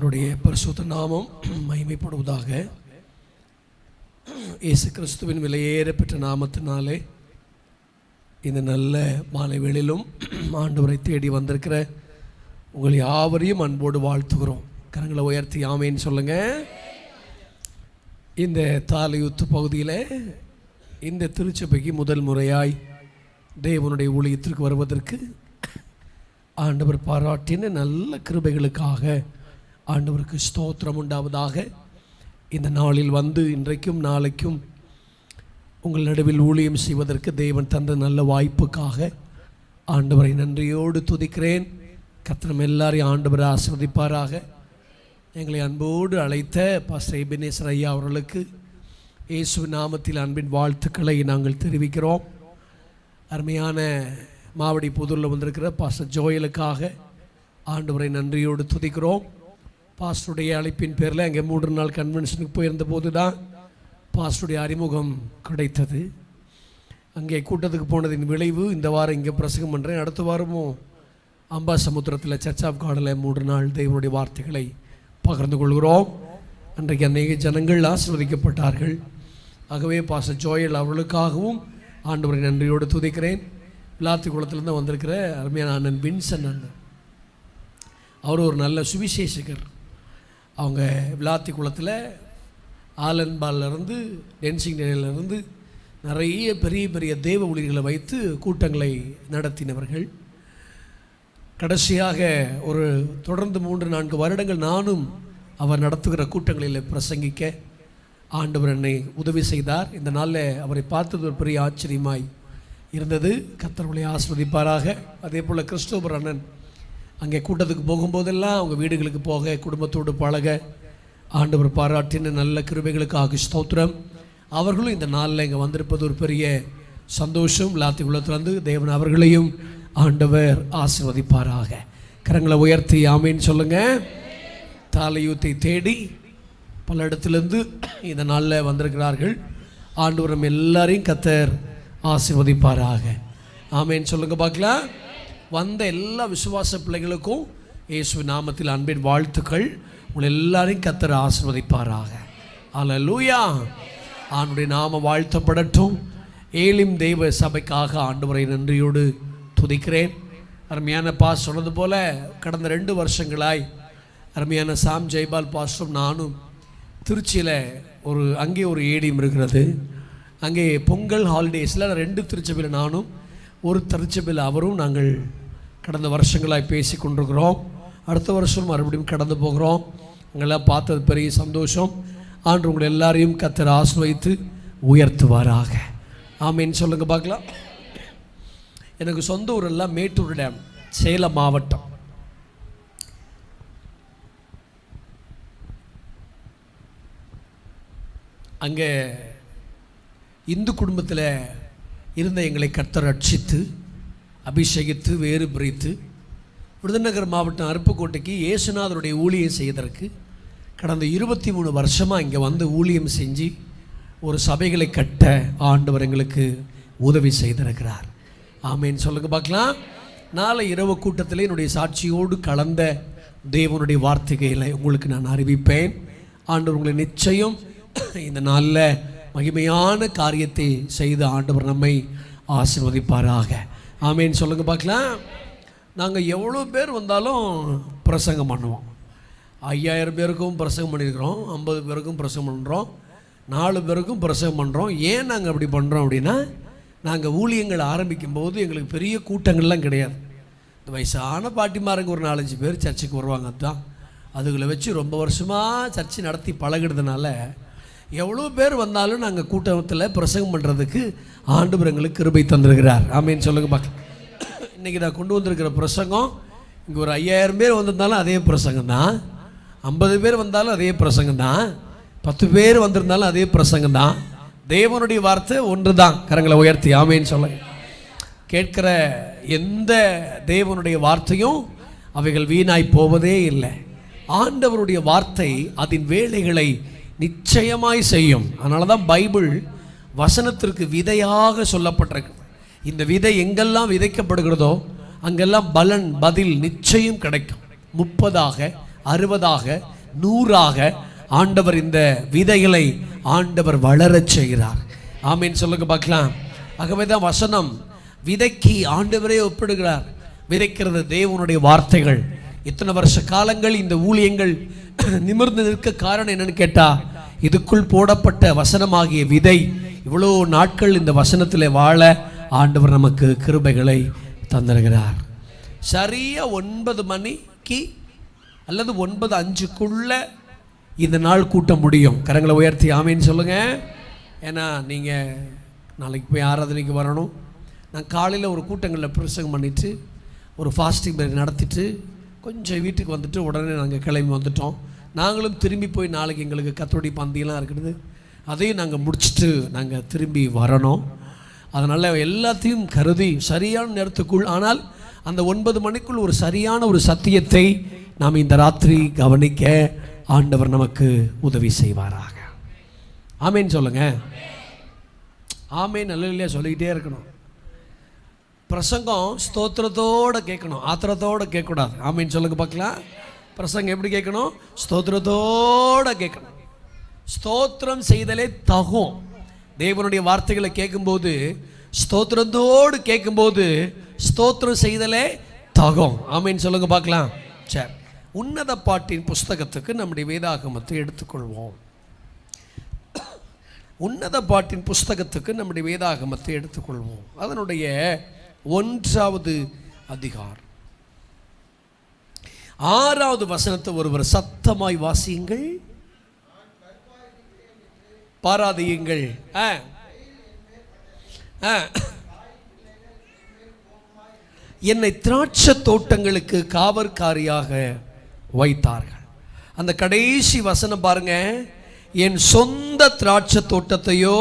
ஆண்டுடைய பரிசுத்த நாமம் மகிமைப்படுவதாக. இயேசு கிறிஸ்துவின் விலையேற பெற்ற நாமத்தினாலே இந்த நல்ல மாலை வேளையிலும் ஆண்டவரை தேடி வந்திருக்கிற உங்கள் யாவரையும் அன்போடு வாழ்த்துகிறோம். கரங்களை உயர்த்தி ஆமேன்னு சொல்லுங்க. இந்த தாலையூத்து பகுதியில் இந்த திருச்சபைக்கு முதல் முறையாய் தேவனுடைய ஊழியத்திற்கு வருவதற்கு ஆண்டவர் பாராட்டின நல்ல கிருபைகளுக்காக ஆண்டவருக்கு ஸ்தோத்திரம் உண்டாவதாக. இந்த நாளில் வந்து இன்றைக்கும் நாளைக்கும் உங்கள் நடுவில் ஊழியம் செய்வதற்கு தேவன் தந்த நல்ல வாய்ப்புக்காக ஆண்டவரை நன்றியோடு துதிக்கிறேன். கர்த்தர் எல்லாரையும் ஆண்டவரை ஆசீர்வதிப்பாராக. எங்களை அன்போடு அழைத்த பாஸ்டர் எபெனேசர் ஐயா அவர்களுக்கு இயேசு நாமத்தில் அன்பின் வாழ்த்துக்களை நாங்கள் தெரிவிக்கிறோம். அருமையான மாவடி புதூரில் வந்திருக்கிற பாஸ்டர் ஜோயலுக்காக ஆண்டவரை நன்றியோடு துதிக்கிறோம். பாஸ்டருடைய அழைப்பின் பேரில் அங்கே 3 நாள் கன்வென்ஷனுக்கு போயிருந்த போது தான் பாஸ்டருடைய அறிமுகம் கிடைத்தது. அங்கே கூட்டத்துக்கு போனதின் விளைவு இந்த வாரம் இங்கே பிரசங்கம் பண்ணுறேன். அடுத்த வாரமும் அம்பாசமுத்திரத்தில் சர்ச் ஆஃப் காடில் 3 நாள் தேவனுடைய வார்த்தைகளை பகிர்ந்து கொள்கிறோம். அன்றைக்கு அநேக ஜனங்கள் ஆசீர்வதிக்கப்பட்டார்கள். ஆகவே பாஸ்டர் ஜோயல் அவர்களுக்காகவும் ஆண்டவரை நன்றியோடு துதிக்கிறேன். விளாத்தி குளத்துலேருந்து வந்திருக்கிற அருமையான அண்ணன் வின்சன் அண்ணன், அவர் ஒரு நல்ல சுவிசேஷகர். அவங்க விளாத்தி குளத்தில் ஆலன்பாலிருந்து டென்சிங்டனிலிருந்து நிறைய பெரிய பெரிய தேவ ஊழியர்களை வைத்து கூட்டங்களை நடத்தினவர்கள். கடைசியாக ஒரு தொடர்ந்து 3-4 வருடங்கள் நானும் அவர் நடத்துகிற கூட்டங்களில் பிரசங்கிக்க ஆண்டவர் என்னை உதவி செய்தார். இந்த நாளில் அவரை பார்த்தது ஒரு பெரிய ஆச்சரியமாய் இருந்தது. கர்த்தர்களை ஆசீர்வதிப்பாராக. அதே போல் கிறிஸ்டோபர் அண்ணன் அங்கே கூட்டத்துக்கு போகும்போதெல்லாம் அவங்க வீடுகளுக்கு போக குடும்பத்தோடு பழக ஆண்டவர் பாராட்டின நல்ல கிருபைகளுக்காக ஸ்தோத்திரம். அவர்களும் இந்த நாளில் இங்கே வந்திருப்பது ஒரு பெரிய சந்தோஷம். விளாத்தி குளத்திலிருந்து தேவன் அவர்களையும் ஆண்டவர் ஆசீர்வதிப்பாராக. கரங்களை உயர்த்தி ஆமேன்னு சொல்லுங்கள். தாலையூத்தை தேடி பல இடத்துலேருந்து இந்த நாளில் வந்திருக்கிறார்கள். ஆண்டவர் நம்ம எல்லாரையும் கர்த்தர் ஆசீர்வதிப்பாராக. ஆமேன்னு சொல்லுங்க பார்க்கலாம். வந்த எல்லா விசுவாச பிள்ளைகளுக்கும் இயேசு நாமத்தில் அன்பின் வாழ்த்துக்கள். உங்களை எல்லாரையும் கர்த்தர் ஆசீர்வதிப்பாராக. அல்லேலூயா. ஆண்டுடைய நாம வாழ்த்தப்படட்டும். ஏலிம் தெய்வ சபைக்காக ஆண்டவரை நன்றியோடு துதிக்கிறேன். அருமையான பாஸ் சொன்னது போல கடந்த 2 வருஷங்களாய் அருமையான சாம் ஜெய்பால் பாஸ்டும் நானும் திருச்சியில் அங்கே ஒரு ஏடிஎம் இருக்கிறது. அங்கே பொங்கல் ஹாலிடேஸில் 2 திருச்சபையில் நானும் ஒரு திருச்சபையில் அவரும் நாங்கள் கடந்த வருஷங்களாய் பேசி கொண்டிருக்கிறோம். அடுத்த வருஷம் மறுபடியும் கடந்து போகிறோம். அங்கெல்லாம் பார்த்தது பெரிய சந்தோஷம். ஆண்டு உங்களை எல்லாரையும் கர்த்தர் ஆசீர்வதித்து உயர்த்துவாராக. ஆமேன்னு சொல்லுங்க பார்க்கலாம். எனக்கு சொந்த ஊரெல்லாம் மேட்டூர் டேம், சேலம் மாவட்டம். அங்கே இந்து குடும்பத்தில் இருந்த எங்களை கர்த்தர் ரட்சித்து அபிஷேகித்து வேறு பிரித்து விருதுநகர் மாவட்டம் அருப்புக்கோட்டைக்கு இயேசுநாதருடைய ஊழியம் செய்வதற்கு கடந்த 23 வருஷமாக இங்கே வந்து ஊழியம் செஞ்சு ஒரு சபைகளை கட்ட ஆண்டவர் எங்களுக்கு உதவி செய்திருக்கிறார். ஆமேன்னு சொல்லுங்க பார்க்கலாம். நாளை இரவு கூட்டத்தில் என்னுடைய சாட்சியோடு கலந்த தேவனுடைய வார்த்தைகளை உங்களுக்கு நான் அறிவிப்பேன். ஆண்டவர் உங்களை நிச்சயம் இந்த நாளில் மகிமையான காரியத்தை செய்து ஆண்டவர் நம்மை ஆசீர்வதிப்பாராக. ஆமேன்னு சொல்லுங்க பார்க்கலாம். நாங்கள் எவ்வளோ பேர் வந்தாலும் பிரசங்கம் பண்ணுவோம். 5000 பேருக்கும் பிரசங்கம் பண்ணியிருக்கிறோம், 50 பேருக்கும் பிரசங்கம் பண்ணுறோம், 4 பேருக்கும் பிரசங்கம் பண்ணுறோம். ஏன் நாங்கள் அப்படி பண்ணுறோம் அப்படின்னா, நாங்கள் ஊழியங்கள் ஆரம்பிக்கும் போது எங்களுக்கு பெரிய கூட்டங்கள்லாம் கிடையாது. இந்த வயசான பாட்டிமாருங்க ஒரு 4-5 பேர் சர்ச்சுக்கு வருவாங்க. அதுதான் அதுகளை வச்சு ரொம்ப வருஷமாக சர்ச்சை நடத்தி பழகிடுறதுனால எவ்வளோ பேர் வந்தாலும் நாங்கள் கூட்டத்தில் பிரசங்கம் பண்ணுறதுக்கு ஆண்டவர் எங்களுக்கு கிருபை தந்திருக்கிறார். ஆமேன்னு சொல்லுங்க பார்க்கலாம். இன்றைக்கி நான் கொண்டு வந்திருக்கிற பிரசங்கம் இங்கே ஒரு 5000 பேர் வந்திருந்தாலும் அதே பிரசங்கம் தான், 50 பேர் வந்தாலும் அதே பிரசங்கம் தான், 10 பேர் வந்திருந்தாலும் அதே பிரசங்கம் தான். தேவனுடைய வார்த்தை ஒன்று தான். கரங்களை உயர்த்தி ஆமேன்னு சொல்லுங்க. கேட்கிற எந்த தேவனுடைய வார்த்தையும் அவைகள் வீணாய் போவதே இல்லை. ஆண்டவருடைய வார்த்தை அதன் வேலைகளை நிச்சயமாய் செய்யும். அதனால தான் பைபிள் வசனத்திற்கு விதையாக சொல்லப்பட்டிருக்கு. இந்த விதை எங்கெல்லாம் விதைக்கப்படுகிறதோ அங்கெல்லாம் பலன் பதில் நிச்சயம் கிடைக்கும். 30ஆக 60ஆக 100ஆக ஆண்டவர் இந்த விதைகளை ஆண்டவர் வளரச் செய்கிறார். ஆமீன் சொல்லுங்க பார்க்கலாம். ஆகவே தான் வசனம் விதைக்கு ஆண்டவரே ஒப்பிடுகிறார். விதைக்கிறது தேவனுடைய வார்த்தைகள். இத்தனை வருஷ காலங்கள் இந்த ஊழியங்கள் நிமிர்ந்து நிற்க காரணம் என்னன்னு கேட்டா, இதுக்குள் போடப்பட்ட வசனமாகிய விதை இவ்வளோ நாட்கள் இந்த வசனத்தில் வாழ ஆண்டவர் நமக்கு கிருபைகளை தந்திருக்கிறார். சரியா 9 மணிக்கு அல்லது 9:05க்குள்ள இந்த நாள் கூட்ட முடியும். கரங்களை உயர்த்தி ஆமேன்னு சொல்லுங்க. ஏன்னா நீங்கள் நாளைக்கு போய் ஆராதனைக்கு வரணும். நான் காலையில் ஒரு கூட்டங்களில் பிரசங்கம் பண்ணிவிட்டு ஒரு ஃபாஸ்டிங் பிரேக் நடத்திட்டு கொஞ்சம் வீட்டுக்கு வந்துட்டு உடனே நாங்கள் கிளம்பி வந்துட்டோம். நாங்களும் திரும்பி போய் நாளைக்கு எங்களுக்கு கத்தோடி பந்தியெல்லாம் இருக்குது, அதையும் நாங்கள் முடிச்சுட்டு நாங்கள் திரும்பி வரணும். அதனால் எல்லாத்தையும் கருதி சரியான நேரத்துக்குள், ஆனால் அந்த 9 மணிக்குள் ஒரு சரியான ஒரு சத்தியத்தை நாம் இந்த ராத்திரி கவனிக்க ஆண்டவர் நமக்கு உதவி செய்வாராக. ஆமேன்னு சொல்லுங்க. ஆமேன் நல்ல இல்லையா சொல்லிக்கிட்டே இருக்கணும். பிரசங்கம் ஸ்தோத்திரத்தோடு கேட்கணும், ஆத்திரத்தோடு கேட்கக்கூடாது. ஆமேன்னு சொல்லுங்க பார்க்கலாம். பிரசங்கம் எப்படி கேட்கணும்? ஸ்தோத்திரத்தோடு கேட்கணும். ஸ்தோத்திரம் செய்தலே தகும். தேவனுடைய வார்த்தைகளை கேட்கும்போது ஸ்தோத்திரத்தோடு கேட்கும்போது ஸ்தோத்திரம் செய்தலே தகும். ஆமேன்னு சொல்லுங்க பார்க்கலாம். சரி, உன்னத பாட்டின் புஸ்தகத்துக்கு நம்முடைய வேதாகமத்தை எடுத்துக்கொள்வோம். உன்னத பாட்டின் புஸ்தகத்துக்கு நம்முடைய வேதாகமத்தை எடுத்துக்கொள்வோம். அதனுடைய 1வது அதிகாரம் 6வது வசனத்தை ஒருவர் சத்தமாய் வாசியுங்கள், பாராதியுங்கள். என்னை திராட்சை தோட்டங்களுக்கு காவற்காரியாக வைத்தார்கள். அந்த கடைசி வசனம் பாருங்க, என் சொந்த திராட்சை தோட்டத்தையோ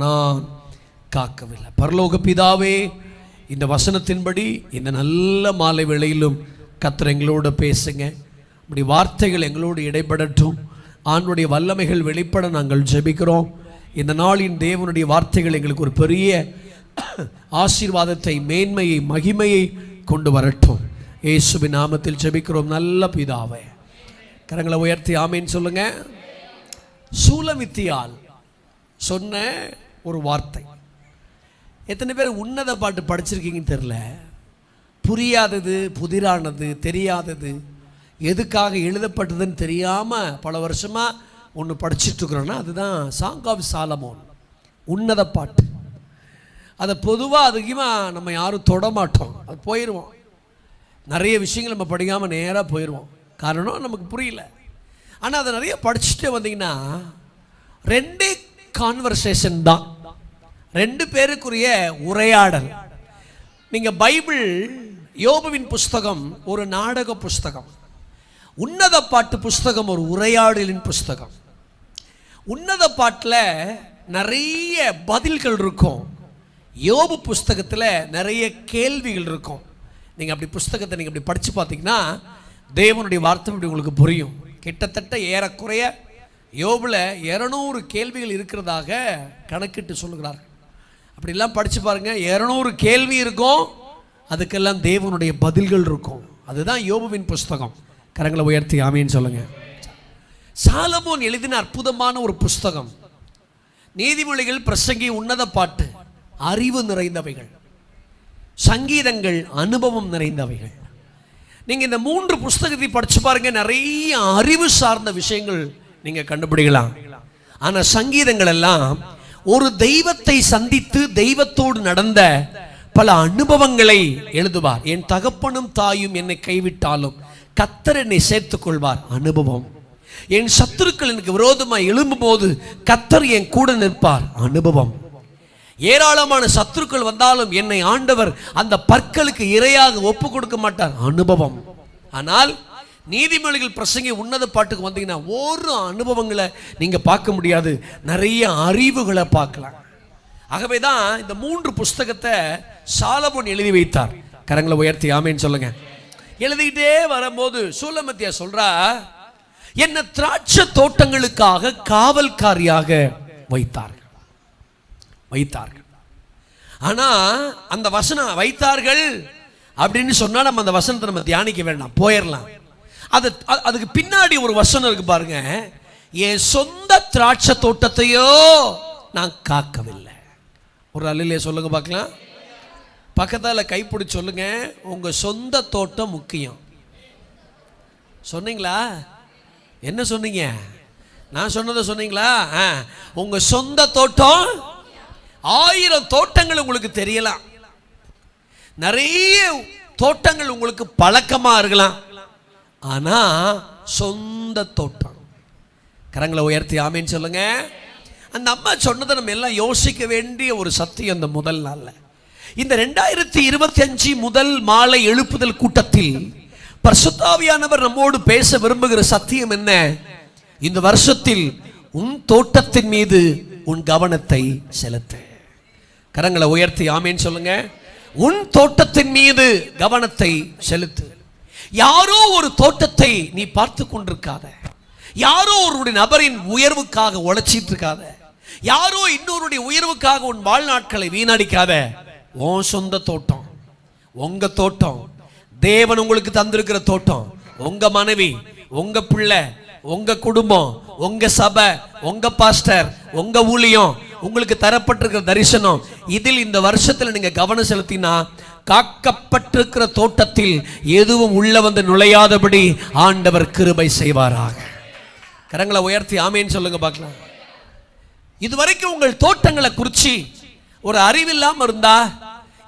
நான் காக்கவில்லை. பரலோக பிதாவே, இந்த வசனத்தின்படி இந்த நல்ல மாலை வேளையிலும் கர்த்தர் எங்களோடு பேசுங்க. அப்படி வார்த்தைகள் எங்களோடு இடைப்படட்டும். ஆண்டுடைய வல்லமைகள் வெளிப்பட நாங்கள் ஜெபிக்கிறோம். இந்த நாளின் தேவனுடைய வார்த்தைகள் எங்களுக்கு ஒரு பெரிய ஆசீர்வாதத்தை, மேன்மையை, மகிமையை கொண்டு வரட்டும். இயேசுவின் நாமத்தில் ஜெபிக்கிறோம் நல்ல பிதாவே. கரங்களை உயர்த்தி ஆமேன்னு சொல்லுங்க. சூலமித்தியால் சொன்ன ஒரு வார்த்தை. எத்தனை பேர் உன்னத பாட்டு படிச்சிருக்கீங்கன்னு தெரியல. புரியாதது, புதிரானது, தெரியாதது, எதுக்காக எழுதப்பட்டதுன்னு தெரியாமல் பல வருஷமாக ஒன்று படிச்சுட்ருக்குறோன்னா அதுதான் சாங் ஆஃப் சாலமோன், உன்னத பாட்டு. அதை பொதுவாக அதிகமாக நம்ம யாரும் தொட மாட்டோம், அது போயிடுவோம். நிறைய விஷயங்கள் நம்ம படிக்காமல் நேராக போயிடுவோம். காரணம் நமக்கு புரியல. ஆனால் அதை நிறைய படிச்சுட்டே வந்தீங்கன்னா 2 கான்வர்சேஷன் தான், 2 பேருக்குரிய உரையாடல். நீங்கள் பைபிள், யோபுவின் புஸ்தகம் ஒரு நாடக புஸ்தகம், உன்னத பாட்டு புஸ்தகம் ஒரு உரையாடலின் புஸ்தகம். உன்னத பாட்டில் நிறைய பதில்கள் இருக்கும், யோபு புஸ்தகத்தில் நிறைய கேள்விகள் இருக்கும். நீங்கள் அப்படி புஸ்தகத்தை நீங்கள் அப்படி படித்து பார்த்தீங்கன்னா தேவனுடைய வார்த்தை அப்படி உங்களுக்கு புரியும். கிட்டத்தட்ட ஏறக்குறைய யோபுல 200 கேள்விகள் இருக்கிறதாக கணக்கிட்டு சொல்லுகிறார்கள். அப்படிலாம் படித்து பாருங்கள், 200 கேள்வி இருக்கும், அதுக்கெல்லாம் தேவனுடைய பதில்கள் இருக்கும். அதுதான் யோபுவின் புஸ்தகம். கரங்களை உயர்த்தி ஆமேன்னு சொல்லுங்க. சாலமோன் எழுதின அற்புதமான ஒரு புஸ்தகம். நீதிமொழிகள், பிரசங்கி, உன்னத பாட்டு அறிவு நிறைந்தவைகள், சங்கீதங்கள் அனுபவம் நிறைந்தவைகள். நீங்கள் இந்த 3 புஸ்தகத்தை படிச்சு பாருங்க, நிறைய அறிவு சார்ந்த விஷயங்கள் நீங்கள் கண்டுபிடிக்கலாம். ஆனால் சங்கீதங்கள் எல்லாம் ஒரு தெய்வத்தை சந்தித்து தெய்வத்தோடு நடந்த பல அனுபவங்களை எழுதுவார். என் தகப்பனும் தாயும் என்னை கைவிட்டாலும் கர்த்தர் என்னை சேர்த்துக் கொள்வார், அனுபவம். என் சத்துருக்கள் எனக்கு விரோதமாக எழும்பும் போது கர்த்தர் என் கூட நிற்பார், அனுபவம். ஏராளமான சத்துருக்கள் வந்தாலும் என்னை ஆண்டவர் அந்த பற்களுக்கு இரையாக ஒப்பு கொடுக்க மாட்டார், அனுபவம். ஆனால் நீதிமொழிகள், பிரசங்கி, உன்னத பாட்டுக்கு வந்தீங்கன்னா ஒரு அனுபவங்களை நீங்க பார்க்க முடியாது, நிறைய அறிவுகளை பார்க்கலாம். ஆகவே தான் இந்த 3 புஸ்தகத்தை சாலமோன் எழுதி வைத்தார். கரங்களை உயர்த்தி ஆமேன்னு சொல்லுங்க. எழுதிக்கிட்டே வரும்போது சூலமித்தியா சொல்றா, என்ன திராட்சை தோட்டங்களுக்காக காவல்காரியாக வைத்தார்கள். ஆனா அந்த வசனம் வைத்தார்கள் அப்படின்னு சொன்னா நம்ம அந்த வசனத்தை நம்ம தியானிக்க வேண்டாம், போயிடலாம். அதுக்கு பின்னாடி ஒரு வசனம் இருக்கு பாருங்க, என் சொந்த திராட்சை தோட்டத்தையோ நான் காக்கவில்லை. ஒரு அல்லையே சொல்லுங்க பார்க்கலாம். பக்கத்தால் கைப்பிடி சொல்லுங்க, உங்க சொந்த தோட்டம் முக்கியம். சொன்னீங்களா? என்ன சொன்னீங்க? நான் சொன்னதை சொன்னீங்களா? உங்க சொந்த தோட்டம். 1000 தோட்டங்கள் உங்களுக்கு தெரியலாம், நிறைய தோட்டங்கள் உங்களுக்கு பழக்கமா இருக்கலாம், ஆனா சொந்த தோட்டம். கரங்களை உயர்த்தி ஆமேன்னு சொல்லுங்க. அந்த அம்மா சொன்னதை நம்ம எல்லாம் யோசிக்க வேண்டிய ஒரு சத்தியம். அந்த முதல் நாள்ல, இந்த 2025 முதல் மாலை எழுப்புதல் கூட்டத்தில் பரிசுத்த ஆவியானவர் நம்மோடு பேச விரும்புகிற சத்தியம் என்ன? இந்த வருஷத்தில் உன் தோட்டத்தின் மீது உன் கவனத்தை செலுத்து. கரங்களை உயர்த்தி ஆமேன்னு சொல்லுங்க. உன் தோட்டத்தின் மீது கவனத்தை செலுத்து. யாரோ ஒரு தோட்டத்தை நீ பார்த்து கொண்டிருக்காத, யாரோ ஒரு நபரின் உயர்வுக்காக உழைச்சிட்டு இருக்காத, யாரோ இன்னொருடைய உயர்வுக்காக உன் வாழ்நாட்களை வீணடிக்காத. உன் சொந்த தோட்டம், உங்க தோட்டம், தேவன் உங்களுக்கு தந்திருக்கிற தோட்டம், உங்க மனைவி, உங்க பிள்ளை, உங்க குடும்பம், உங்க சபை, உங்க பாஸ்டர், உங்க ஊழியம், உங்களுக்கு தரப்பட்டிருக்கிற தரிசனம், இதில் இந்த வருஷத்துல நீங்க கவனம் செலுத்தினா காக்கப்பட்டிருக்கிற தோட்டத்தில் எதுவும் உள்ள வந்து நுழையாதபடி ஆண்டவர் கிருபை செய்வாராக. கரங்களை உயர்த்தி ஆமேன்னு சொல்லுங்க பார்க்கலாம். இதுவரைக்கும் உங்கள் தோட்டங்களை குறிச்சு ஒரு அறிவில்லாம இருந்தா,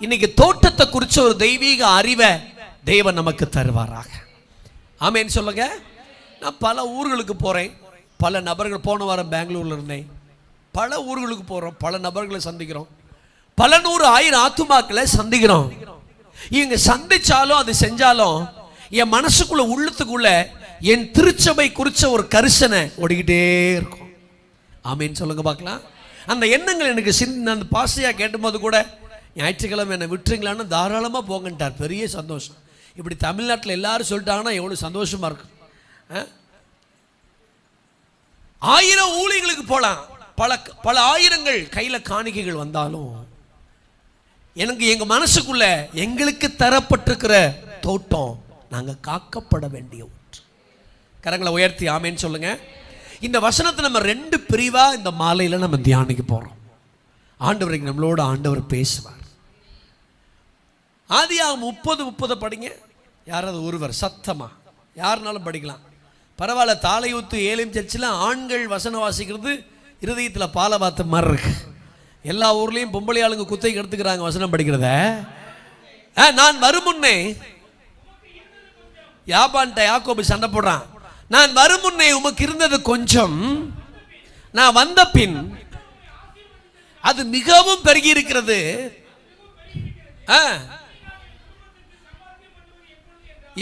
இன்னைக்கு தோட்டத்தை குறிச்ச ஒரு தெய்வீக அறிவை தேவன் நமக்கு தருவாராக. ஆமேன்னு சொல்லுங்க. நான் பல ஊர்களுக்கு போறேன், பல நபர்கள், போன வாரம் பெங்களூர்ல இருந்தேன், பல ஊர்களுக்கு போறோம், பல நபர்களை சந்திக்கிறோம், பல 100,000 ஆத்துமாக்களை சந்திக்கிறோம். இவங்க சந்திச்சாலும் அது செஞ்சாலும் என் மனசுக்குள்ள உள்ளத்துக்குள்ள என் திருச்சபை குறிச்ச ஒரு கரிசனை ஓடிக்கிட்டே இருக்கும். ஆமேன்னு சொல்லுங்க பார்க்கலாம். அந்த எண்ணங்கள் எனக்கு அந்த பாசையா கேட்டும்போது கூட, ஞாயிற்றுக்கிழமை என்னை விட்டுறீங்களான்னு தாராளமாக போங்கன்ட்டார். பெரிய சந்தோஷம். இப்படி தமிழ்நாட்டில் எல்லாரும் சொல்லிட்டாங்கன்னா எவ்வளோ சந்தோஷமா இருக்கும். 1000 ஊழியர்களுக்கு போகலாம், பல ஆயிரங்கள் கையில் காணிக்கைகள் வந்தாலும் எனக்கு எங்க மனசுக்குள்ள எங்களுக்கு தரப்பட்டிருக்கிற தோட்டம் நாங்கள் காக்கப்பட வேண்டிய ஒன்று. கரங்களை உயர்த்தி ஆமேன்னு சொல்லுங்க. இந்த வசனத்தை நம்ம 2 பிரிவா இந்த மாலையில் நம்ம தியானிக்க போறோம். ஆண்டவருக்கு நம்மளோட ஆண்டவர் பேசுவார். ஆதியாகமம் 30:30 படிங்க. யாராவது ஒருவர் சத்தமா, யாருனாலும் படிக்கலாம், பரவாயில்ல. தாளையூத்து ஏலிம் சர்ச்சில் ஆண்கள் வசனம் வாசிக்கிறது இருதயத்தில் பாலை வாத்த மாதிரி இருக்கு. எல்லா ஊர்லேயும் பொம்பளை ஆளுங்க குத்தைக்கு எடுத்துக்கிறாங்க வசனம் படிக்கிறத. நான் வரும் முன்னே, யாபான்ட்ட யாக்கோபு சண்டை போடுறான், நான் வரும் முன்னே உமக்கு இருந்தது கொஞ்சம், நான் வந்த பின் அது மிகவும் பெருகி இருக்கிறது.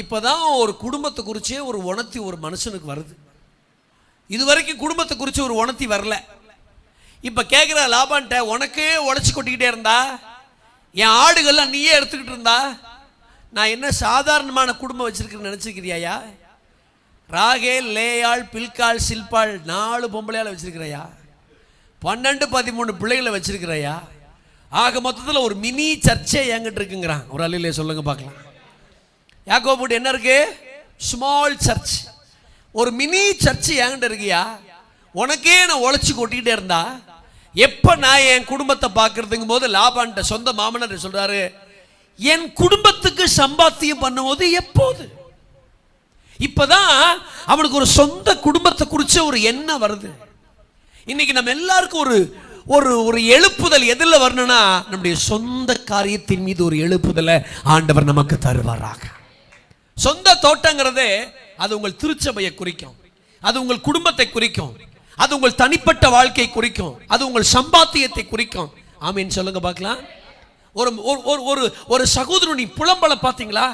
இப்பதான் ஒரு குடும்பத்தை குறிச்சே ஒரு உணர்த்தி ஒரு மனுஷனுக்கு வருது. இதுவரைக்கும் குடும்பத்தை குறிச்சு ஒரு உணர்த்தி வரல. இப்ப கேட்கிற லாபான்ட்ட, உனக்கே உழைச்சி கொட்டிக்கிட்டே இருந்தா, என் ஆடுகள்லாம் நீயே எடுத்துக்கிட்டு இருந்தா, நான் என்ன சாதாரணமான குடும்பம் வச்சிருக்கேன்னு நினைச்சிருக்கிறியா? ராகேல், லேயாள், பில்காள், சில்பாள் 4 பொம்பளையால வச்சிருக்கிறையா? 12-13 பிள்ளைகளை வச்சிருக்கிறையா? ஆக மொத்தத்தில் ஒரு மினி சர்ச்சே என்கிட்ட இருக்குங்கிறான். ஒரு அல்லையிலே சொல்லுங்க பார்க்கலாம். யாக்கோபு என்ன இருக்கு? Small church. ஒரு மினி சர்ச் என்கிட்ட இருக்கியா? உனக்கே நான் உழைச்சி கொட்டிக்கிட்டே இருந்தா எப்ப நான் என் குடும்பத்தை பார்க்கறதுங்கும் போது லாபான்ட்ட சொந்த மாமனார் சொல்றாரு, என் குடும்பத்துக்கு சம்பாத்தியம் பண்ணும்போது எப்போது? இப்பதான் அவனுக்கு ஒரு சொந்த குடும்பத்தை குறிச்ச ஒரு எண்ணம் வருது. இன்னைக்கு நம்ம எல்லாருக்கும் ஒரு ஒரு ஒரு எழுப்புதல் எதில் வரணும்னா, நம்முடைய சொந்த காரியத்தின் மீது ஒரு எழுப்புதலை ஆண்டவர் நமக்கு தருவாராக. சொந்த தோட்டங்கிறதே அது உங்கள் திருச்சபையை குறிக்கும், அது உங்கள் குடும்பத்தை குறிக்கும், அது உங்கள் தனிப்பட்ட வாழ்க்கை குறிக்கும், அது உங்கள் சம்பாத்தியத்தை குறிக்கும். ஆமீன் சொல்லுங்க பார்க்கலாம். ஒரு ஒரு ஒரு சகோதரனி புலம்பல பார்த்தீங்களா?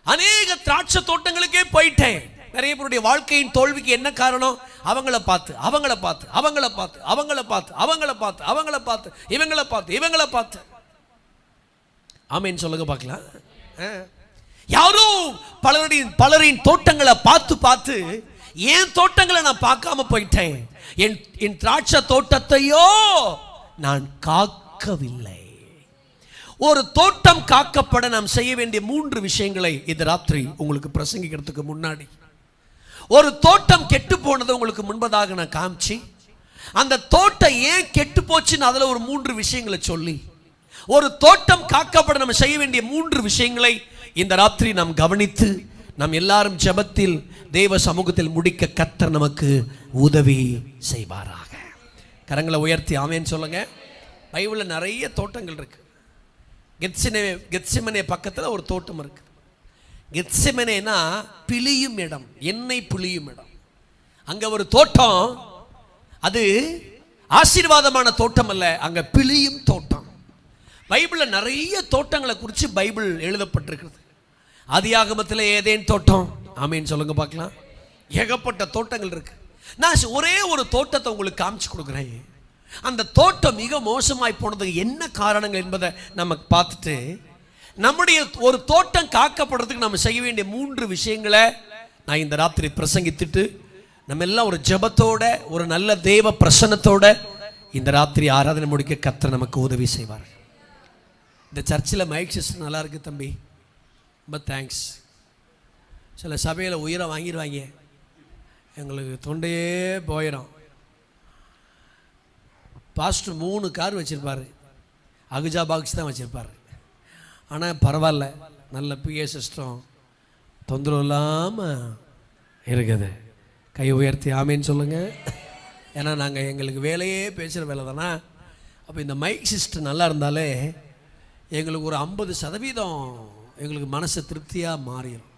அநேக திராட்சை தோட்டங்களுக்கே போயிட்டேன். நிறைய பேருடைய வாழ்க்கையின் தோல்விக்கு என்ன காரணம்? அவங்கள பார்த்து அவங்கள பார்த்து அவங்கள பார்த்து அவங்கள பார்த்து அவங்கள பார்த்து அவங்கள பார்த்து இவங்கள பார்த்து இவங்கள பார்த்து. ஆமீன் சொல்லுங்க பார்க்கலாம். யாரோ பலரின் தோட்டங்களை பார்த்து பார்த்து என் தோட்டங்களை நான் பார்க்காம போயிட்டேன். என் திராட்சை தோட்டத்தையோ நான் காக்கவில்லை. ஒரு தோட்டம் காக்கப்பட நாம் செய்ய வேண்டிய 3 விஷயங்களை இந்த ராத்திரி உங்களுக்கு பிரசங்கிக்கிறதுக்கு முன்னாடி ஒரு தோட்டம் கெட்டு போனது உங்களுக்கு முன்பதாக நான் காமிச்சு, அந்த தோட்டம் ஏன் கெட்டு போச்சுன்னு அதில் ஒரு 3 விஷயங்களை சொல்லி, ஒரு தோட்டம் காக்கப்பட நம்ம செய்ய வேண்டிய 3 விஷயங்களை இந்த ராத்திரி நாம் கவனித்து நாம் எல்லாரும் ஜெபத்தில் தேவ சமூகத்தில் முடிக்க கர்த்தர் நமக்கு உதவி செய்வாராக. கரங்களை உயர்த்தி ஆமென் சொல்லுங்க. பைபிளில் நிறைய தோட்டங்கள் இருக்கு. கெத்செமனே பக்கத்தில் ஒரு தோட்டம் இருக்கு. கெத்செமனேனா பிழியும் இடம், எண்ணெய் பிழியும் இடம். அங்க ஒரு தோட்டம், அது ஆசீர்வாதமான தோட்டம் அல்ல, அங்க பிழியும் தோட்டம். பைபிளில் நிறைய தோட்டங்களை குறித்து பைபிள் எழுதப்பட்டிருக்கிறது. ஆதியாகமத்தில் ஏதேன் தோட்டம், ஆமேன்னு சொல்லுங்க பார்க்கலாம். ஏகப்பட்ட தோட்டங்கள் இருக்கு. நான் ஒரே ஒரு தோட்டத்தை உங்களுக்கு காமிச்சு கொடுக்குறேன். அந்த தோட்டம் மிக மோசமாய் போனதுக்கு என்ன காரணங்கள் என்பதை நம்ம பார்த்துட்டு, நம்முடைய ஒரு தோட்டம் காக்கப்படுறதுக்கு நம்ம செய்ய வேண்டிய 3 விஷயங்களை நான் இந்த ராத்திரி பிரசங்கித்துட்டு, நம்ம எல்லாம் ஒரு ஜெபத்தோட, ஒரு நல்ல தேவ பிரசன்னத்தோட இந்த ராத்திரி ஆராதனை முடிக்க கர்த்தர் நமக்கு உதவி செய்வார். இந்த சர்ச்சில் மைக் சிஸ்டம் நல்லா இருக்கு தம்பி, ரொம்ப தேங்க்ஸ். சில சபையில் உயிரை வாங்கிடுவாங்க, எங்களுக்கு தொண்டையே போயிடும். பாஸ்டர் 3 கார் வச்சுருப்பார், அகுஜா பாக்ஸ் தான் வச்சுருப்பார். ஆனால் பரவாயில்ல, நல்ல பிஏ சிஸ்டம், தொந்தரவு இல்லாமல் இருக்குது. கை உயர்த்தி ஆமேன்னு சொல்லுங்கள். ஏன்னா நாங்கள் எங்களுக்கு வேலையே பேசுகிற வேலை தானே. அப்போ இந்த மைக் சிஸ்டம் நல்லா இருந்தாலே எங்களுக்கு ஒரு 50% எங்களுக்கு மனசு திருப்தியாக மாறிடும்.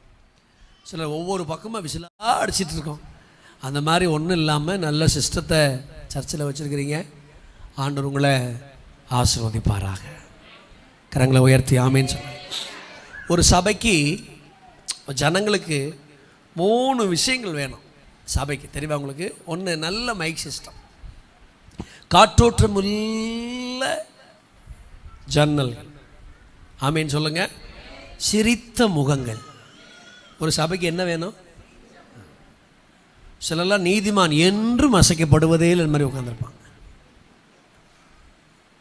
சிலர் ஒவ்வொரு பக்கமாக விசிலாக அடிச்சிட்டு இருக்கோம். அந்த மாதிரி ஒன்றும் இல்லாமல் நல்ல சிஸ்டத்தை சர்ச்சில் வச்சுருக்கிறீங்க. ஆண்டவர் உங்களை ஆசீர்வதிப்பாராக. கரங்களை உயர்த்தி ஆமேன்னு சொல்ல. ஒரு சபைக்கு ஜனங்களுக்கு 3 விஷயங்கள் வேணும். சபைக்கு தெரியுமா உங்களுக்கு? ஒன்று நல்ல மைக் சிஸ்டம், காற்றோட்டம் உள்ள ஜன்னல்கள், ஆமேன்னு சொல்லுங்க, சிரித்த முகங்கள். ஒரு சபைக்கு என்ன வேணும்? சிலெல்லாம் நீதிமான் என்றும் அசைக்கப்படுவதே இல்லை மாதிரி உட்காந்துருப்பாங்க.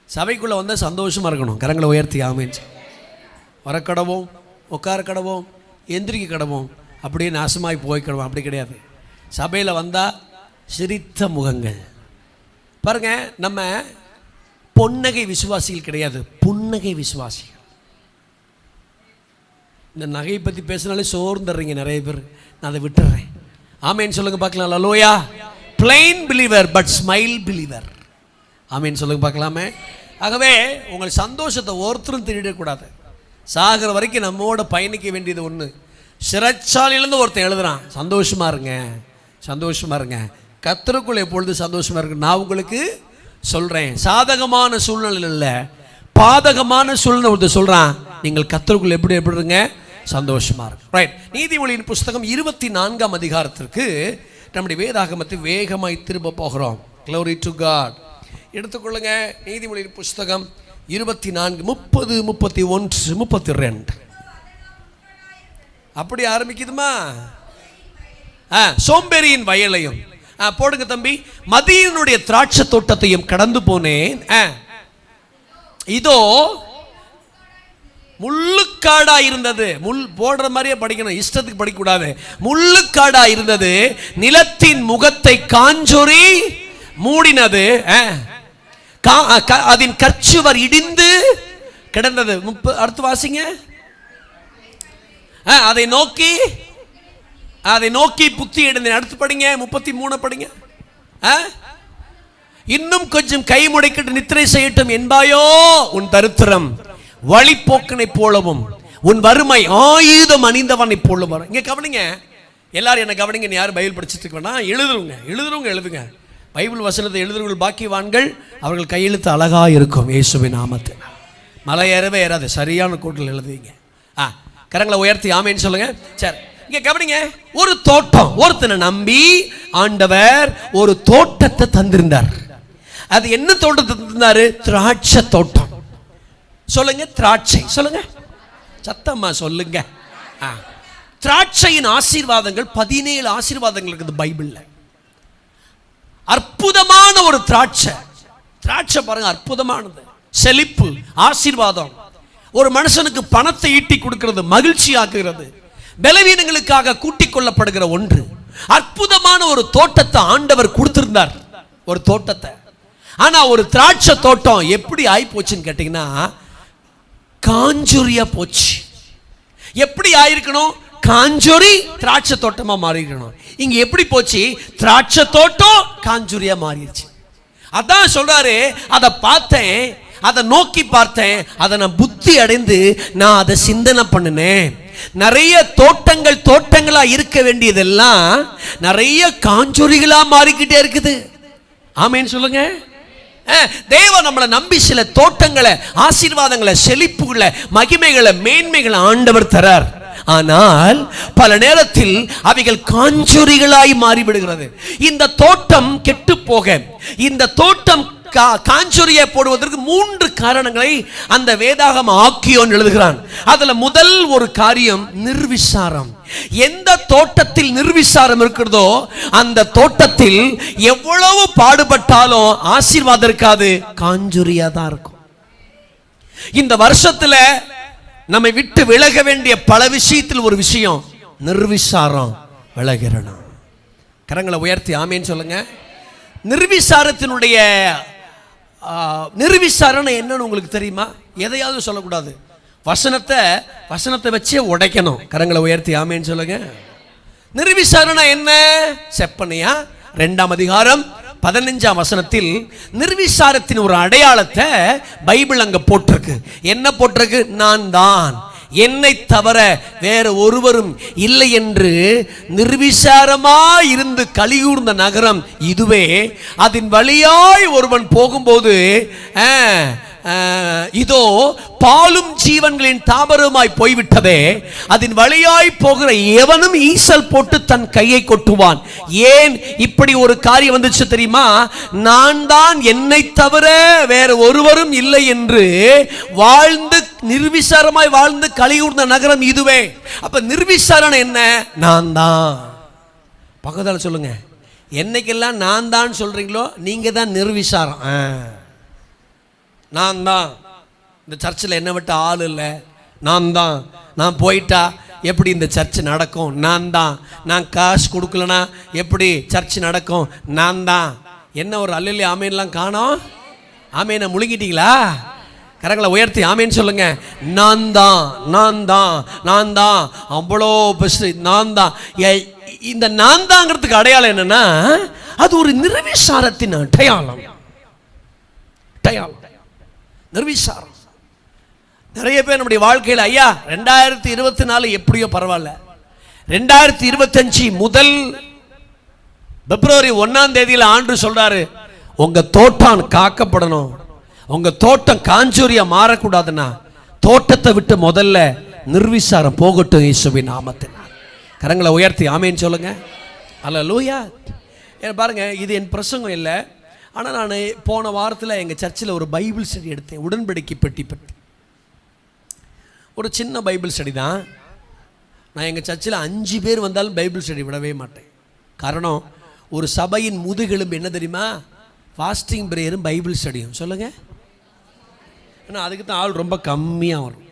சபைக்குள்ளே வந்தால் சந்தோஷமாக இருக்கணும். கரங்களை உயர்த்தி ஆமேன்னு. வரக்கடவோம், உட்கார கடவோம், எந்திரிக்க கடவோம், அப்படியே நாசமாகி போய்க்கிடுவோம். அப்படி கிடையாது. சபையில் வந்தால் சிரித்த முகங்கள். பாருங்க, நம்ம பொன்னகை விசுவாசிகள் கிடையாது, புன்னகை விசுவாசிகள். இந்த நகையை பற்றி பேசினாலே சோர்ந்துடுறீங்க நிறைய பேர். நான் அதை விட்டுறேன். ஆமேன்னு சொல்லுங்க பார்க்கலாம். Hallelujah. Plain believer but smile believer. ஆமேன்னு சொல்லுங்க பார்க்கலாமே. ஆகவே உங்கள் சந்தோஷத்தை ஒருத்தரும் திருடக்கூடாது. சாகிற வரைக்கும் நம்மோட பயணிக்க வேண்டியது ஒன்று. சிறைச்சாலையிலேருந்து ஒருத்தன் எழுதுறான், சந்தோஷமா இருங்க, சந்தோஷமா இருங்க, கர்த்தருக்குள் எப்பொழுது சந்தோஷமா இருக்கு. நான் உங்களுக்கு சொல்றேன், சாதகமான சூழ்நிலை இல்லை, பாதகமான சூழ்நிலை ஒருத்தர் சொல்றான், நீங்கள் கர்த்தருக்குள் எப்படி இருங்க, சந்தோஷமா இருக்கு. ரைட். நீதிமொழியின் புஸ்தகம் 24ஆம் அதிகாரத்திற்கு நம்முடைய வேதாகமத்தை வேகமாய் திரும்ப போகிறோம். Glory to God. எடுத்துக்கொள்ளுங்க. நீதிமொழியின் புஸ்தகம் 24, 30, 31, 32 அப்படி ஆரம்பிக்குதுமா. சோம்பேறியின் வயலையும் போடுங்க தம்பி. மதியனுடைய திராட்சை தோட்டத்தையும் கடந்து போனேன், இதோ முள்ளுக்காடா இருந்தது. முள் போடுற மாதிரியே படிக்கணும், இஷ்டத்துக்கு படிக்கக்கூடாது. முள்ளுக்காடா இருந்தது, நிலத்தின் முகத்தை காஞ்சொறி மூடினது, அதன் கற்சுவர் இடிந்து கிடந்தது. அடுத்து வாசிங்க. அதை நோக்கி புத்தி எடுந்தேன். அடுத்து படிங்க, 33 படிங்க. இன்னும் கொஞ்சம் கை முடைக்கிட்டு நித்திரை செய்யட்டும் என்பாயோ, உன் தரித்திரம் வழிப்போக்கனை போலவும் உன் வறுமை ஆயுதம் அணிந்தவனை போலவும் வரும். இங்க கவனிங்க, எல்லாரும் என்ன கவனிங்க. யாரும் பைபிள் படிச்சுட்டு இருக்க வேணாம், எழுதுறவங்க எழுதுங்க. பைபிள் வசனத்தை எழுதுறவர்கள் பாக்கியவான்கள், அவர்கள் கையெழுத்து அழகா இருக்கும். இயேசுவின் நாமத்தில் மலை ஏறவே ஏறாது, சரியான கூட்டில் எழுதுவீங்க. கரங்களை உயர்த்தி ஆமேன்னு சொல்லுங்க. சரி, இங்க கவனிங்க. ஒரு தோட்டம், ஒருத்தனை நம்பி ஆண்டவர் ஒரு தோட்டத்தை தந்திருந்தார். அது என்ன தோட்டத்தை தந்தாரு? திராட்சை தோட்டம். சொல்லுங்க, திராட்சை. சொல்லுங்க, சத்தம்மா சொல்லுங்க. திராட்சையின் ஆசீர்வாதங்கள் 17 ஆசீர்வாதங்கள் இருக்குது பைபிள்ல. அற்புதமான ஒரு திராட்சை பாருங்க, அற்புதமானது. செழிப்பு, ஆசீர்வாதம். ஒரு மனுஷனுக்கு பணத்தை ஈட்டி கொடுக்கிறது, மகிழ்ச்சி ஆக்குகிறது, பலவீனங்களுக்காக கூட்டிக் கொள்ளப்படுகிற ஒன்று. அற்புதமான ஒரு தோட்டத்தை ஆண்டவர் கொடுத்திருந்தார், ஒரு தோட்டத்தை. ஆனா ஒரு திராட்சை தோட்டம் எப்படி ஆகி போச்சுன்னு கேட்டீங்கன்னா, காஞ்சொரியா போச்சு. எப்படி ஆயிருக்கணும்? காஞ்சொரி திராட்சை தோட்டமா மாறிக்கணும். இங்க எப்படி போச்சு? திராட்சை தோட்டம் காஞ்சொரியா மாறிடுச்சு. அதான் சொல்றாரு, அதை பார்த்தேன், அதை நோக்கி பார்த்தேன், அதை நான் புத்தி அடைந்து நான் அதை சிந்தனை பண்ணினேன். நிறைய தோட்டங்களா இருக்க வேண்டியதெல்லாம் நிறைய காஞ்சொரிகளா மாறிக்கிட்டே இருக்குது. ஆமேன்னு சொல்லுங்க. தேவன் நம்மளை நம்பி சில தோட்டங்களை, ஆசீர்வாதங்களை, செழிப்புகளை, மகிமைகளை, மேன்மைகளை ஆண்டவர் தரார். ஆனால் பல நேரத்தில் அவைகள் காஞ்சொரிகளாய் மாறிவிடுகிறது. இந்த தோட்டம் கெட்டு போக, இந்த தோட்டம் காஞ்சொரியை போடுவதற்கு 3 காரணங்களை அந்த வேதாகம ஆக்கியோன் எழுதுகிறான். அதுல முதல் ஒரு காரியம் நிர்விசாரம். எந்த தோட்டத்தில் நிர்விசாரம் இருக்கிறதோ அந்த தோட்டத்தில் எவ்வளவு பாடுபட்டாலும் ஆசீர்வாதம் இருக்காது, காஞ்சொரியா தான் இருக்கும். இந்த வருஷத்துல நம்மை விட்டு விலக வேண்டிய பல விஷயத்தில் ஒரு விஷயம் நிர்விசாரம் விலகிறணும். கரங்களை உயர்த்தி ஆமேன்னு சொல்லுங்க. நிர்விசாரத்தினுடைய நிர்விசாரணை என்னன்னு உங்களுக்கு தெரியுமா? எதையாவது சொல்லக்கூடாது, வசனத்தை வச்சே உடைக்கணும். கரங்களை உயர்த்தி ஆமேன்னு சொல்லுங்க. நிர்விசாரணை என்ன? செப்பனியா 2ஆம் அதிகாரம் 15ஆம் வசனத்தில் நிர்விசாரத்தின் ஒரு அடையாளத்தை பைபிள் அங்க போட்டிருக்கு. என்ன போட்டிருக்கு? நான் தான், என்னை தவிர வேற ஒருவரும் இல்லை என்று நிர்விசாரமாய் இருந்து கலிகூர்ந்த நகரம் இதுவே. அதன் வழியாய் ஒருவன் போகும்போது இதோ பாலும் ஜீவன்களின் தாவரமாய் போய்விட்டதே, அதன் வழியாய் போகிற எவனும் ஈசல் போட்டு தன் கையை கொட்டுவான். ஏன் இப்படி ஒரு காரியம் வந்துச்சு தெரியுமா? நான் தான், என்னை தவிர வேற ஒருவரும் இல்லை என்று வாழ்ந்து நிர்விசாரமாய் வாழ்ந்து கலிகூர்ந்த நகரம் இதுவே. அப்ப நிர்விசாரணை என்ன? நான் தான். பக்கத்தால சொல்லுங்க, என்னைக்கெல்லாம் நான் தான் சொல்றீங்களோ நீங்க தான் நிர்விசாரம். நான் தான், இந்த சர்ச்சில் என்ன விட்ட ஆள் இல்லை, நான் தான், நான் போயிட்டா எப்படி இந்த சர்ச் நடக்கும், நான் தான், நான் காசு கொடுக்கலனா எப்படி சர்ச் நடக்கும், நான் தான். என்ன ஒரு அல்லி ஆமேன்லாம் காணோம்? ஆமேனை முழுங்கிட்டீங்களா? கரங்களை உயர்த்தி ஆமேன்னு சொல்லுங்க. நான் தான், நான் தான், நான் தான், அவ்வளோ பெஸ்ட், நான் தான். இந்த நான் தாங்கிறதுக்கு அடையாளம் என்னன்னா, அது ஒரு நிர்விசாரத்தின் அடையாளம். நிர்விசாரம். நிறைய பேர் நம்முடைய வாழ்க்கையில், ஐயா 2024 எப்படியோ பரவாயில்ல, 2025 முதல் பிப்ரவரி 1ஆம் தேதியில் ஆண்டு சொல்றாரு, உங்க தோட்டம் காக்கப்படணும், உங்க தோட்டம் காஞ்சொரியா மாறக்கூடாதுன்னா தோட்டத்தை விட்டு முதல்ல நிர்விசாரம் போகட்டும் இயேசுவின் நாமத்தினால். கரங்களை உயர்த்தி ஆமேன்னு சொல்லுங்க. அல்லேலூயா. பாருங்க, இது என் பிரசங்கம் இல்லை, ஆனால் நான் போன வாரத்தில் எங்கள் சர்ச்சில் ஒரு பைபிள் ஸ்டடி எடுத்தேன். உடன்படிக்கை பெட்டி ஒரு சின்ன பைபிள் ஸ்டடி தான். நான் எங்கள் சர்ச்சில் 5 பேர் வந்தாலும் பைபிள் ஸ்டடி விடவே மாட்டேன். காரணம், ஒரு சபையின் முதுகெலும்பு என்ன தெரியுமா? ஃபாஸ்டிங் பிரேயரும் பைபிள் ஸ்டடியும். சொல்லுங்கள். ஏன்னா அதுக்கு தான் ஆள் ரொம்ப கம்மியாக வரும்.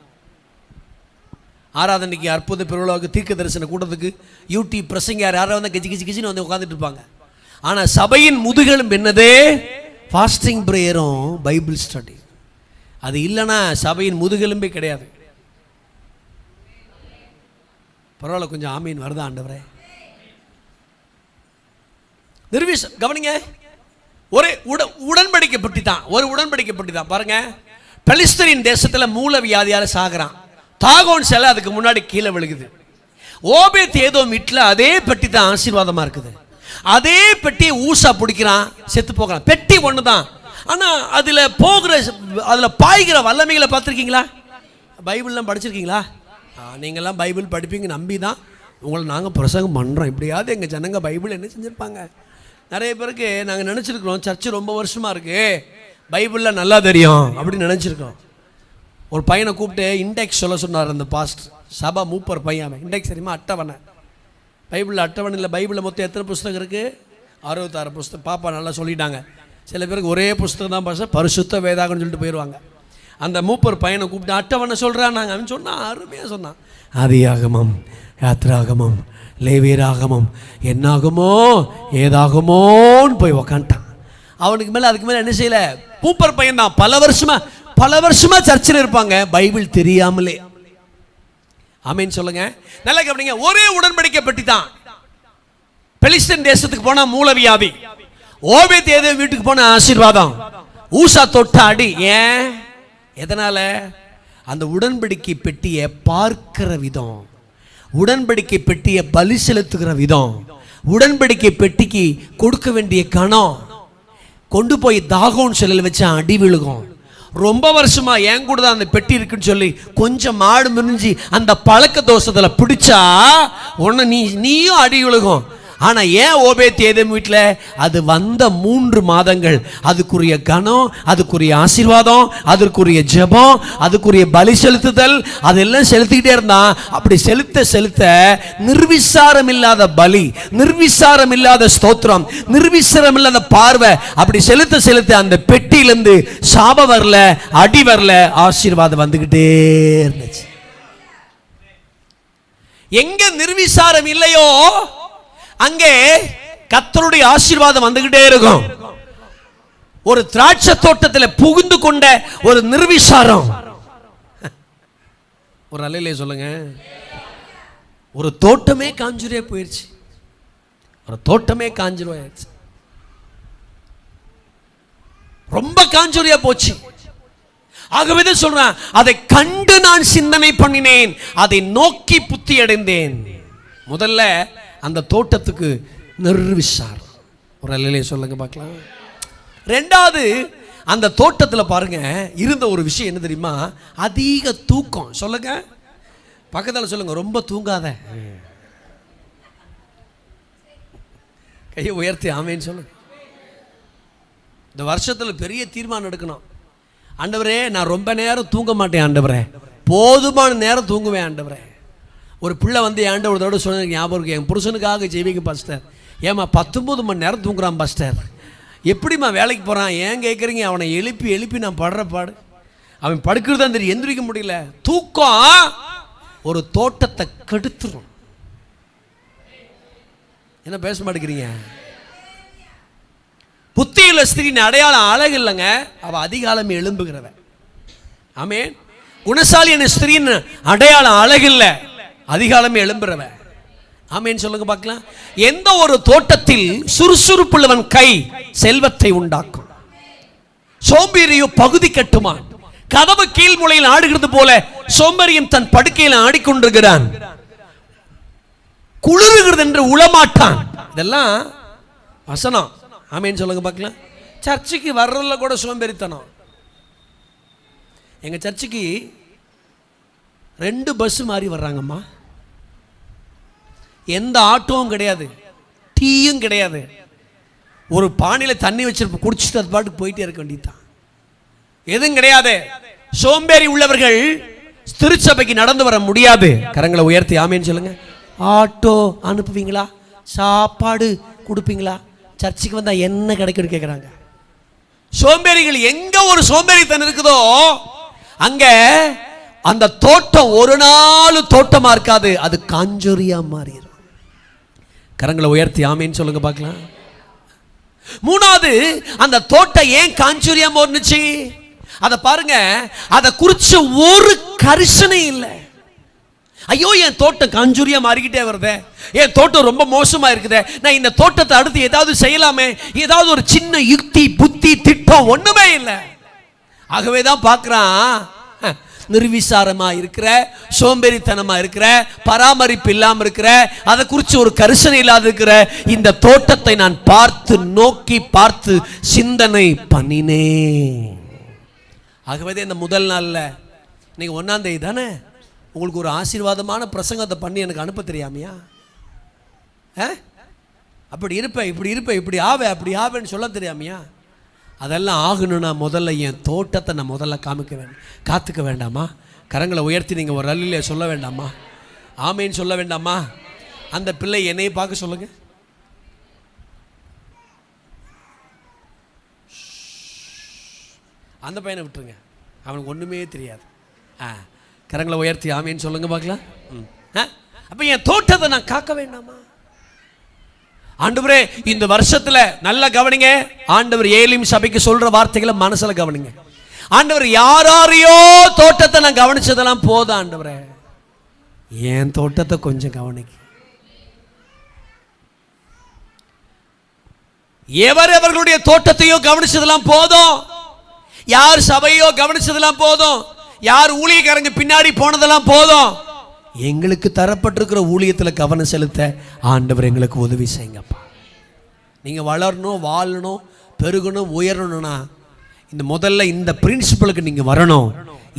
ஆராதனைக்கு, அற்புத பெருவிழாவுக்கு, தீர்க்க தரிசன கூட்டத்துக்கு, யூடியூப் பிரசங்க யாராவது வந்து கிச்சி கிச்சி கிச்சின்னு வந்து உட்காந்துட்டு இருப்பாங்க. ஆனால் சபையின் முதுகெலும்பு என்னது? ஃபாஸ்டிங் பிரேயரும் பைபிள் ஸ்டடி. அது இல்லைன்னா சபையின் முதுகெலும்பே கிடையாது. பரவாயில்ல, கொஞ்சம் ஆமீன் வருதா ஆண்டவரே? கவனிங்க, ஒரு உடன்படிக்கை பற்றி தான், ஒரு உடன்படிக்கை பற்றி தான். பாருங்க, பெலிஸ்தரின் தேசத்தில் மூல வியாதியால் சாகுறான். தாகோன் சிலை அதுக்கு முன்னாடி கீழே விழுகுது. ஓபேத் ஏதோம் வீட்டில் அதே பெட்டி தான் ஆசீர்வாதமாக இருக்குது. அதே பெட்டியை ஊசா பிடிக்கிறான், செத்து போகிறான். பெட்டி ஒன்று தான், ஆனால் அதில் போகிற, அதில் பாய்கிற வல்லமைகளை பார்த்துருக்கீங்களா? பைபிள்லாம் படிச்சிருக்கீங்களா? நீங்கள்லாம் பைபிள் படிப்பீங்க நம்பி தான் உங்களை நாங்கள் பிரசங்கம் பண்ணுறோம். இப்படியாவது எங்கள் ஜனங்க பைபிள் என்ன செஞ்சுருப்பாங்க? நிறைய பேருக்கு நாங்கள் நினச்சிருக்கிறோம், சர்ச்சு ரொம்ப வருஷமாக இருக்குது, பைபிளில் நல்லா தெரியும் அப்படின்னு நினச்சிருக்கோம். ஒரு பையனை கூப்பிட்டு இண்டெக்ஸ் சொல்ல சொன்னார் அந்த பாஸ்டர், சபா மூப்பர் பையன். இண்டெக்ஸ் தெரியுமா? அட்டவணை. பைபிளில் அட்டவணையில் பைபிளில் மொத்தம் எத்தனை புஸ்தகம் இருக்குது? 66 புஸ்தகம். பாப்பா நல்லா சொல்லிட்டாங்க. சில பேருக்கு ஒரே புஸ்தகம் தான் பாச, பரிசுத்த வேதாகம்னு சொல்லிட்டு போயிடுவாங்க. அந்த மூப்பர் பையனை கூப்பிட்டு அட்டவணை சொல்கிறான். நாங்கள் அவன் சொன்னான், அருமையாக சொன்னான். ஆதியாகமம், யாத்ராகமம், லேவியராகமம் என்னாகுமோ ஏதாகுமோன்னு போய் உக்காண்டான். அவனுக்கு மேலே அதுக்கு மேலே என்ன செய்யல, பூப்பர் பையன் தான். பல வருஷமா சர்ச்சில் இருப்பாங்க, பைபிள் தெரியாமலே. ஆமீன் சொல்லுங்க. நல்லா கவனிங்க. ஒரே உடன்படிக்கை பெட்டி தான். பெலிஸ்தீன் தேசத்துக்கு போனா மூலவியாதி, ஓபேத் ஏதோம் வீட்டுக்கு போன ஆசீர்வாதம், ஊசா தொட்ட அடி. ஏன்? எதனால? அந்த உடன்படிக்கை பெட்டியை பார்க்கிற விதம், உடன்படிக்கை பெட்டியை பலி செலுத்துகிற விதம், உடன்படிக்கை பெட்டிக்கு கொடுக்க வேண்டிய கணம், கொண்டு போய் தாகோன் சிலையில் வச்சு அடி விழுகும். ரொம்ப வருஷமா என் கூட தான் அந்த பெட்டி இருக்குன்னு சொல்லி கொஞ்சம் மாடு மிரிஞ்சு அந்த பழக்க தோஷத்துல பிடிச்சா உன்னை நீயும் அடி விழுகும். ஆனா ஏன் ஓபேத் ஏதோம் வீட்டில் அது வந்த 3 மாதங்கள் அதுக்குரிய கணம், அதுக்குரிய ஆசீர்வாதம், அதற்குரிய ஜெபம், அதுக்குரிய பலி செலுத்துதல், அதெல்லாம் செலுத்திக்கிட்டே இருந்தான். அப்படி செலுத்த நிர்விசாரம் இல்லாத பலி, நிர்விசாரம் இல்லாத ஸ்தோத்திரம், நிர்விசாரம் இல்லாத பார்வை, அப்படி செலுத்த அந்த பெட்டியிலிருந்து சாபம் வரல, அடி வரல, ஆசீர்வாதம் வந்துகிட்டே இருந்துச்சு. எங்க நிர்விசாரம் இல்லையோ அங்கே கர்த்தருடைய ஆசீர்வாதம் வந்துகிட்டே இருக்கும். ஒரு திராட்சை தோட்டத்தில் புகுந்து கொண்ட ஒரு நிர்விசாரம், ஒரு அல்லையிலே சொல்லுங்க, ஒரு தோட்டமே காஞ்சுரியா போயிடுச்சு. ஒரு தோட்டமே காஞ்சுருவாயிருச்சு, ரொம்ப காஞ்சுரியா போச்சு. ஆகவே தான் சொல்றேன், அதை கண்டு நான் சிந்தனை பண்ணினேன், அதை நோக்கி புத்தி அடைந்தேன். முதல்ல அந்த தோட்டத்துக்கு நிர்விசாரம், ஒரு அல்லையிலே சொல்லுங்க பார்க்கலாம். ரெண்டாவது, அந்த தோட்டத்தில் பாருங்க இருந்த ஒரு விஷயம் என்ன தெரியுமா? அதிக தூக்கம். சொல்லுங்க பக்கத்தில் சொல்லுங்க, ரொம்ப தூங்காத. கையை உயர்த்தி ஆமேன்னு சொல்லுங்க. இந்த வருஷத்தில் பெரிய தீர்மானம் எடுக்கணும். ஆண்டவரே, நான் ரொம்ப நேரம் தூங்க மாட்டேன் ஆண்டவரே, போதுமான நேரம் தூங்குவேன் ஆண்டவரே. ஒரு பிள்ளை வந்து என்கிட்ட ஒரு தடவை சொன்னது ஞாபகம் இருக்கு. என் புருஷனுக்காக ஜெயிவிங்க பாஸ்டர். ஏமா 19 மணி நேரம் தூங்குறான் பாஸ்டர், எப்படிம்மா வேலைக்கு போகிறான்? ஏன் கேட்குறீங்க? அவனை எழுப்பி நான் படுற பாடு, அவன் படுக்கிறது தான் தெரியும், எந்திரிக்க முடியல. தூக்கம் ஒரு தோட்டத்தை கெடுத்துரும். என்ன பேச மாட்டேங்கிறீங்க? புத்தியுள்ள ஸ்திரீன் அடையாளம் அழகு இல்லைங்க, அவள் அதிகாலமே எழும்புகிறவ. ஆமேன். குணசாலியான ஸ்திரீன் அடையாளம் அழகு இல்லை, அதிகாலமே எழும்புறவ. ஆமேன் சொல்லுங்க பார்க்கலாம். எந்த ஒரு தோட்டத்தில் சுறுசுறுப்புள்ளவன் கை செல்வத்தை உண்டாக்கும், சோம்பேறியோ பகுதி கட்டுமான். கதவு கீழ் முளையில் ஆடுகிறது போல சோம்பேறியும் தன் படுக்கையில் ஆடிக்கொண்டிருக்கிறான், குளிர்கிறது என்று உளமாட்டான். இதெல்லாம் வசனம். ஆமேன் சொல்லுங்க பார்க்கலாம். சர்ச்சுக்கு வர்றதுல கூட சோம்பேறித்தனம். எங்க சர்ச்சுக்கு 2 பஸ் மாறி வர்றாங்கம்மா. எந்த ஆட்டோவும் கிடையாது, டீயும் கிடையாது, ஒரு பானையில் தண்ணி வச்சிருப்ப குடிச்சிட்டு அது பாட்டுக்கு போயிட்டே இருக்க வேண்டியதுதான். எதுவும் கிடையாது. சோம்பேறி உள்ளவர்கள் திருச்சபைக்கு நடந்து வர முடியாது. கரங்களை உயர்த்தி ஆமேன்னு சொல்லுங்க. ஆட்டோ அனுப்புவீங்களா? சாப்பாடு கொடுப்பீங்களா? சர்ச்சுக்கு வந்தா என்ன கிடைக்குன்னு கேட்குறாங்க. சோம்பேறிகள் எங்க ஒரு சோம்பேறித்தனம் இருக்குதோ அங்க அந்த தோட்டம் ஒரு நாள் தோட்டமா இருக்காது, அது காஞ்சோரியா மாறிடும். கரங்களை உயர்த்தி ஆமேன்னு சொல்லுங்க பார்க்கலாம். மூணாவது, அந்த தோட்டம் ஏன் காஞ்சோரியா மாறினுச்சு? அதை பாருங்க, அதை குறிச்சு ஒரு கரிசனை இல்லை. ஐயோ, என் தோட்டம் காஞ்சூரியா மாறிக்கிட்டே வருதே, என் தோட்டம் ரொம்ப மோசமா இருக்குதே, நான் இந்த தோட்டத்தை அடுத்து ஏதாவது செய்யலாமே, ஏதாவது ஒரு சின்ன யுக்தி புத்தி திட்டம் ஒண்ணுமே இல்லை. ஆகவே தான் பார்க்குறான், நிர்விசாரமா இருக்கிற, சோம்பேறித்தனமா இருக்கிற, பராமரிப்பு இல்லாமல் இருக்கிற, அதை குறித்து ஒரு கரிசனை இல்லாத இருக்கிற இந்த தோட்டத்தை நான் பார்த்து நோக்கி பார்த்து சிந்தனை பண்ணினேன். ஆகவே இந்த முதல் நாளில் நீங்க 1ஆம் தேதி தானே, உங்களுக்கு ஒரு ஆசீர்வாதமான பிரசங்கத்தை பண்ணி எனக்கு அனுப்ப தெரியாமையா? அப்படி இருப்பேன், இப்படி இருப்பேன், இப்படி ஆவே, அப்படி ஆவேன்னு சொல்ல தெரியாமையா? அதெல்லாம் ஆகணும்னா முதல்ல என் தோட்டத்தை நான் முதல்ல காத்துக்க வேண்டாமா? கரங்களை உயர்த்தி நீங்கள் ஒரு அல்லிலே சொல்ல வேண்டாமா? ஆமேன்னு சொல்ல வேண்டாமா? அந்த பிள்ளை என்னையை பார்க்க சொல்லுங்க. அந்த பையனை விட்டுருங்க, அவனுக்கு ஒன்றுமே தெரியாது. கரங்களை உயர்த்தி ஆமேன்னு சொல்லுங்க பார்க்கலாம். அப்ப என் தோட்டத்தை நான் காக்க வேண்டாமா? ஆண்டவரே, இந்த வருஷத்துல நல்லா கவனிங்க. ஆண்டவர் ஏலிம் சபைக்கு சொல்ற வார்த்தைகளை மனசுல கவனிங்க. ஆண்டவர் யாரையோ தோட்டத்தை நான் கவனிச்சதெல்லாம் போதும். ஆண்டவரே, என் தோட்டத்தை கொஞ்சம் கவனிக்க. எவர்களுடைய தோட்டத்தையோ கவனிச்சதெல்லாம் போதும். யார் சபையோ கவனிச்சதெல்லாம் போதும். யார் ஊழியக்காரங்க பின்னாடி போனதெல்லாம் போதும். எங்களுக்கு தரப்பட்டிருக்கிற ஊழியத்தில் கவனம் செலுத்த ஆண்டவர் எங்களுக்கு உதவி செய்யுங்கப்பா. நீங்கள் வளரணும், வாழணும், பெருகணும், உயரணும்னா முதல்ல இந்த பிரின்சிபலுக்கு நீங்கள் வரணும்.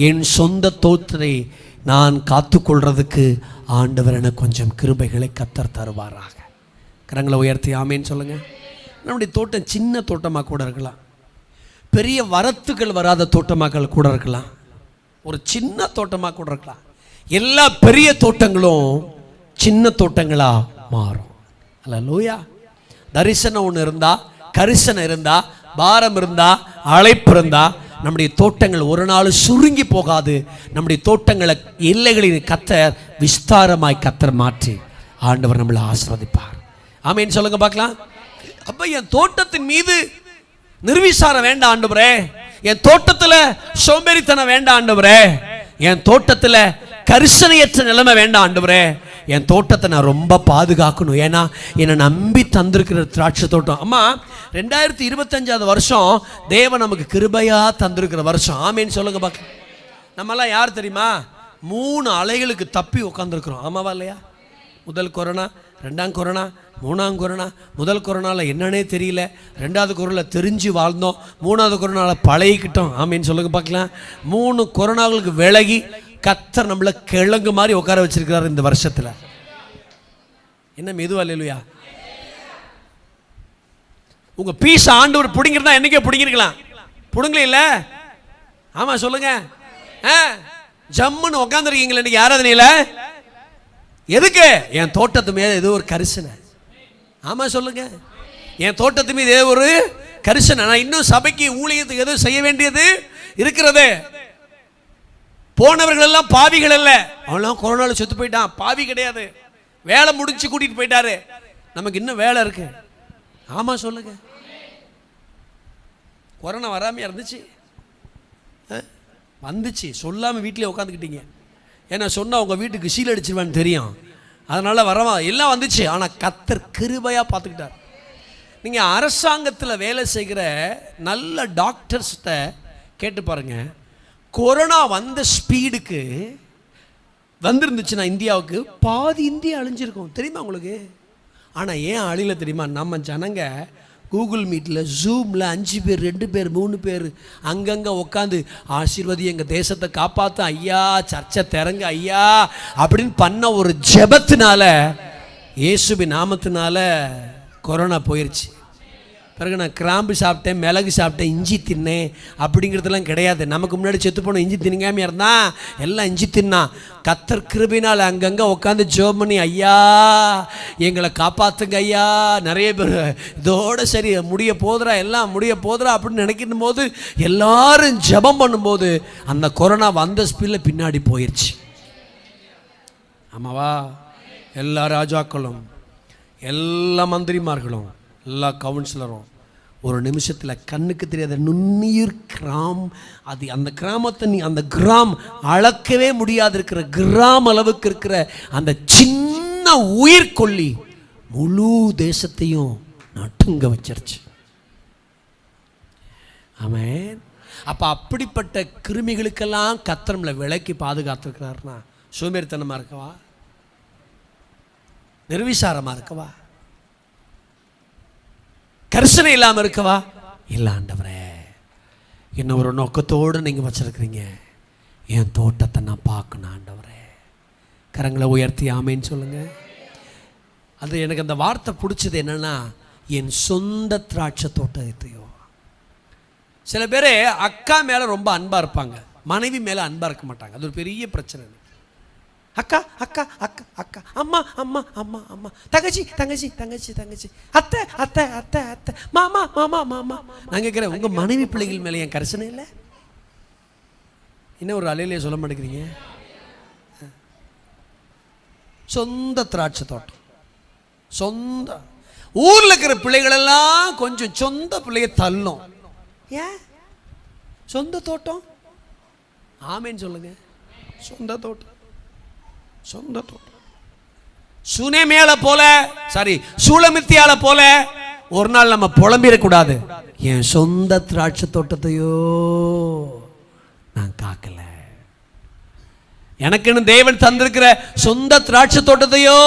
என் சொந்த தோட்டத்தை நான் காத்துக்கொள்றதுக்கு ஆண்டவர் எனக்கு கொஞ்சம் கிருபைகளை கத்தர் தருவாராக. கரங்களை உயர்த்தி ஆமேன்னு சொல்லுங்க. நம்முடைய தோட்டம் சின்ன தோட்டமாக கூட இருக்கலாம், பெரிய வரத்துக்கள் வராத தோட்டமாக கூட இருக்கலாம், ஒரு சின்ன தோட்டமாக கூட இருக்கலாம். எல்லா பெரிய தோட்டங்களும் சின்ன தோட்டங்களா மாறும். அல்லேலூயா. தரிசனம் ஒன்று இருந்தா, கரிசனம் இருந்தா, பாரம் இருந்தா, அழைப்பு இருந்தா நம்முடைய தோட்டங்கள் ஒரு நாள் சுருங்கி போகாது. நம்முடைய தோட்டங்களை எல்லைகளின் கத்தர் விஸ்தாரமாய் கத்தர் மாற்றி ஆண்டவர் நம்மளை ஆசீர்வதிப்பார். ஆமென் சொல்லுங்க பார்க்கலாம். அப்ப என் தோட்டத்தின் மீது நிர்விசாரம் வேண்டாம் ஆண்டவரே. என் தோட்டத்துல சோம்பேறித்தனம் வேண்டாம் ஆண்டவரே. என் தோட்டத்துல கரிசனையற்ற நிலைமை வேண்டாம் ஆண்டவரே. என் தோட்டத்தை நான் ரொம்ப பாதுகாக்கணும். ஏன்னா என்னை நம்பி தந்திருக்கிற திராட்சை தோட்டம். அம்மா, 2025 வருஷம் தேவன் நமக்கு கிருபையா தந்திருக்கிற வருஷம். ஆமேன்னு சொல்லுங்க பார்க்க. நம்மெல்லாம் யார் தெரியுமா? 3 அலைகளுக்கு தப்பி உட்காந்துருக்குறோம். ஆமாவா இல்லையா? முதல் கொரோனா, 2ஆம் கொரோனா, 3ஆம் கொரோனா. முதல் கொரோனாவில் என்னன்னே தெரியல, 2வது கொரோனாவில் தெரிஞ்சு வாழ்ந்தோம், 3வது கொரோனாவில் பழகிக்கிட்டோம். ஆமேன்னு சொல்லுங்க பார்க்கலாம். 3 கொரோனாவுக்கு விலகி கத்தர் நம்மள கிழங்கு மாதிரி உட்கார வச்சிருக்கிறார் இந்த வருஷத்துல. என்ன மெதுவா இல்லையா? உங்க பீஸ் ஆண்டவர் பிடிங்கிறதா என்னைக்கே பிடிங்கிருக்கலாம், பிடுங்கல இல்ல? ஆமா சொல்லுங்க. ஜம்முன்னு உட்காந்துருக்கீங்களா இன்னைக்கு ஆராதனையில? எதுக்கு? என் தோட்டத்து மீது ஏதோ ஒரு கரிசனை. ஆமா சொல்லுங்க. என் தோட்டத்து மீது ஏதோ ஒரு கரிசனை. நான் இன்னும் சபைக்கு ஊழியத்துக்கு ஏதோ செய்ய வேண்டியது இருக்கிறது. போனவர்கள் எல்லாம் பாவிகள் அல்ல. அவெல்லாம் கொரோனால செத்து போயிட்டான், பாவி கிடையாது. வேலை முடிச்சு கூட்டிட்டு போயிட்டாரு. நமக்கு இன்னும் வேலை இருக்கு. ஆமா சொல்லுங்க. கொரோனா வராம இருந்துச்சு, வந்துச்சு. சொல்லாம வீட்டிலே உட்காந்துக்கிட்டீங்க. ஏன்னா சொன்னா உங்க வீட்டுக்கு சீல் அடிச்சிருவான்னு தெரியும். அதனால வரவா எல்லாம் வந்துச்சு. ஆனா கத்தர் கிருபையா பார்த்துக்கிட்டார். நீங்க அரசாங்கத்தில் வேலை செய்கிற நல்ல டாக்டர்ஸ்கிட்ட கேட்டு பாருங்க. கொரோனா வந்த ஸ்பீடுக்கு வந்திருந்துச்சுன்னா இந்தியாவுக்கு பாதி இந்தியா அழிஞ்சிருக்கும். தெரியுமா உங்களுக்கு? ஆனால் ஏன் அழியல தெரியுமா? நம்ம ஜனங்க கூகுள் மீட்டில், ஜூமில் 5 பேர், 2 பேர், 3 பேர் அங்கங்கே உட்காந்து ஆசீர்வதி, எங்கள் தேசத்தை காப்பாற்ற ஐயா, சர்ச்சை திறங்க ஐயா அப்படின்னு பண்ண ஒரு ஜெபத்தினால, இயேசுவின் நாமத்தினால கொரோனா போயிடுச்சு. பிறகு நான் கிராம்பு சாப்பிட்டேன், மிளகு சாப்பிட்டேன், இஞ்சி தின்னேன் அப்படிங்கிறதுலாம் கிடையாது. நமக்கு முன்னாடி செத்து போன இஞ்சி தின்காமல் இருந்தான், எல்லாம் இஞ்சி தின்னான். கத்தர் கிருபையினால் அங்கங்கே உட்காந்து ஜெபம் பண்ணி ஐயா எங்களை காப்பாற்றுங்க ஐயா. நிறைய பேர் இதோட சரி முடிய போதுரா, எல்லாம் முடிய போதுரா அப்படின்னு நினைக்கும் போது, எல்லாரும் ஜெபம் பண்ணும்போது அந்த கொரோனா வந்த ஸ்பீடில் பின்னாடி போயிடுச்சு. ஆமாவா? எல்லா ராஜாக்களும், எல்லா மந்திரிமார்களும், எல்லா கவுன்சிலரும் ஒரு நிமிஷத்தில் கண்ணுக்கு தெரியாத நுண்ணுயிர் கிராம், அது அந்த கிராமத்தை நீ அந்த கிராம் அளக்கவே முடியாது இருக்கிற கிராம் அளவுக்கு இருக்கிற அந்த சின்ன உயிர்கொல்லி முழு தேசத்தையும் நட்டுங்க வச்சிருச்சு. ஆமென். அப்போ அப்படிப்பட்ட கிருமிகளுக்கெல்லாம் கர்த்தர் நம்மளை விலக்கி பாதுகாத்துருக்கிறாருன்னா சோம்பேறித்தனமாக இருக்கவா? நிர்விசாரமாக இருக்கவா? கரிசனை இல்லாமல் இருக்கவா? இல்லை ஆண்டவரே, என்ன ஒரு நோக்கத்தோடு நீங்கள் வச்சிருக்கிறீங்க. என் தோட்டத்தை நான் பார்க்கணும் ஆண்டவரே. கரங்களை உயர்த்தி ஆமேன்னு சொல்லுங்க. அது எனக்கு அந்த வார்த்தை பிடிச்சது என்னன்னா, என் சொந்த திராட்சை தோட்டத்தையோ. சில பேர் அக்கா மேலே ரொம்ப அன்பாக இருப்பாங்க, மனைவி மேலே அன்பாக இருக்க மாட்டாங்க. அது ஒரு பெரிய பிரச்சனை. அக்கா அக்கா அக்கா அக்கா, அம்மா அம்மா அம்மா அம்மா, தங்கச்சி தங்கச்சி தங்கச்சி தங்கச்சி, அத்தை அத்தை அத்தை அத்தை, மாமா மாமா மாமா. நான் கேட்குறேன், உங்கள் மனைவி பிள்ளைகள் மேலே என் கரிசனை இல்லை? இன்னும் ஒரு அலையிலே சொல்ல மாட்டேங்கிறீங்க. சொந்த திராட்சை தோட்டம். சொந்த ஊரில் இருக்கிற பிள்ளைகளெல்லாம் கொஞ்சம் சொந்த பிள்ளைய தள்ளும். ஏன் சொந்த தோட்டம்? ஆமேன்னு சொல்லுங்க. சொந்த தோட்டம், சொந்த தோட்டம். சுனேமியால போல, சாரி சூலமித்தியால போல ஒரு நாள் நம்ம புலம்பிடக்கூடாது. என் சொந்த திராட்சை தோட்டத்தையோ நான் காக்கல, எனக்குன்னு தேவன் தந்திருக்கிற சொந்த திராட்சை தோட்டத்தையோ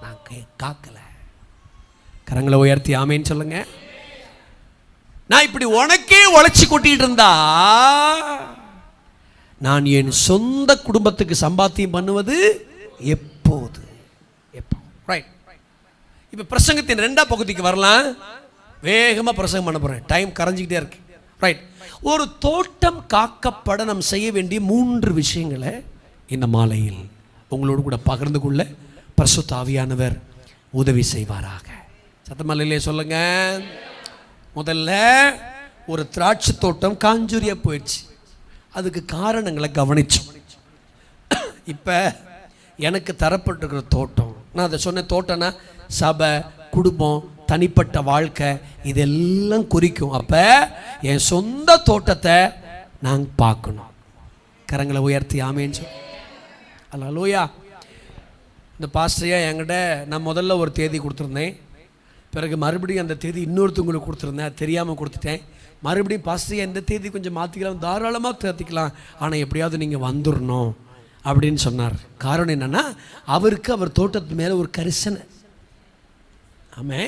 நான் காக்கல. கரங்களை உயர்த்தி ஆமேன்னு சொல்லுங்க. நான் இப்படி உனக்கே உழைச்சி கொட்டிட்டு இருந்தா நான் என் சொந்த குடும்பத்துக்கு சம்பாத்தியம் பண்ணுவது எப்போது? எப்போ? ரைட். இப்போ பிரசங்கத்தின் 2ஆம் பகுதிக்கு வரலாம். வேகமாக பிரசங்கம் பண்ண போகிறேன், டைம் கரைஞ்சிக்கிட்டே இருக்கு. ரைட். ஒரு தோட்டம் காக்கப்பட நாம் செய்ய வேண்டிய 3 விஷயங்களை இந்த மாலையில் உங்களோடு கூட பகிர்ந்து கொள்ள பரிசுத்த ஆவியானவர் உதவி செய்வாராக. சத்தமல்லையிலே சொல்லுங்க. முதல்ல, ஒரு திராட்சை தோட்டம் காஞ்சூரியா போயிடுச்சு. அதுக்கு காரணங்களை கவனிச்சோம். இப்போ எனக்கு தரப்பட்டிருக்கிற தோட்டம், நான் அதை சொன்ன தோட்டம்னா சபை, குடும்பம், தனிப்பட்ட வாழ்க்கை இதெல்லாம் குறிக்கும். அப்போ என் சொந்த தோட்டத்தை நான் பார்க்கணும். கரங்களை உயர்த்தி ஆமேன்னு சொல்லு. அல்லேலூயா. இந்த பாஸ்டரையா என்கிட்ட நான் முதல்ல ஒரு தேதி கொடுத்துருந்தேன், பிறகு மறுபடியும் அந்த தேதி இன்னொருத்தவங்களுக்கு கொடுத்துருந்தேன், தெரியாமல் கொடுத்துட்டேன். மறுபடியும் பாஸ்டரையா இந்த தேதி கொஞ்சம் மாற்றிக்கலாம், தாராளமாக தேர்த்திக்கலாம், ஆனால் எப்படியாவது நீங்கள் வந்துடணும் அப்படின்னு சொன்னார். காரணம் என்னென்னா, அவருக்கு அவர் தோட்டத்து மேலே ஒரு கரிசனை. ஆமே.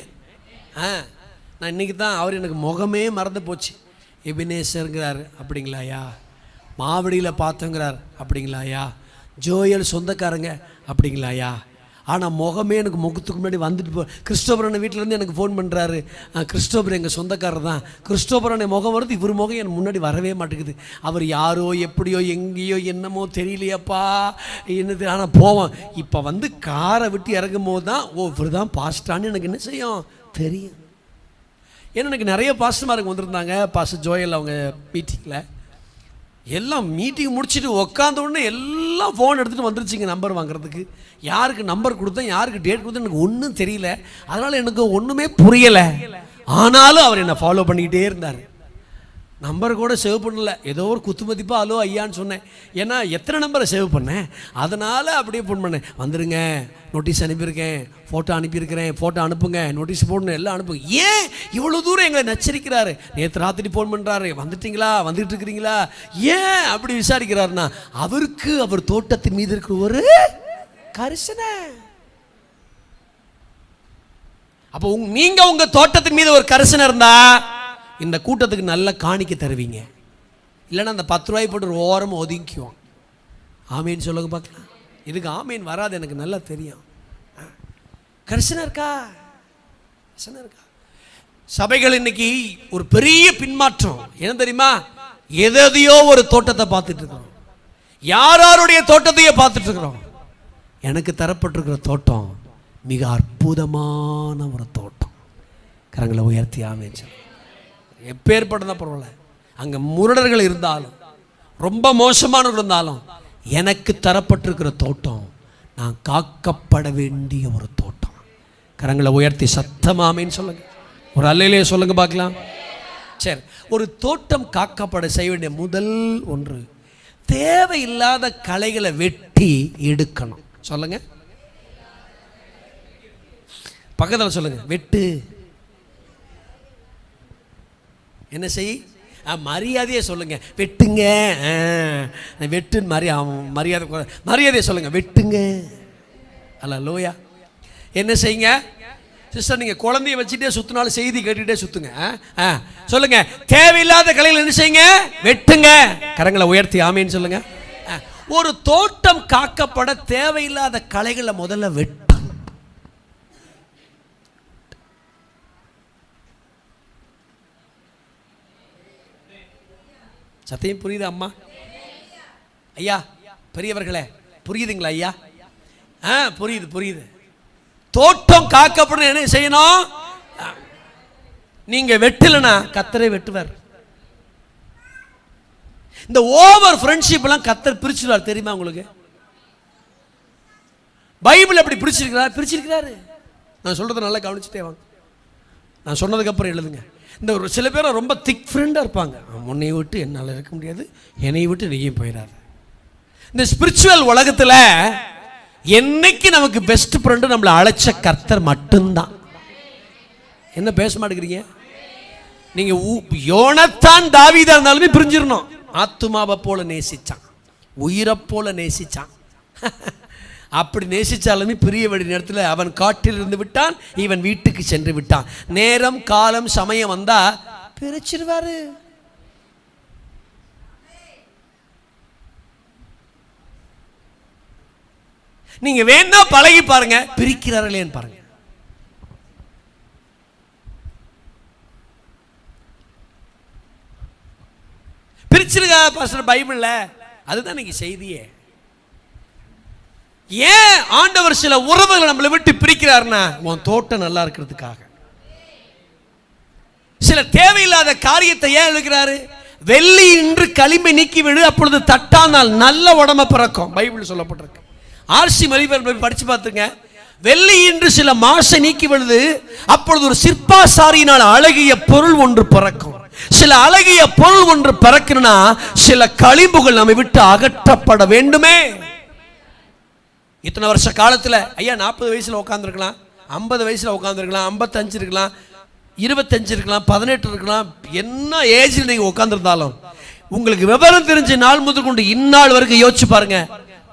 நான் இன்றைக்கி தான் அவர் எனக்கு முகமே மறந்து போச்சு. எபினேசருங்கிறார், அப்படிங்களாயா? மாவடியில் பார்த்தோங்கிறார், அப்படிங்களாயா? ஜோயல் சொந்தக்காரங்க, அப்படிங்களாயா? ஆனால் முகமே எனக்கு முகத்துக்கு முன்னாடி வந்துட்டு கிறிஸ்டோபரன் வீட்டிலேருந்து எனக்கு ஃபோன் பண்ணுறாரு, கிறிஸ்டோபர் எங்கள் சொந்தக்காரர் தான். கிறிஸ்டோபரனை முகம் வருது, இவர் முகம் எனக்கு முன்னாடி வரவே மாட்டேங்குது. அவர் யாரோ எப்படியோ எங்கேயோ என்னமோ தெரியலையப்பா என்னது. ஆனால் போவோம். இப்போ வந்து காரை விட்டு இறங்கும் போது தான் இவர் தான் பாஸ்டான்னு எனக்கு என்ன செய்யும் தெரியும். ஏன்னா எனக்கு நிறைய பாஸ்டர்மாருக்கு வந்திருந்தாங்க. பாஸ்டர் ஜோயல் அவங்க மீட்டிங்கில் எல்லாம் மீட்டிங் முடிச்சுட்டு உட்காந்த உடனே எல்லாம் ஃபோன் எடுத்துகிட்டு வந்துருச்சுங்க நம்பர் வாங்குறதுக்கு. யாருக்கு நம்பர் கொடுத்தேன், யாருக்கு டேட் கொடுத்தேன் எனக்கு ஒன்றும் தெரியல. அதனால் எனக்கு ஒன்றுமே புரியலை. ஆனாலும் அவர் என்னை ஃபாலோ பண்ணிக்கிட்டே இருந்தார். நம்பர் கூட சேவ் பண்ணல, ஏதோ ஒரு குத்து மதிப்பாக ஹலோ ஐயான்னு சொன்னேன். ஏன்னா எத்தனை நம்பரை சேவ் பண்ணேன், அதனால் அப்படியே ஃபோன் பண்ணேன். வந்துடுங்க, நோட்டீஸ் அனுப்பியிருக்கேன், ஃபோட்டோ அனுப்பியிருக்கிறேன், ஃபோட்டோ அனுப்புங்க, நோட்டீஸ் போடணும், எல்லாம் அனுப்புங்க. ஏன் இவ்வளோ தூரம் எங்களை நச்சரிக்கிறாரு? நேற்று ராத்திரி ஃபோன் பண்ணுறாரு, வந்துட்டீங்களா, வந்துட்டு இருக்கிறீங்களா, ஏன் அப்படி விசாரிக்கிறாருன்னா அவருக்கு அவர் தோட்டத்தின் மீது இருக்கிற ஒரு கரிசனை. அப்போ நீங்கள் உங்கள் தோட்டத்தின் மீது ஒரு கரிசனை இருந்தா இந்த கூட்டத்துக்கு நல்ல காணிக்க தருவீங்க. இல்லைன்னா அந்த 10 ரூபாய் போட்டு ஓரமாக ஒதுங்கிக்குவோம். ஆமீன் சொல்லுங்க பார்க்கலாம். இதுக்கு ஆமீன் வராது, எனக்கு நல்லா தெரியும். கரிசனை இருக்கா? கரிசனை இருக்கா? சபைகள் இன்னைக்கு ஒரு பெரிய பின்மாற்றம் என்ன தெரியுமா? எதையோ ஒரு தோட்டத்தை பார்த்துட்டு இருக்கிறோம், யாருடைய தோட்டத்தையே பார்த்துட்டு இருக்கிறோம். எனக்கு தரப்பட்டிருக்கிற தோட்டம் மிக அற்புதமான ஒரு தோட்டம். கரங்களை உயர்த்தி ஆமீன் சொல்லு. எப்பேற்பட்டதா பரவாயில்ல, அங்கே முரடர்கள் இருந்தாலும் ரொம்ப மோசமானவர்கள் இருந்தாலும் எனக்கு தரப்பட்டிருக்கிற தோட்டம் நான் காக்கப்பட வேண்டிய ஒரு தோட்டம். கரங்களை உயர்த்தி சத்தமாமேன்னு சொல்லுங்க. ஒரு அல்லையிலே சொல்லுங்க பார்க்கலாம். சரி, ஒரு தோட்டம் காக்கப்பட செய்ய வேண்டிய முதல் ஒன்று, தேவையில்லாத களைகளை வெட்டி எடுக்கணும். சொல்லுங்க, பக்கத்தில் சொல்லுங்க. வெட்டு. என்ன செய்? மரியாதையே சொல்லுங்க. வெட்டுங்க. வெட்டுன்னு மரியாதையை சொல்லுங்க. வெட்டுங்க. அல்லேலூயா. என்ன செய்யுங்க சிஸ்டர்? நீங்கள் குழந்தைய வச்சுட்டே சுற்றினாலும் செய்தி கேட்டுகிட்டே சுற்றுங்க. சொல்லுங்க, தேவையில்லாத கலைகள் என்ன செய்யுங்க? வெட்டுங்க. கரங்களை உயர்த்தி ஆமேன்னு சொல்லுங்க. ஒரு தோட்டம் காக்கப்பட தேவையில்லாத கலைகளை முதல்ல வெட்டணும். சத்தியம் புரியுது அம்மா? ஐயா பெரியவர்களே புரியுதுங்களா ஐயா? புரியுது புரியுது. தோட்டம் காக்கப்படும் என்ன செய்யணும்? நீங்க வெட்டலனா கர்த்தரே வெட்டுவார். இந்த ஓவர் ஃப்ரெண்ட்ஷிப் எல்லாம் கர்த்தர் பிரிச்சுடுவார், தெரியுமா உங்களுக்கு? பைபிள் அப்படி பிரிச்சிருக்கிறாரு. நான் சொல்றதை நல்லா கவனிச்சுட்டே வாங்க. நான் சொன்னதுக்கப்புறம் எழுதுங்க. இந்த ஒரு சில பேர் ரொம்ப திக் ஃப்ரெண்டாக இருப்பாங்க. உன்னை விட்டு என்னால் இருக்க முடியாது, என்னை விட்டு நீயும் போயிடாது. இந்த ஸ்பிரிச்சுவல் உலகத்தில் என்னைக்கு நமக்கு பெஸ்ட் ஃப்ரெண்டு நம்மளை அழைச்ச கர்த்தர் மட்டும்தான். என்ன பேச மாட்டேங்கிறீங்க? நீங்க யோனத்தான் தாவீதா இருந்தாலுமே பிரிஞ்சிடணும். ஆத்துமாவை போல நேசிச்சான், உயிரை போல நேசிச்சான். அப்படி நேசிச்சாலுமே பிரிய வேண்டிய நேரத்தில் அவன் காட்டில் இருந்து விட்டான், இவன் வீட்டுக்கு சென்று விட்டான். நேரம் காலம் சமயம் வந்தா பிரிச்சிருவாரு. நீங்க வேணா பழகி பாருங்க, பிரிக்கிறார்களேன்னு பாருங்க. பிரிச்சிருக்கா பாஸ்டர் பைபிள்ல? அதுதான் நீங்க செய்தியே. ஏன் ஆண்டவர் சில உறவுகளை நம்மளை விட்டு பிரிக்கிறார்னா, உன் தோட்டம் நல்லா இருக்கிறதுக்காக. சில தேவையில்லாத காரியத்தை ஏன் எழுக்கிறாரு? வெள்ளி இன்று களிமை நீக்கி விடு, அப்பொழுது தட்டானால் நல்ல உடம்பை பிறக்கும். பைபிள் சொல்லப்பட்டிருக்கு. ஆர்சி மொழிபெயர்ப்பு படிச்சு பார்த்துங்க. வெள்ளி இன்று சில மாசை நீக்கி விடுது, அப்பொழுது ஒரு சிற்பாசாரியினால் அழகிய பொருள் ஒன்று பிறக்கும். சில அழகிய பொருள் ஒன்று பிறக்கணும்னா சில களிம்புகள் நம்மை விட்டு அகற்றப்பட வேண்டுமே. இத்தனை வருஷ காலத்தில் ஐயா 40 வயசுல உட்காந்துருக்கலாம், 50 வயசுல உட்காந்துருக்கலாம், 55 இருக்கலாம், 25 இருக்கலாம், 18 இருக்கலாம். என்ன ஏஜில் நீங்க உட்காந்துருந்தாலும் உங்களுக்கு விவரம் தெரிஞ்ச நாள் முதல் கொண்டு இந்நாள் வரைக்கும் யோசிச்சு பாருங்க.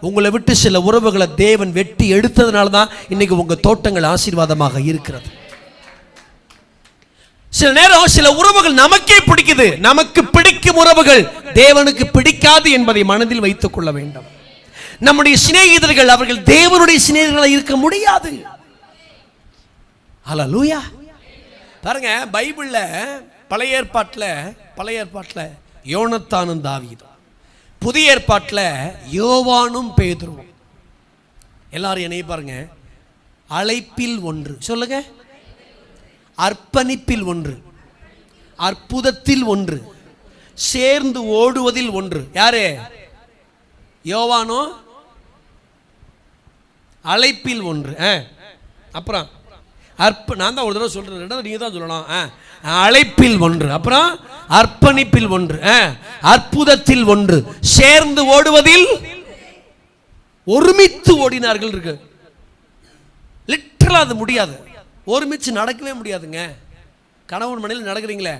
உங்களை விட்டு சில உறவுகளை தேவன் வெட்டி எடுத்ததுனால தான் இன்னைக்கு உங்க தோட்டங்கள் ஆசீர்வாதமாக இருக்கிறது. சில நேரம் சில உறவுகள் நமக்கே பிடிக்குது. நமக்கு பிடிக்கும் உறவுகள் தேவனுக்கு பிடிக்காது என்பதை மனதில் வைத்துக் கொள்ள வேண்டும். நம்முடைய சிநேகிதர்கள் அவர்கள் தேவனுடைய சிநேகிதர்களாக இருக்க முடியாது. ஹல்லேலூயா. பாருங்க, பைபிள்ல பழைய ஏற்பாட்டில் யோனத்தானும் தாவீதும், புதிய ஏற்பாட்டில் யோவானும் பேதுருவும். எல்லாரும் என்னைய பாருங்க. அழைப்பில் ஒன்று சொல்லுங்க, அர்ப்பணிப்பில் ஒன்று, அற்புதத்தில் ஒன்று, சேர்ந்து ஓடுவதில் ஒன்று. யாரு? யோவானோ. அழைப்பில் ஒன்று. அப்புறம் நான் தான் ஒரு தடவை சொல்றேன், ரெண்டாவது நீங்க தான் சொல்லணும். அழைப்பில் ஒன்று, அப்புறம் அர்ப்பணிப்பில் ஒன்று, அற்புதத்தில் ஒன்று, சேர்ந்து ஓடுவதில் ஒருமித்து ஓடினார்கள் இருக்கு. லிட்டரலா அது முடியாது, ஒருமிச்சு நடக்கவே முடியாதுங்க. கணவன் மனையில் நடக்கிறீங்களே,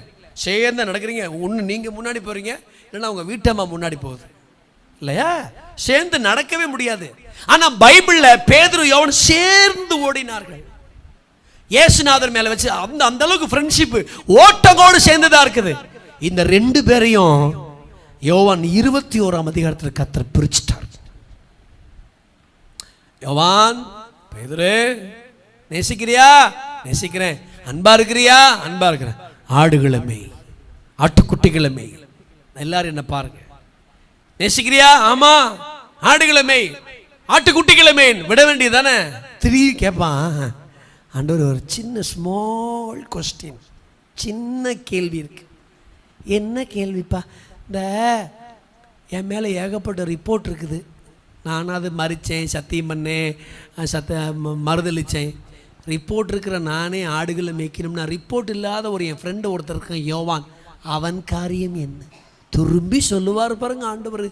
சேர்ந்து நடக்கிறீங்க. ஒன்று நீங்க முன்னாடி போறீங்க, இல்லைன்னா உங்க வீட்டம்மா முன்னாடி போகுது இல்லையா? சேர்ந்து நடக்கவே முடியாது. ஆனா பைபிள்ல பேதுரு யோவான் சேர்ந்து ஓடினார்கள். இயேசுநாதர் மேல வச்சு அந்த அளவுக்கு ஃப்ரெண்ட்ஷிப் ஓட்டத்தோடு சேர்ந்துதான் இருக்குது. இந்த ரெண்டு பேரையும் யோவான் 21ஆம் அதிகாரத்தில் கர்த்தர் பிரிச்சிட்டார். யோவான், பேதுரு நேசிக்கிறியா? நேசிக்கிறேன். அன்பா இருக்கிறியா? அன்பா இருக்கிறேன். ஆடுகளை மேய், ஆட்டுக்குட்டிகளை மேய். எல்லாரும் என்ன பாருங்க. நேசிக்கிறியா? ஆமா. ஆடுகளை மேய், ஆட்டுக்குட்டிகளை மேய். விட வேண்டியதானே? திரும்பி கேட்பான் ஆண்டவர். ஒரு சின்ன ஸ்மால் கொஸ்டின், சின்ன கேள்வி இருக்கு. என்ன கேள்விப்பா? இந்த என் மேலே ஏகப்பட்ட ரிப்போர்ட் இருக்குது. நான் அது மறித்தேன், சத்தியம் பண்ணேன், மறுதளித்தேன். ரிப்போர்ட் இருக்கிற நானே ஆடுகளை மேய்க்கணும்னா ரிப்போர்ட் இல்லாத ஒரு என் ஃப்ரெண்டு ஒருத்தர் இருக்கான் யோவான், அவன் காரியம் என்ன? திரும்பி சொல்லுவார் பாருங்க ஆண்டவர்.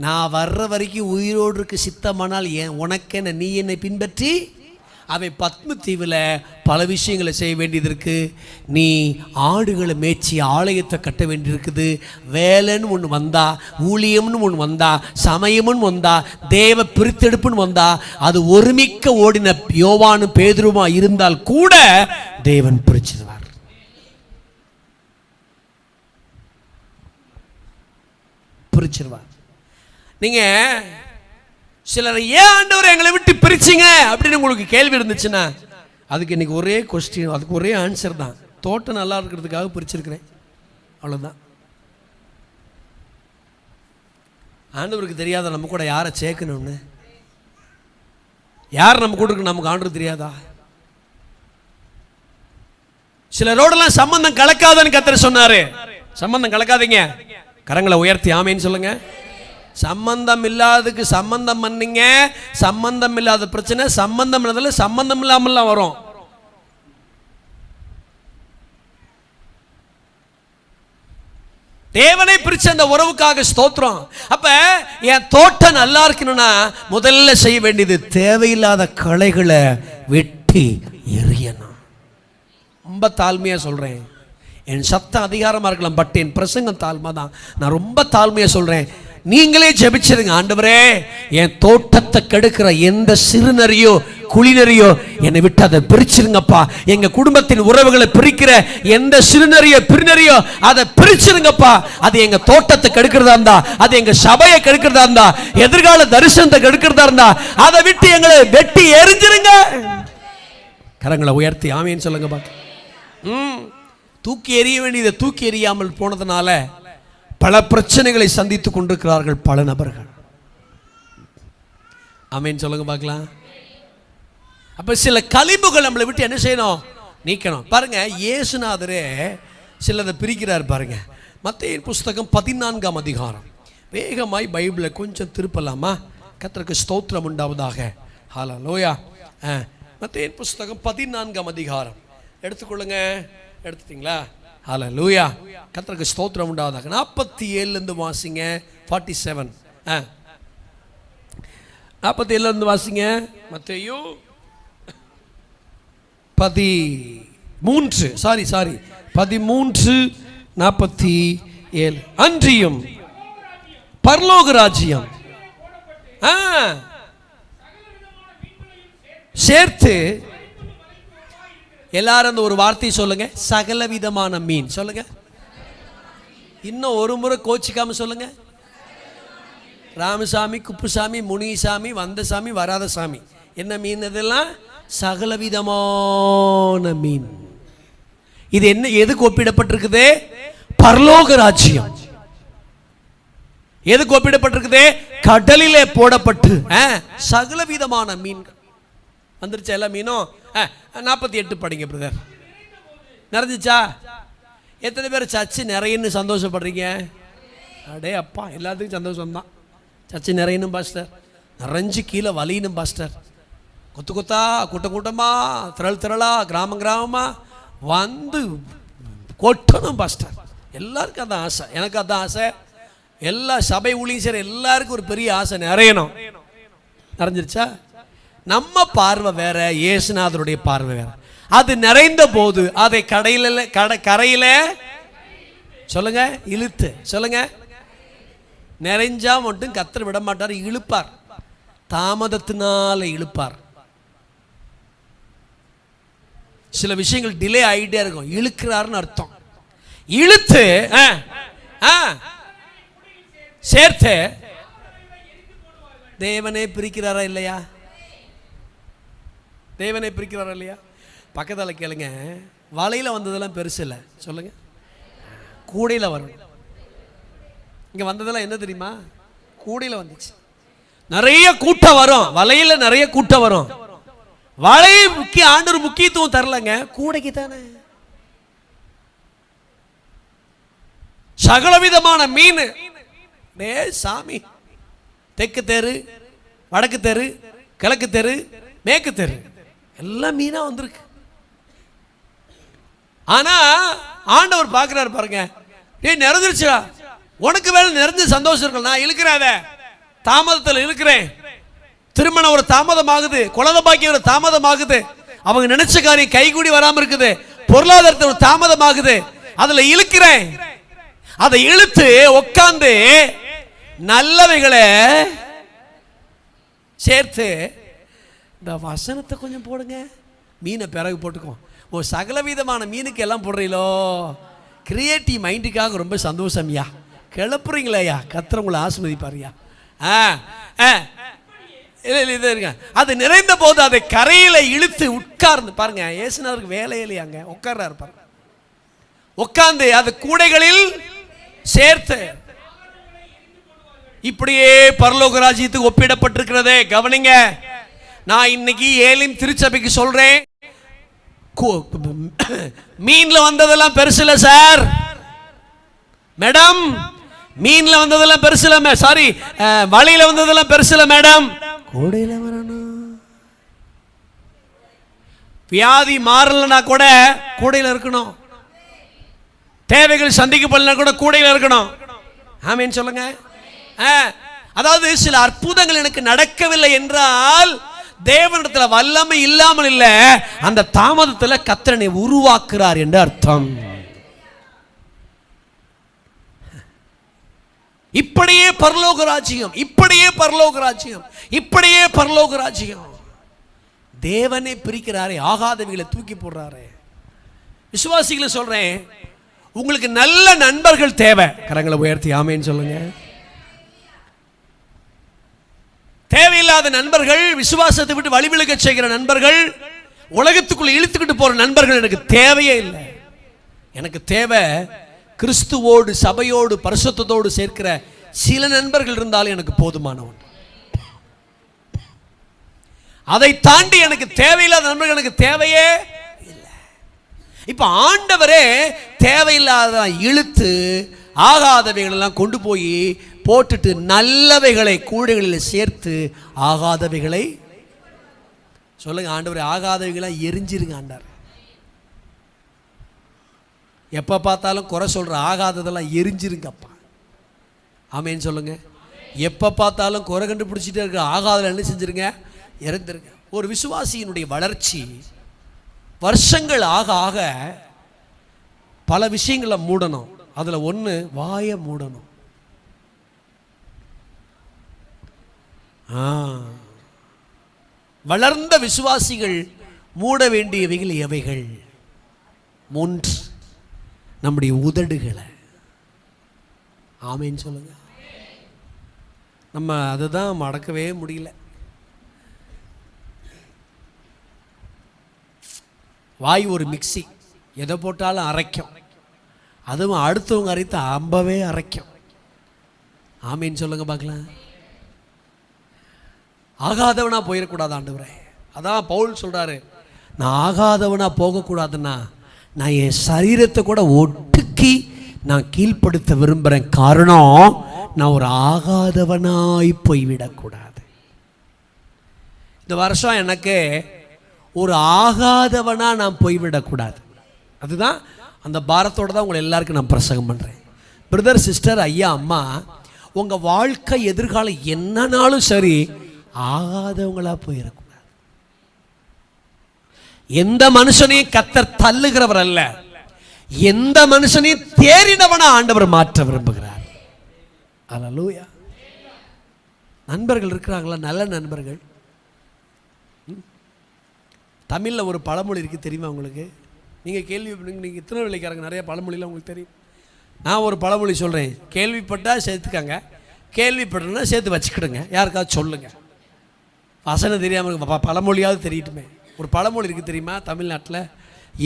நான் வர்ற வரைக்கும் உயிரோடு இருக்க சித்தமானால் உனக்கென்ன, நீ என்னை பின்பற்றி. அவன் பத்ம தீவில் பல விஷயங்களை செய்ய வேண்டியது இருக்கு. நீ ஆடுகளை மேய்ச்சி ஆலயத்தை கட்ட வேண்டியிருக்குது. வேலைன்னு ஒன்று வந்தா, ஊழியம்னு ஒன்று வந்தா, சமயம்னு வந்தா, தேவ பிரித்தெடுப்புன்னு வந்தா, அது ஒருமிக்க ஓடின யோவானும் பேதுருமா இருந்தால் கூட தேவன் பிரிச்சிருவார். பிரிச்சிருவார். நீங்க சிலர் ஏன் ஆண்டவர் எங்களை விட்டு பிரிச்சிங்க அப்படின்னு உங்களுக்கு கேள்வி இருந்துச்சுன்னா அதுக்கு இன்னைக்கு ஒரே கொஸ்டின், அதுக்கு ஒரே ஆன்சர் தான். தோட்டம் நல்லா இருக்கிறதுக்காக பிரிச்சிருக்கிறேன், அவ்வளோதான். ஆண்டவருக்கு தெரியாத நம்ம கூட யாரை சேர்க்கணும்னு? யார் நம்ம கூட இருக்கு நமக்கு ஆண்டவர் தெரியாதா? சிலரோடெல்லாம் சம்பந்தம் கலக்காதன்னு கர்த்தர் சொன்னாரு. சம்பந்தம் கலக்காதீங்க. கரங்களை உயர்த்தி ஆமேன்னு சொல்லுங்க. சம்பந்தம் இல்லாததுக்கு சம்பந்தம் பண்ணீங்க, சம்பந்தம் இல்லாத பிரச்சனை சம்பந்தம் இல்லாததுல சம்பந்தம் இல்லாமலாம் வரும். தேவனை பிரிச்ச அந்த உறவுக்காக ஸ்தோத்திரம். அப்ப என் தோட்டம் நல்லா இருக்கணும்னா முதல்ல செய்ய வேண்டியது தேவையில்லாத களைகளை வெட்டி எறியணும். ரொம்ப தாழ்மையா சொல்றேன். என் சத்தம் அதிகாரமா இருக்கலாம், பட் என் பிரசங்கம் தாழ்மை தான். நான் ரொம்ப தாழ்மையா சொல்றேன். நீங்களே ஜெபிச்சிருங்க, ஆண்டவரே என் தோட்டத்தை கெடுக்கிற எந்த சிறுநரியோ குளிநரியோ என்னை விட்டு அதை பிரிச்சிருங்கப்பா. எங்க குடும்பத்தின் உறவுகளை பிரிக்கிற எந்த சிறுநரியோ பிரிநரியோ அதை பிரிச்சிருங்கப்பா. அது எங்க தோட்டத்தை கெடுக்கிறதா இருந்தா, அது எங்க சபையை கெடுக்கிறதா இருந்தா, எதிர்கால தரிசனத்தை கெடுக்கிறதா இருந்தா அதை விட்டு எங்களை வெட்டி எரிஞ்சிருங்க. கரங்களை உயர்த்தி ஆமேன்னு சொல்லுங்க பாக்க. தூக்கி எறிய வேண்டியதை தூக்கி எறியாமல் போனதுனால பல பிரச்சனைகளை சந்தித்துக் கொண்டிருக்கிறார்கள் பல நபர்கள். ஆமேன்னு சொல்லுங்க பார்க்கலாம். அப்ப சில கழிவுகள் நம்மளை விட்டு என்ன செய்யணும்? நீக்கணும். பாருங்க, இயேசுநாதரே சிலதை பிரிக்கிறார் பாருங்க. மத்தேயு புஸ்தகம் 14ஆம் அதிகாரம். வேகமாய் பைபிளை கொஞ்சம் திருப்பலாமா? கர்த்தருக்கு ஸ்தோத்திரம் உண்டாவதாக. ஹல்லேலூயா. மத்தேயு புஸ்தகம் 14ஆம் அதிகாரம் எடுத்துக்கொள்ளுங்க. எடுத்துட்டீங்களா? ஹல்லேலூயா. கர்த்தருக்கு ஸ்தோத்திரம் உண்டாவதாக. 47 இருந்து வாசிங்க. 47 47 இருந்து வாசிங்க. மத்தேயு 13:47. அன்றியும் பரலோக ராஜ்யம் சேர்த்து எல்லாரும் அந்த ஒரு வார்த்தை சொல்லுங்க, சகலவிதமான மீன் சொல்லுங்க. இன்னும் ஒரு முறை கோச்சிக்காம சொல்லுங்க. ராமசாமி, குப்புசாமி, முனிசாமி, வந்த சாமி, வராத சாமி, என்ன மீன் இதெல்லாம்? சகலவிதமான மீன். இது என்ன, எதுக்கு ஒப்பிடப்பட்டிருக்குது? பரலோக ராஜ்யம். எதுக்கு ஒப்பிடப்பட்டிருக்குது? கடலிலே போடப்பட்டு சகலவிதமான மீன்கள் வந்துருச்சா? எல்லா மீனும் 48 படிங்க பிரதர். நிறைஞ்சிச்சா? எத்தனை பேர் சர்ச்சு நிறையன்னு சந்தோஷப்படுறீங்க? அடே அப்பா, எல்லாத்துக்கும் சந்தோஷம்தான். சர்ச்சு நிறையணும் பாஸ்டர், நிறைஞ்சு கீழே வலியணும் பாஸ்டர், கொத்து கொத்தா கூட்டம் கூட்டமா திரள் திரளா கிராமம் கிராமமா வந்து கொட்டணும் பாஸ்டர். எல்லாருக்கும் அதான் ஆசை, எனக்கு அதான் ஆசை. எல்லா சபை ஊழியம் செய்கிற எல்லாருக்கும் ஒரு பெரிய ஆசை, நிறையணும். நிறைஞ்சிருச்சா? நம்ம பார்வை வேற, இயேசுநாதருடைய பார்வை வேற. அது நிறைந்த போது அதை கரையில சொல்லுங்க, இழுத்து சொல்லுங்க. நிறைஞ்சா மட்டும் கர்த்தர் விட மாட்டார், இழுப்பார். தாமதத்தினால இழுப்பார். சில விஷயங்கள் டிலே ஆகிட்டே இருக்கும், இழுக்கிறாருன்னு அர்த்தம். இழுத்து சேர்த்து தேவனே பிரிக்கிறாரா இல்லையா? தேவனை பிரிக்கிறாரா இல்லையா? பக்கத்தில் கேளுங்க. வலையில் வந்ததெல்லாம் பெருசு இல்லை சொல்லுங்க, கூடையில் வரும். இங்கே வந்ததெல்லாம் என்ன தெரியுமா? கூடையில் வந்துச்சு. நிறைய கூட்டம் வரும், வலையில் நிறைய கூட்டம் வரும். வலை ஆண்டவர் முக்கியத்துவம் தரலங்க, கூடைக்கு தானே. சகலவிதமான மீன். சாமி, தெற்கு தெரு, வடக்கு தெரு, கிழக்கு தெரு, மேற்கு தெரு, எல்லாம் மீனா வந்திருக்கு. ஆனா ஆண்டவர் பார்க்கிறார் பாருங்க, நிறைஞ்சிருச்சா? உனக்கு வேலை நிறைஞ்ச சந்தோஷம் இருக்கு, நான் இழுக்கிறேன், தாமதத்தில் இருக்கிறேன். திருமணம் ஒரு தாமதமாகுது, குழந்தை பாக்கியம் ஒரு தாமதமாகுது, அவங்க நினைச்ச காரியம் கைகூடி வராம இருக்குது, பொருளாதாரத்தில் ஒரு தாமதமாகுது, அதுல இழுக்கிறேன். அதை இழுத்து உட்கார்ந்து நல்லவைகளை சேர்த்து இந்த வசனத்தை கொஞ்சம் போடுங்க, மீனை பிறகு போட்டுக்கோ. ஓ, சகலவிதமான மீனுக்கு எல்லாம் போடுறீங்களோ? கிரியேட்டிவ் மைண்டுக்காக ரொம்ப சந்தோஷம்யா, கிளப்புறீங்களேயா, கர்த்தர் ஆசீர்வதிப்பாருயா. அது நிறைந்த போது அதை கரையில இழுத்து உட்கார்ந்து பாருங்க. இயேசுநாதருக்கு வேலை இல்லையாங்க, உட்கார்றாரு பாருங்க. உட்கார்ந்து அது கூடைகளில் சேர்த்து இப்படியே பரலோக ராஜ்யத்துக்கு ஒப்பிடப்பட்டிருக்கிறதே. கவனிங்க, நான் இன்னைக்கு ஏலிம் திருச்சபைக்கு சொல்றேன், மீன்ல வந்ததெல்லாம் பெருசு இல்ல சார். மேடம், மீன்ல வந்ததெல்லாம் பெருசுல, சாரி வலையில வந்ததெல்லாம் பெருசுல மேடம், கூடையில வரணும். வியாதி மாறலனா கூட கூடையில இருக்கணும். தேவைகள் சந்திக்கப்படலனா கூட கூடையில இருக்கணும். ஆமென் சொல்லுங்க. அதாவது சில அற்புதங்கள் எனக்கு நடக்கவில்லை என்றால் தேவனிடத்தில் வல்லமை இல்லாமல் இல்ல, அந்த தாமதத்தில் கர்த்தரை உருவாக்குறார் என்று அர்த்தம். இப்படியே பரலோக ராஜ்யம், இப்படியே பரலோக ராஜ்யம், இப்படியே பரலோக ராஜ்யம். தேவனே பிரிக்கிறாரே, ஆகாதவைகளை தூக்கி போடுறாரே. விசுவாசிகளை சொல்றேன், உங்களுக்கு நல்ல நண்பர்கள் தேவை. கரங்களை உயர்த்தி ஆமென் சொல்லுங்க. தேவையில்லாத நண்பர்கள், விசுவாசத்தை விட்டு வழிவிலக செய்கிற நண்பர்கள், உலகத்துக்குள்ள இழுத்துக்கிட்டு போற நண்பர்கள் எனக்கு தேவையே இல்லை. எனக்கு தேவை கிறிஸ்துவோடு சபையோடு பரிசுத்தத்தோடு சேர்க்கிற சில நண்பர்கள் இருந்தாலும் எனக்கு போதுமானவன். அதை தாண்டி எனக்கு தேவையில்லாத நண்பர்கள் எனக்கு தேவையே இல்லை. இப்ப ஆண்டவரே தேவையில்லாத இழுத்து ஆகாதவைகள் எல்லாம் கொண்டு போய் போட்டுட்டு நல்லவைகளை கூடைகளில் சேர்த்து ஆகாதவைகளை சொல்லுங்க. ஆண்டவரே ஆகாதவைகளை எரிஞ்சிருங்க ஆண்டார். எப்போ பார்த்தாலும் குறை சொல்கிற ஆகாததெல்லாம் எரிஞ்சிருங்கப்பா. ஆமேன்னு சொல்லுங்க. எப்போ பார்த்தாலும் குறை கண்டுபிடிச்சிட்டே இருக்க ஆகாததில் என்ன செஞ்சிருங்க, இறந்துருங்க. ஒரு விசுவாசியினுடைய வளர்ச்சி வருஷங்கள் ஆக ஆக பல விஷயங்களை மூடணும். அதில் ஒன்று வாயை மூடணும். வளர்ந்த விசுவாசிகள் மூட வேண்டியவைகள் எவைகள்? 3, நம்முடைய உதடுகளை. ஆமேன்னு சொல்லுங்க. நம்ம அதுதான் மடக்கவே முடியல. வாய் ஒரு மிக்ஸி, எதை போட்டாலும் அரைக்கும். அதுவும் அடுத்தவங்க அரைத்து அம்பவே அரைக்கும். ஆமேன்னு சொல்லுங்க பார்க்கலாம். ஆகாதவனா போயிடக்கூடாது ஆண்டவரே. அதான் பவுல் சொல்றாரு, நான் ஆகாதவனா போகக்கூடாதுன்னா நான் என் சரீரத்தை கூட ஒட்டுக்கி நான் கீழ்ப்படுத்த விரும்புகிறேன். காரணம், நான் ஒரு ஆகாதவனாய் போய்விடக்கூடாது. இந்த வருஷம் எனக்கு ஒரு ஆகாதவனா நான் போய்விடக்கூடாது. அதுதான் அந்த பாரத்தோடு தான் உங்களை எல்லாருக்கும் நான் பிரசங்கம் பண்ணுறேன். பிரதர், சிஸ்டர், ஐயா, அம்மா, உங்கள் வாழ்க்கை எதிர்காலம் என்னன்னாலும் சரி ஆகாதவங்களா போயிடக்கூடாது. எந்த மனுஷனையும் கர்த்தர் தள்ளுகிறவர் அல்ல, எந்த மனுஷனையும் தேறினவனா ஆண்டவர் மாற்ற விரும்புகிறார். அல்லேலூயா. நண்பர்கள் இருக்கிறாங்களா? நல்ல நண்பர்கள். தமிழில் ஒரு பழமொழி இருக்குது, தெரியுமா உங்களுக்கு? நீங்கள் நீங்கள் திருநெல்வேலிக்காரங்க நிறைய பழமொழிலாம் உங்களுக்கு தெரியும். நான் ஒரு பழமொழி சொல்கிறேன், கேள்விப்பட்டால் சேர்த்துக்காங்க, கேள்விப்பட்டனா சேர்த்து வச்சுக்கிடுங்க. யாருக்காவது சொல்லுங்கள். வசனம் தெரியாமல் பழமொழியாவது தெரியட்டுமே. ஒரு பழமொழி இருக்குது தெரியுமா தமிழ்நாட்டில்?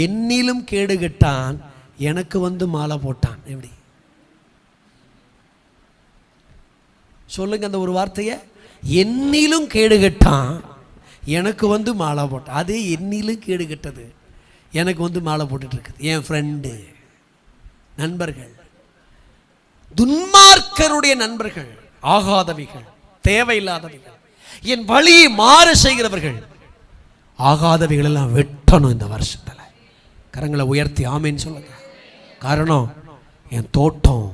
என்னிலும் கேடு கெட்டான் எனக்கு வந்து மாலை போட்டான். எப்படி சொல்லுங்க அந்த ஒரு வார்த்தையை? என்னிலும் கேடு கெட்டான் எனக்கு வந்து மாலை போட்டான். அதே என்னிலும் கேடு கெட்டது எனக்கு வந்து மாலை போட்டுட்டு இருக்குது என் ஃப்ரெண்டு. நண்பர்கள், துன்மார்க்கருடைய நண்பர்கள், ஆகாதவைகள், தேவையில்லாதவைகள், என் வழியை மாற செய்கிறவர்கள், ஆகாதவைகள் எல்லாம் வெட்டணும் இந்த வருஷத்தில். கரங்களை உயர்த்தி ஆமேன்னு சொல்லுங்க. காரணம், என் தோட்டம்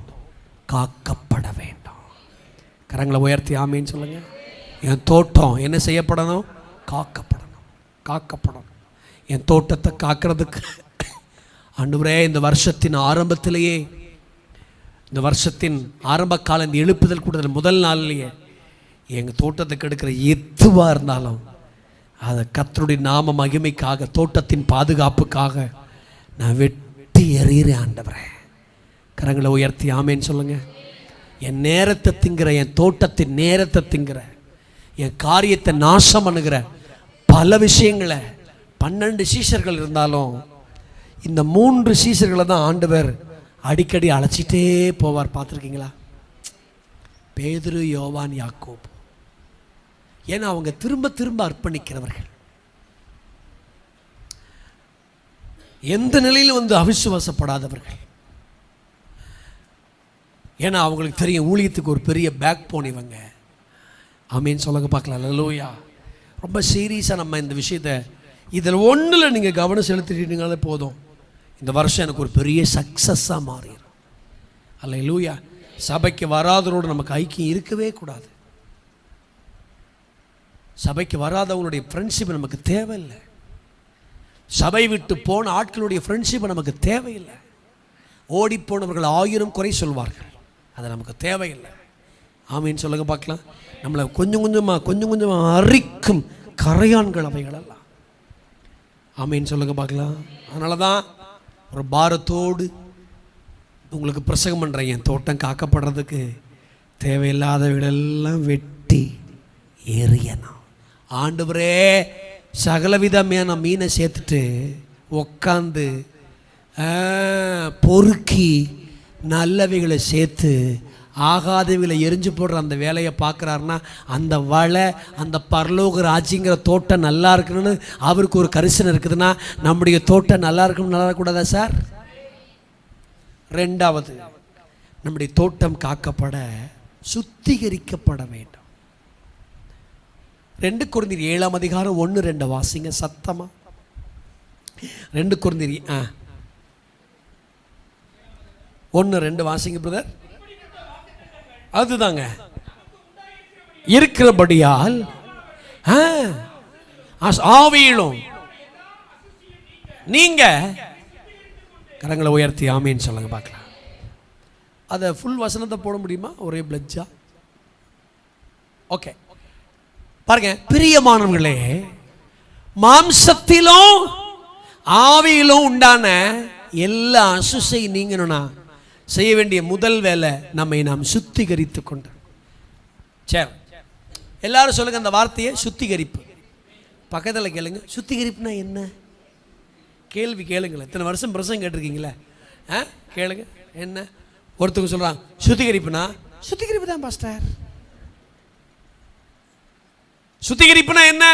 காக்கப்பட வேண்டும். கரங்களை உயர்த்தி ஆமேன்னு சொல்லுங்க. என் தோட்டம் என்ன செய்யப்படணும்? காக்கப்படணும், காக்கப்படணும். என் தோட்டத்தை காக்கிறதுக்கு ஆண்டவரே இந்த வருஷத்தின் ஆரம்பத்திலேயே, இந்த வருஷத்தின் ஆரம்ப கால இந்த எழுப்புதல் கூட்டத்தில் முதல் நாள்லேயே எங்கள் தோட்டத்துக்கு எடுக்கிற எதுவாக இருந்தாலும் அதை கர்த்தருடைய நாம மகிமைக்காக, தோட்டத்தின் பாதுகாப்புக்காக நான் வெட்டி எறிகிறேன் ஆண்டவரே. கரங்களை உயர்த்தி ஆமேன்னு சொல்லுங்க. என் நேரத்தை திங்கிற, என் தோட்டத்தின் நேரத்தை திங்கிற, என் காரியத்தை நாசம் பண்ணுகிற பல விஷயங்களை, 12 சீஷர்கள் இருந்தாலும் இந்த 3 சீஷர்களை தான் ஆண்டவர் அடிக்கடி அழைச்சிட்டே போவார். பார்த்துருக்கீங்களா? பேதுரு, யோவான், யாக்கோபு. ஏன்னா அவங்க திரும்ப திரும்ப அர்ப்பணிக்கிறவர்கள். எந்த நிலையிலும் வந்து அவிசுவாசப்படாதவர்கள். ஏன்னா அவங்களுக்கு தெரியும் ஊழியத்துக்கு ஒரு பெரிய பேக் போன் இவங்க. ஆமீன் சொல்லுங்க பார்க்கலாம். அல்லேலூயா. ரொம்ப சீரியஸாக நம்ம இந்த விஷயத்தை இதில் ஒன்றில் நீங்கள் கவனம் செலுத்திட்டீங்கனாலே போதும், இந்த வருஷம் எனக்கு ஒரு பெரிய சக்ஸஸாக மாறிடும். அல்லேலூயா. சபைக்கு வராதவரோடு நமக்கு ஐக்கியம் இருக்கவே கூடாது. சபைக்கு வராதவங்களுடைய ஃப்ரெண்ட்ஷிப் நமக்கு தேவையில்லை. சபை விட்டு போன ஆட்களுடைய ஃப்ரெண்ட்ஷிப் நமக்கு தேவையில்லை. ஓடிப்போனவர்கள் 1000 குறை சொல்வார்கள், அது நமக்கு தேவையில்லை. ஆமீன் சொல்லுங்க பார்க்கலாம். நம்மளை கொஞ்சம் கொஞ்சமாக அரிக்கும் கரையான்கள் அவைகளெல்லாம். ஆமீன் சொல்லுங்க பார்க்கலாம். அதனால தான் ஒரு பாரத்தோடு உங்களுக்கு பிரசங்கம் பண்ணுறேன். என் தோட்டம் காக்கப்படுறதுக்கு தேவையில்லாதவர்களெல்லாம் வெட்டி எறியணும். ஆண்டவரே சகலவிதமான மீனை சேர்த்துட்டு உக்காந்து பொறுக்கி நல்லவைகளை சேர்த்து ஆகாதவைகளை எரிஞ்சு போடுற அந்த வேலையை பார்க்குறாருன்னா, அந்த வலை அந்த பரலோக ராஜ்யங்கிற தோட்டம் நல்லா இருக்கணும்னு அவருக்கு ஒரு கரிசனை இருக்குதுன்னா, நம்முடைய தோட்டம் நல்லா இருக்கணும். நல்லா இருக்கக்கூடாதா சார்? ரெண்டாவது, நம்முடைய தோட்டம் காக்கப்பட சுத்திகரிக்கப்பட வேண்டும். 2 கொரிந்தியர் 7ஆம் அதிகாரம் 1-2 வாசிங்க சத்தமா. 2 கொரிந்தியர் 1-2 வாசிங்க பிரதர். அதுதாங்க இருக்கிறபடியால் ஆவியிலும் நீங்க கரங்களை உயர்த்தி ஆமீன் சொல்லுங்க பார்க்கலாம். அதை ஃபுல் வசனத்தை போட முடியுமா ஒரே பிளட்ஜா? ஓகே பாருங்க. பிரியமானவர்களே, மாம்சத்திலும் ஆவியிலும் உண்டான எல்லா அசுசை நீங்கணும்னா செய்ய வேண்டிய முதல் வேலை நம்மை நாம் சுத்திகரித்து கொண்டு. சரி, எல்லாரும் சொல்லுங்க அந்த வார்த்தையை, சுத்திகரிப்பு. பக்கத்தில் கேளுங்க, சுத்திகரிப்புனா என்ன? கேள்வி கேளுங்களேன். இத்தனை வருஷம் பிரசங்கம் கேட்டிருக்கீங்களே, கேளுங்க என்ன. ஒருத்தவங்க சொல்கிறாங்க சுத்திகரிப்புனா, சுத்திகரிப்பு தான் பாஸ்டர். சுத்திகரிப்புனா என்ன?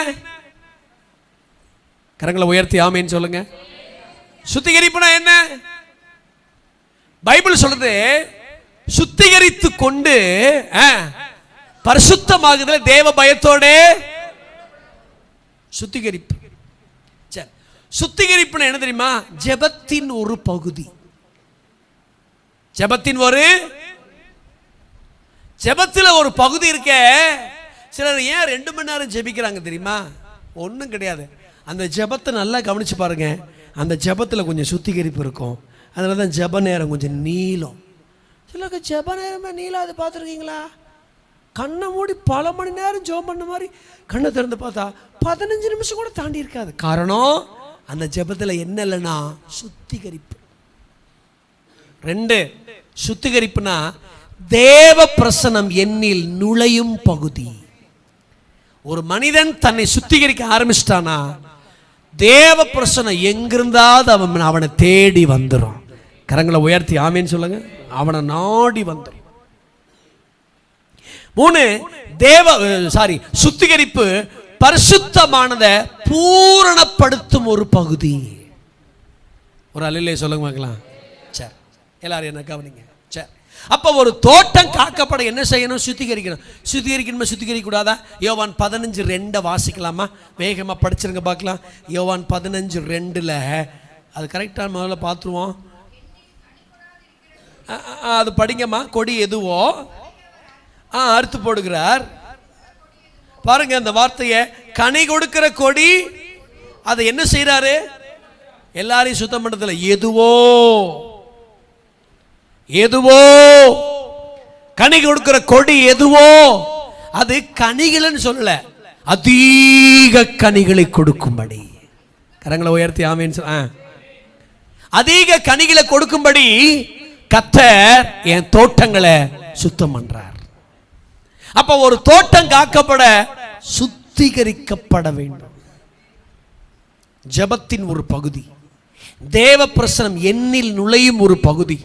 கரங்களை உயர்த்தி ஆமேன்னு சொல்லுங்க. சுத்திகரிப்புனா என்ன? பைபிள் சொல்றது சுத்திகரித்து கொண்டு பரிசுத்தமாகுதல் தேவ பயத்தோட சுத்திகரிப்பு. சரி, சுத்திகரிப்புனா என்ன தெரியுமா? ஜெபத்தின் ஒரு பகுதி. ஜெபத்தின் ஜெபத்தில் ஒரு பகுதி இருக்க. சிலர் ஏன் 2 மணி நேரம் ஜெபிக்கிறாங்க தெரியுமா? ஒன்றும் கிடையாது. அந்த ஜெபத்தை நல்லா கவனிச்சு பாருங்க. அந்த ஜெபத்தில் கொஞ்சம் சுத்திகரிப்பு இருக்கும். அதனால தான் ஜெப நேரம் கொஞ்சம் நீளம். சிலருக்கு ஜெப நேரமே நீளம். அது பார்த்துருக்கீங்களா? கண்ணை மூடி பல மணி நேரம் ஜெபம் பண்ண மாதிரி கண்ணை திறந்து பார்த்தா 15 நிமிஷம் கூட தாண்டி இருக்காது. காரணம், அந்த ஜெபத்தில் என்ன இல்லைன்னா சுத்திகரிப்பு. 2, சுத்திகரிப்புனா தேவ பிரசனம் என்னில் நுழையும் பகுதி. ஒரு மனிதன் தன்னை சுத்திகரிக்க ஆரம்பிச்சிட்டானா தேவ பிரசனம் எங்கிருந்தாவது அவனை தேடி வந்துடும். கரங்களை உயர்த்தி ஆமேன்னு சொல்லுங்க. அவனை நாடி வந்துடும். 3, சுத்திகரிப்பு பரிசுத்தமானதை பூரணப்படுத்தும் ஒரு பகுதி. ஒரு அல்லேலூயா சொல்லுங்க பார்க்கலாம். சரி, எல்லாரும் என்ன கவனிங்க. சரி, அப்போ ஒரு தோட்டம் காக்கப்பட என்ன செய்யணும்? சுத்திகரிக்கணும். சுத்திகரிக்கணுமா சுத்திகரிக்க கூடாதா? யோவான் 15:2 வாசிக்கலாமா? வேகமாக படிச்சிருங்க பார்க்கலாம். யோவான் 15:2 அது கரெக்டாக முதல்ல பார்த்துருவோம். அது படிங்கம்மா. கொடி எதுவோ அறுத்து போடுகிறார். பாருங்க அந்த வார்த்தையை. கனி கொடுக்கிற கொடி அதை என்ன செய்யறாரு? எல்லாரையும் சுத்தம் பண்ணதில்ல. எதுவோ கனி கொடுக்கிற கொடி எதுவோ அது கனிகள்னு சொல்லல, அதிக கனிகளை கொடுக்கும்படி. கரங்களை உயர்த்தி ஆமேன்னு அதிக கனிகளை கொடுக்கும்படி கர்த்தர் என் தோட்டங்களை சுத்தம் பண்றார். அப்ப ஒரு தோட்டம் காக்கப்பட சுத்திகரிக்கப்பட வேண்டும். ஜெபத்தின் ஒரு பகுதி, தேவ பிரசனம் என்னில் நுழையும் ஒரு பகுதி,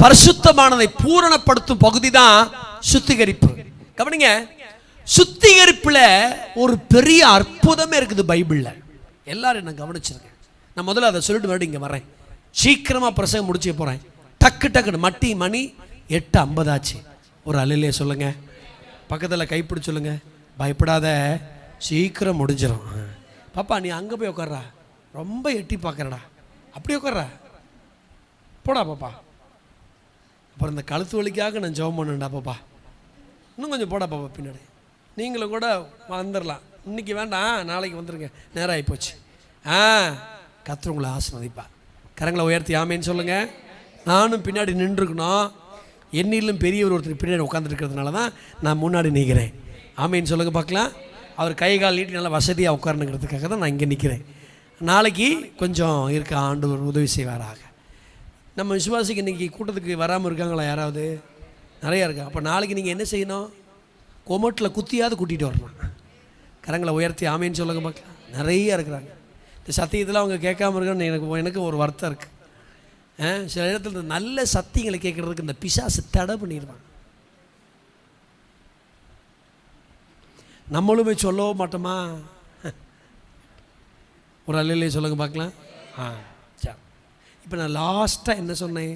பரிசுத்தமானதை பூரணப்படுத்தும் பகுதி தான் சுத்திகரிப்பு. கவனிங்க, சுத்திகரிப்புல ஒரு பெரிய அற்புதமே இருக்குது பைபிள்ல. எல்லாரும் என்ன கவனிச்சிருக்கேன். நான் முதல்ல அதை சொல்லிட்டு மறுபடியும் இங்க வரேன். சீக்கிரமா பிரசங்கம் முடிச்சு போறேன். டக்குன்னு மணி 8:50 ஆச்சு. ஒரு அல்லையே சொல்லுங்க, பக்கத்தில் கைப்பிடி சொல்லுங்க, பயப்படாத சீக்கிரம் முடிஞ்சிடும். பாப்பா நீ அங்கே போய் உட்கார்றா, ரொம்ப எட்டி பார்க்குறடா, அப்படி உட்கார்றா, போடா பாப்பா. அப்புறம் இந்த கழுத்து வலிக்காக நான் ஜெபம் பண்ணுண்டா பாப்பா, இன்னும் கொஞ்சம் போடா பாப்பா பின்னாடி. நீங்களும் கூட வந்துடலாம், இன்னைக்கு வேண்டாம் நாளைக்கு வந்துடுங்க, நேரம் ஆகிப்போச்சு. கர்த்தர் உங்களை ஆசீர்வதிப்பா. கரங்களை உயர்த்தி ஆமேன்னு சொல்லுங்கள். நானும் பின்னாடி நின்றுருக்கணும், என்னிலும் பெரியவர் ஒருத்தர் பின்னாடி உட்காந்துருக்கிறதுனால தான் நான் முன்னாடி நிற்கிறேன். ஆமேன்னு சொல்லுங்கள் பார்க்கலாம். அவர் கை கால் நீட்டி நல்லா வசதியாக உட்காரணுங்கிறதுக்காக தான் நான் இங்கே நிற்கிறேன். நாளைக்கு கொஞ்சம் இருக்க ஆண்டவர் உதவி செய்வாராக. நம்ம விசுவாசிக்கு இன்றைக்கி கூட்டத்துக்கு வராமல் இருக்காங்களா யாராவது? நிறையா இருக்கா. அப்போ நாளைக்கு நீங்கள் என்ன செய்யணும்? கொமட்டில் குத்தியாவது கூட்டிகிட்டு வரணும். கரங்களை உயர்த்தி ஆமேன்னு சொல்லுங்க பார்க்கலாம். நிறைய இருக்கிறாங்க. இந்த சத்தியத்தில் அவங்க கேட்காம இருக்கான்னு எனக்கு ஒரு வருத்தம் இருக்குது. சில இடத்துல நல்ல சத்தியங்களை கேட்குறதுக்கு இந்த பிசாசு தடை பண்ணிடுவாங்க. நம்மளுமே சொல்லவும் மாட்டோமா? ஒரு அல்லையே சொல்லுங்க பார்க்கலாம். சரி, இப்போ நான் லாஸ்ட்டாக என்ன சொன்னேன்?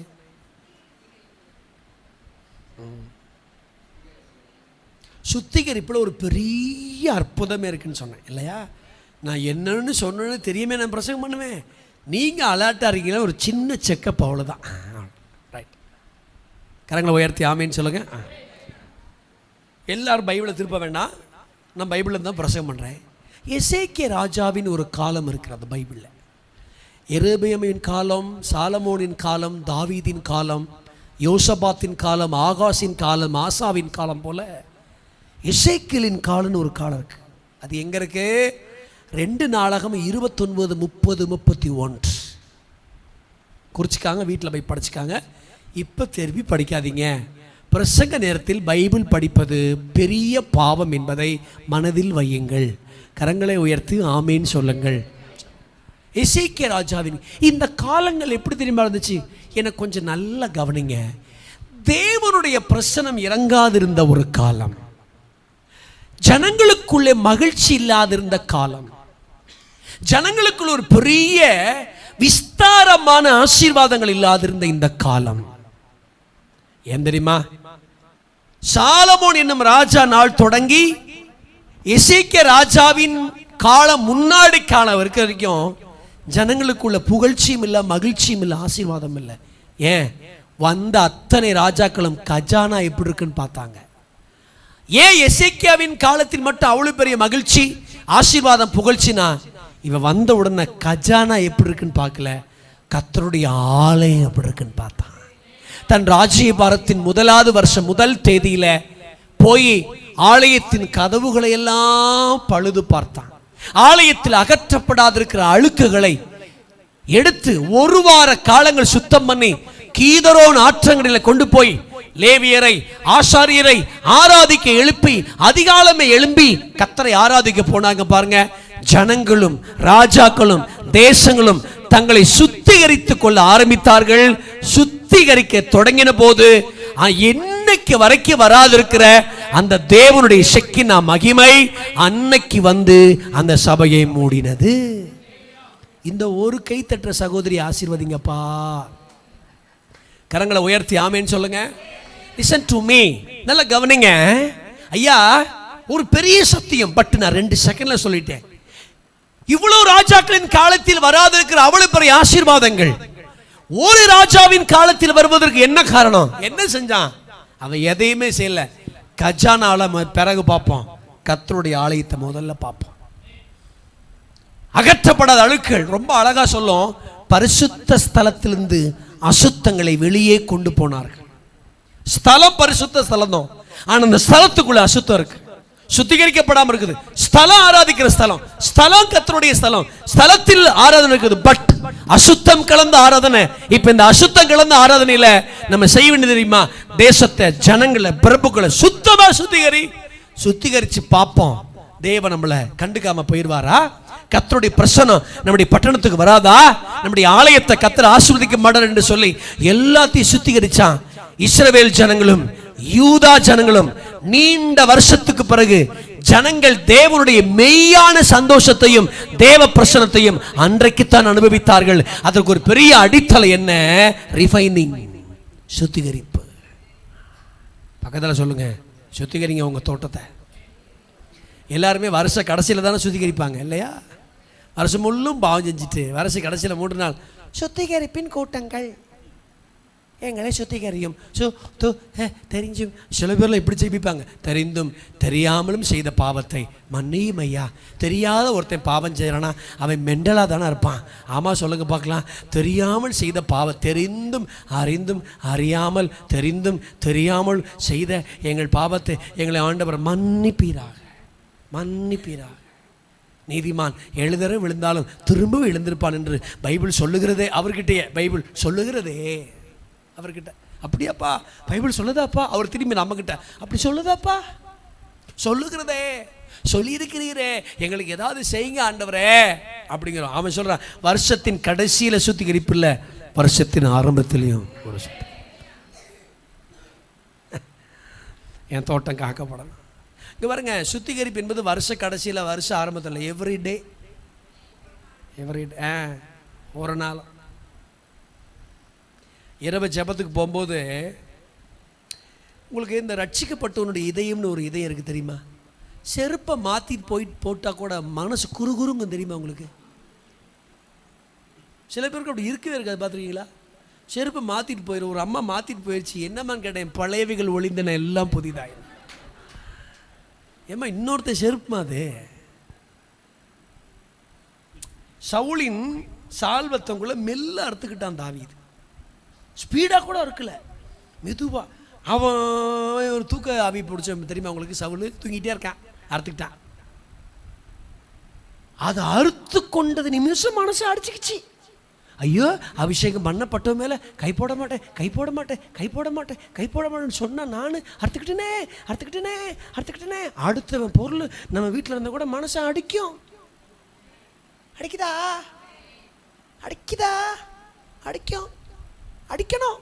சுத்திகரிப்பில் ஒரு பெரிய அற்புதமே இருக்குன்னு சொன்னேன் இல்லையா? நான் என்னன்னு சொன்னேன்னு தெரியுமே நான் பிரசங்கம் பண்ணுவேன். நீங்கள் அலர்ட்டாக இருக்கீங்களா? ஒரு சின்ன செக்கப் அவ்வளோதான். ரைட், கரங்களை உயர்த்தி ஆமேன்னு சொல்லுங்கள். எல்லாரும் பைபிளை திருப்ப வேண்டாம், நான் பைபிளில் தான் பிரசங்கம் பண்ணுறேன். எசேக்கியா ராஜாவின் ஒரு காலம் இருக்கிறது பைபிளில். எரேமியாவின் காலம், சாலமோனின் காலம், தாவீதின் காலம், யோசபாத்தின் காலம், ஆகாசின் காலம், ஆசாவின் காலம் போல் எசேக்கியலின் காலம்னு ஒரு காலம் இருக்குது. அது எங்கே இருக்கு? 2 நாளாகம் 29, 30, 31 குறிச்சிக்காங்க, வீட்டில் போய் படிச்சுக்காங்க. இப்போ திருப்பி படிக்காதீங்க. பிரசங்க நேரத்தில் பைபிள் படிப்பது பெரிய பாவம் என்பதை மனதில் வையுங்கள். கரங்களை உயர்த்தி ஆமேன்னு சொல்லுங்கள். எசேக்கியா ராஜாவின் இந்த காலங்கள் எப்படி தெரியுமா இருந்துச்சு? எனக்கு கொஞ்சம் நல்லா கவனிங்க. தேவனுடைய பிரசனம் இறங்காதிருந்த ஒரு காலம், ஜனங்களுக்குள்ளே மகிழ்ச்சி இல்லாதிருந்த காலம், ஜனங்களுக்குள்ள ஒரு பெரிய விஸ்தாரமான ஆசீர்வாதங்கள் இல்லாதிருந்த இந்த காலம். ஏன் தெரியுமா? சாலமோன் என்னும் ராஜா நாள் தொடங்கி எசேக்கியா ராஜாவின் காலம் முன்னாடி காலம் வரைக்கும் ஜனங்களுக்குள்ள புகழ்ச்சியும் இல்லை, மகிழ்ச்சியும் இல்லை, ஆசீர்வாதம் இல்லை. ஏன்? வந்த அத்தனை ராஜாக்களும் கஜானா எப்படி இருக்குன்னு பார்த்தாங்க. ஏன் எசேக்கியாவின் காலத்தில் மட்டும் அவ்வளவு பெரிய மகிழ்ச்சி, ஆசீர்வாதம், புகழ்ச்சினா இவன் வந்த உடனே கஜானா எப்படி இருக்குன்னு பார்க்கல, கர்த்தருடைய ஆலயம் எப்படி இருக்குன்னு பார்த்தான். தன் ராஜ்யபாரத்தின் 1வது வருஷம் 1 தேதியில போய் ஆலயத்தின் கதவுகளை எல்லாம் பழுது பார்த்தான். ஆலயத்தில் அகற்றப்படாதிருக்கிற அழுக்குகளை எடுத்து 1 வார காலங்கள் சுத்தம் பண்ணி கீதரோன் ஆற்றங்களில் கொண்டு போய் லேவியரை, ஆசாரியரை ஆராதிக்க எழுப்பி அதிகாலமே எழும்பி கர்த்தரை ஆராதிக்க போனாங்க. பாருங்க, ஜனங்களும் ராஜாக்களும் தேசங்களும் தங்களை சுத்திகரித்துக் கொள்ள ஆரம்பித்தார்கள். சுத்திகரிக்க தொடங்கின போது இன்னைக்கு வரைக்கும் வராதிருக்கிற அந்த தேவனுடைய ஷெக்கினா மகிமை அன்னைக்கு வந்து அந்த சபையை மூடினது. இந்த ஒரு கை தட்டுற சகோதரி ஆசீர்வதிங்கப்பா. கரங்களை உயர்த்தி ஆமேன்னு சொல்லுங்க. லிசன் டு மீ, நல்லா கவனிங்க ஐயா. ஒரு பெரிய சத்தியம், பட் நான் 2 செகண்ட்ல சொல்லிட்டேன். இவ்வளவு ராஜாக்களின் காலத்தில் வராதிருக்கிற அவ்வளவு பெரிய ஆசீர்வாதங்கள் ஒரு ராஜாவின் காலத்தில் வருவதற்கு என்ன காரணம்? என்ன செஞ்சான்? அவன் எதையுமே செய்யல. கஜானால பிறகு பார்ப்போம், கர்த்தருடைய ஆலயத்தை முதல்ல பார்ப்போம். அகற்றப்படாத அழுக்குகள் ரொம்ப அழகா சொல்லும். பரிசுத்த ஸ்தலத்திலிருந்து அசுத்தங்களை வெளியே கொண்டு போனார்கள். ஸ்தலம் பரிசுத்த ஸ்தலம் தான், ஆனா அந்த ஸ்தலத்துக்குள்ள அசுத்தம் இருக்கு, சுத்திகரிக்கப்படாம இருக்குது. ஸ்தலம் ஆராதிக்கிற ஸ்தலம், ஸ்தலம் கர்த்தருடைய ஸ்தலம், ஸ்தலத்தில் ஆராதனை இருக்குது, பட் அசுத்தம் கலந்த ஆராதனை. இப்ப இந்த அசுத்தம் கலந்த ஆராதனையில நம்ம செய்ய வேண்டியது தெரியுமா? தேசத்தை, ஜனங்களை, பிரபுக்களை சுத்தமா சுத்திகரிச்சு பார்ப்போம். தேவன் நம்மளை கண்டுக்காம போயிடுவாரா? கர்த்தருடைய பிரசன்னம் நம்முடைய பட்டணத்துக்கு வராதா? நம்முடைய ஆலயத்தை கர்த்தர் ஆசீர்வதிக்க மாட்டார் என்று சொல்லி எல்லாத்தையும் சுத்திகரிச்சான். இஸ்ரவேல் ஜனங்களும் யூதா ஜனங்களும் நீண்ட வருஷத்துக்கு பிறகு ஜனங்கள் தேவனுடைய மெய்யான சந்தோஷத்தையும் தேவ பிரசன்னத்தையும் அன்றைக்குத்தான் அனுபவித்தார்கள். அதற்கு ஒரு பெரிய அடித்தளை என்ன? ரிஃபைனிங், சுத்திகரிப்பு. பக்கத்தில் சொல்லுங்கள், சுத்திகரிங்க உங்கள் தோட்டத்தை. எல்லாருமே வருஷ கடைசியில் தானே சுத்திகரிப்பாங்க இல்லையா? வருஷம் முள்ளும் பாவம் செஞ்சுட்டு வருஷ கடைசியில் 3 நாள் சுத்திகரிப்பின் கூட்டங்கள் எங்களை சுத்திகரியும் தெரிஞ்சும். சில பேரில் இப்படி செய்விப்பாங்க, தெரிந்தும் தெரியாமலும் செய்த பாவத்தை மன்னியும் ஐயா. தெரியாத ஒருத்தன் பாவம் செய்கிறானா அவன் மெண்டலாக தானே இருப்பான். ஆமாம் சொல்லுங்க பார்க்கலாம். தெரியாமல் செய்த பாவம், தெரிந்தும் அறிந்தும் அறியாமல் தெரிந்தும் தெரியாமல் செய்த எங்கள் பாவத்தை எங்களை ஆண்டவர் மன்னிப்பீராக, மன்னிப்பீராக. நீதிமான் 7 தடவை விழுந்தாலும் திரும்ப எழுந்திருப்பான் என்று பைபிள் சொல்லுகிறதே. அவர்கிட்டயே பைபிள் சொல்லுகிறதே அவர்கிட்ட. அப்படியாப்பா பைபிள் சொல்லுதாப்பா? அவர் திரும்பி நம்மக்கிட்ட அப்படி சொல்லுதாப்பா? சொல்லுகிறதே, சொல்லியிருக்கிறீரே, எங்களுக்கு ஏதாவது செய்யுங்க ஆண்டவரே அப்படிங்கிறோம். அவன் சொல்கிறான், வருஷத்தின் கடைசியில் சுத்திகரிப்பு இல்லை, வருஷத்தின் ஆரம்பத்திலையும் ஒரு என் தோட்டம் காக்கப்படணும். இங்கே பாருங்க, சுத்திகரிப்பு என்பது வருஷ கடைசியில் வருஷ ஆரம்பத்தில் எவ்ரிடே ஒரு நாள். இரவு ஜெபத்துக்கு போகும்போது உங்களுக்கு இந்த ரட்சிக்கப்பட்டவனுடைய இதயம்னு ஒரு இதயம் இருக்குது தெரியுமா? செருப்பை மாற்றிட்டு போட்டால் கூட மனசு குறுகுறுங்க தெரியுமா உங்களுக்கு? சில பேருக்கு அப்படி இருக்கவே இருக்காது, பார்த்துருக்கீங்களா? செருப்பை மாற்றிட்டு போயிடும். ஒரு அம்மா மாற்றிட்டு போயிடுச்சு, என்னம்மான்னு கேட்டேன், பழையவைகள் ஒளிந்தன எல்லாம் புதிதாயிடும். ஏம்மா இன்னொருத்த செருப்புமா அது? சவுலின் சால்வத்தவங்கள மெல்ல அறுத்துக்கிட்டான் தாவீது. ஸ்பீடாக கூட இருக்கல, மெதுவா. அவன் ஒரு தூக்க ஆவி பிடிச்ச தெரியுமா உங்களுக்கு? சவுல் தூங்கிட்டே இருக்கான், அறுத்துக்கிட்டான். அதை அறுத்து கொண்டது நிமிஷம் மனசு அடிச்சுக்கிச்சு. ஐயோ, அபிஷேகம் பண்ணப்பட்ட மேலே கை போட மாட்டேன், கை போட மாட்டேன், கை போட மாட்டேன், கை போட மாட்டேன்னு சொன்னால் நான் அறுத்துக்கிட்டேனே. அடுத்த பொருள் நம்ம வீட்டில் இருந்தால் கூட மனசை அடிக்கும். அடிக்கணும்.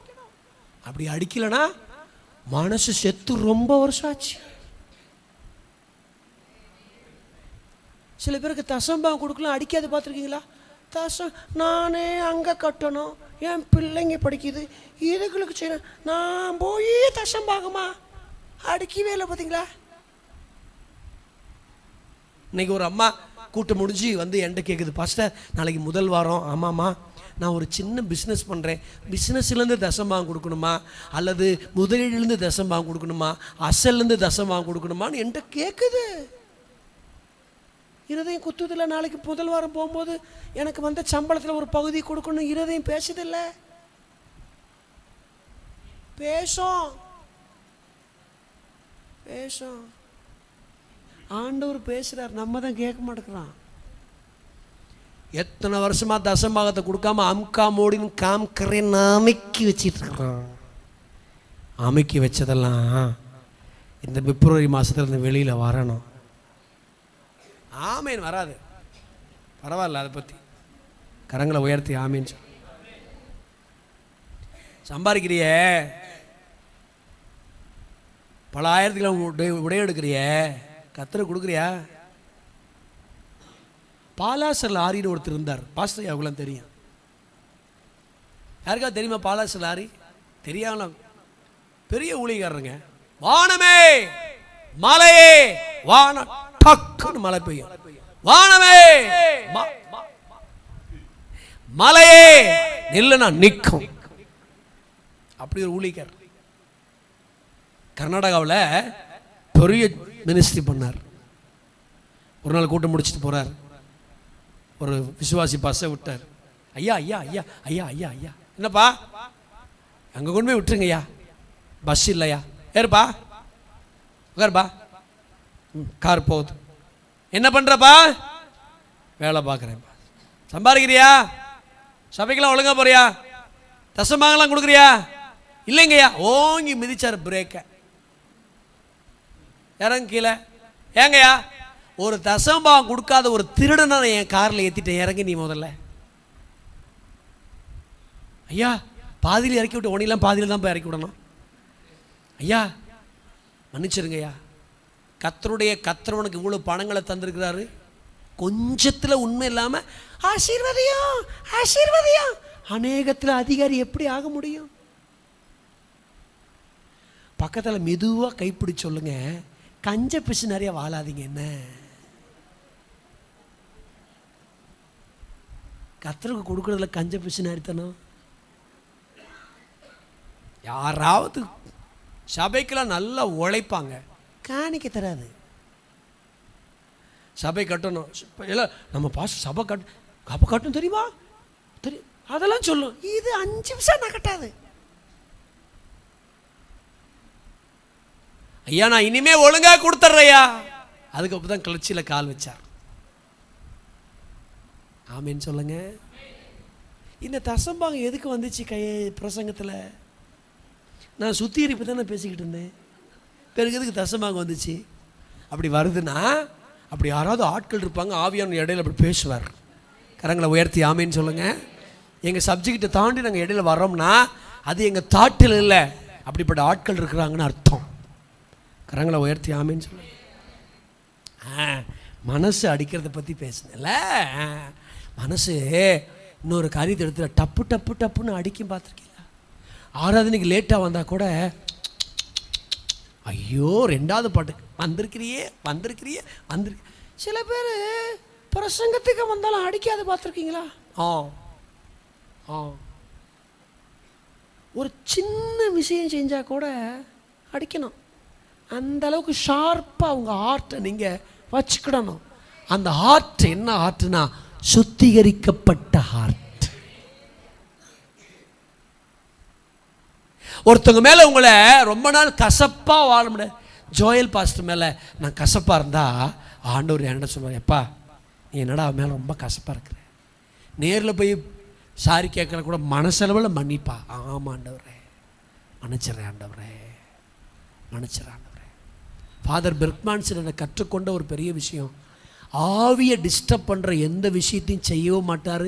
அப்படி அடிக்கலனா மனசு செத்து ரொம்ப வருஷம் ஆச்சு. சில பேருக்கு தசம்பாகம் கொடுக்கலாம், அடிக்காது. பார்த்துருக்கீங்களா? நானே அங்கே கட்டணும், என் பிள்ளைங்க படிக்குது, இதுகளுக்கு செய்யணும், நான் போய் தசம்பாகமா அடிக்கவே இல்லை. பார்த்தீங்களா? இன்னைக்கு ஒரு அம்மா கூட்டம் முடிஞ்சு வந்து என்கிட்ட கேட்குது, பாஸ்டர் நாளைக்கு முதல் வாரம், ஆமாம்மா நான் ஒரு சின்ன பிஸ்னஸ் பண்ணுறேன், பிஸ்னஸ்லேருந்து தசம்பாகம் கொடுக்கணுமா அல்லது முதலீடுலேருந்து தசம்பாகம் கொடுக்கணுமா அசல்லேருந்து தசம்பாகம் கொடுக்கணுமான்னு என்கிட்ட கேட்குது. இருதயம் குத்துதில்லை. நாளைக்கு முதல் வாரம் போகும்போது எனக்கு வந்த சம்பளத்தில் ஒரு பகுதி கொடுக்கணும். இருதயம் பேசுதில்லை, பேசும். ஆண்டவர் பேசுகிறார், நம்ம தான் கேட்க மாட்டேங்கிறான். எத்தனை வருஷமா தசம்பாகத்தை கொடுக்காம அம்கா மோடின்னு காம்கரேன் அமைக்கி வச்சிட்டு இருக்கிறான். அமைக்கி வச்சதெல்லாம் இந்த பிப்ரவரி மாதத்துல இருந்து வெளியில் வரணும். ஆமேன் வராது, பரவாயில்ல, அதை பற்றி கரங்களை உயர்த்தி ஆமேன். சம்பாதிக்கிறிய, பல ஆயிரத்துக்கு உடைய எடுக்கிறிய, கத்திர கொடுக்குறியா? பாலாசர் லாரின்னு ஒருத்தர் இருந்தார், பாஸ்டர் அவங்களாம் தெரியும். யாருக்கா தெரியுமா பாலாசர் லாரி? தெரியாமலாம் பெரிய ஊழியக்காரருங்க. வானமே மலையே, வானம் டக்குன்னு மழை பெய்யும். வானமே மலையே நில்லுனா நிற்கும். அப்படி ஒரு ஊழியக்காரர் கர்நாடகாவில் பெரிய மினிஸ்ட்ரி பண்ணார். ஒரு நாள் கூட்டம் முடிச்சுட்டு போறார், ஒரு விசுவாசி பஸ்ஸை விட்டார். ஐயா ஐயா ஐயா ஐயா ஐயா ஐயா என்னப்பா, அங்கே கொண்டு போய் விட்டுருங்க ஐயா, பஸ் இல்லையா, ஏறுப்பா உட்காருப்பா, கார் போகுது. என்ன பண்ணுறப்பா? வேலை பார்க்குறேன்ப்பா. சம்பாதிக்கிறியா? சபைக்கெல்லாம் ஒழுங்கா போறியா? தசமாகலாம் கொடுக்குறியா? இல்லைங்கய்யா. ஓங்கி மிதிச்சார் பிரேக்கை, இறங்க கீழே. ஏங்கய்யா, ஒரு தசம்பாகம் கொடுக்காத ஒரு திருடனை நான் என் காரில் ஏற்றிட்டேன், இறங்கி நீ முதல்ல. ஐயா பாதியில் இறக்கி விட்டு, ஒன்றிலாம் பாதியில் தான் போய் இறக்கி விடணும். ஐயா மன்னிச்சிருங்கய்யா, கர்த்தரவனுக்கு இவ்வளோ பணங்களை தந்திருக்கிறாரு, கொஞ்சத்தில் உண்மை இல்லாமல் ஆசீர்வதியம் ஆசீர்வதியம், அநேகத்தில் அதிகாரி எப்படி ஆக முடியும்? பக்கத்தில் மெதுவாக கைப்பிடி சொல்லுங்க, கஞ்ச பிசு நிறைய வாழாதீங்க. என்ன கர்த்தருக்கு கொடுக்குறதுல கஞ்ச பிசு நேரித்தனம்? யாராவது சபைக்கெல்லாம் நல்லா உழைப்பாங்க, காணிக்க தராது. சபை கட்டணும், இல்லை நம்ம பாஸ் சபை கட்டணும் தெரியுமா, தெரியும், அதெல்லாம் சொல்லும். இது 5 நிமிஷம் நான் கட்டாது. ஐயா நான் இனிமே ஒழுங்கா கொடுத்துட்றையா, அதுக்கப்புறம் தான் கிளர்ச்சியில் கால் வச்சார். ஆமேன்னு சொல்லுங்க. இந்த தசம்பாங்க எதுக்கு வந்துச்சு பிரசங்கத்தில்? நான் சுத்திகரிப்பு தான் நான் பேசிக்கிட்டு இருந்தேன். பிறகு எதுக்கு தசம்பாங்க வந்துச்சு? அப்படி வருதுன்னா அப்படி யாராவது ஆட்கள் இருப்பாங்க, ஆவியான இடையில அப்படி பேசுவார். கரங்களை உயர்த்தி ஆமேன்னு சொல்லுங்க. எங்கள் சப்ஜெக்டை தாண்டி நாங்கள் இடையில வரோம்னா அது எங்கள் தாட்டில் இல்லை, அப்படிப்பட்ட ஆட்கள் இருக்கிறாங்கன்னு அர்த்தம். கரங்களை உயர்த்தி ஆமேன்னு சொல்லுங்க. மனசு அடிக்கிறத பற்றி பேசுனேன்ல, மனசு இன்னொரு காரியத்தை எடுத்துல டப்பு டப்பு டப்புன்னு அடிக்கும். பார்த்துருக்கீங்களா? ஆராதனைக்கு லேட்டாக வந்தால் கூட ஐயோ 2வது பாட்டு வந்திருக்கிறியே வந்திருக்கிறியே வந்திருக்கு. சில பேர் பிரசங்கத்துக்கு வந்தாலும் அடிக்காது, பார்த்துருக்கீங்களா? ஒரு சின்ன விஷயம் செஞ்சால் கூட அடிக்கணும். அந்த அளவுக்கு ஷார்ப்பாக அவங்க ஹார்ட்டை நீங்கள் வச்சுக்கிடணும். அந்த ஹார்ட் என்ன ஹார்ட்னா சுத்திகரிக்கப்பட்ட ஹார்ட். ஒருத்தவங்க மேலே உங்களை ரொம்ப நாள் கசப்பாக வாழ முடியாது. ஜோயல் பாஸ்டர் மேலே நான் கசப்பாக இருந்தால் ஆண்டவர் என்ன சொல்லுவார், எப்பா நீ என்னடா அவன் மேலே ரொம்ப கசப்பாக இருக்கிற, நேரில் போய் சாரி கேட்கல கூட மனசளவில் மன்னிப்பா. ஆமாம் ஆண்டவரே, மன்னிச்சிடறேன் ஆண்டவரே, மன்னிச்சிடறேன் ஆண்டவரே. ஃபாதர் பெர்க்மான்சன் என்னை கற்றுக்கொண்ட ஒரு பெரிய விஷயம், ஆவியை டிஸ்டர்ப் பண்ணுற எந்த விஷயத்தையும் செய்யவும் மாட்டார்,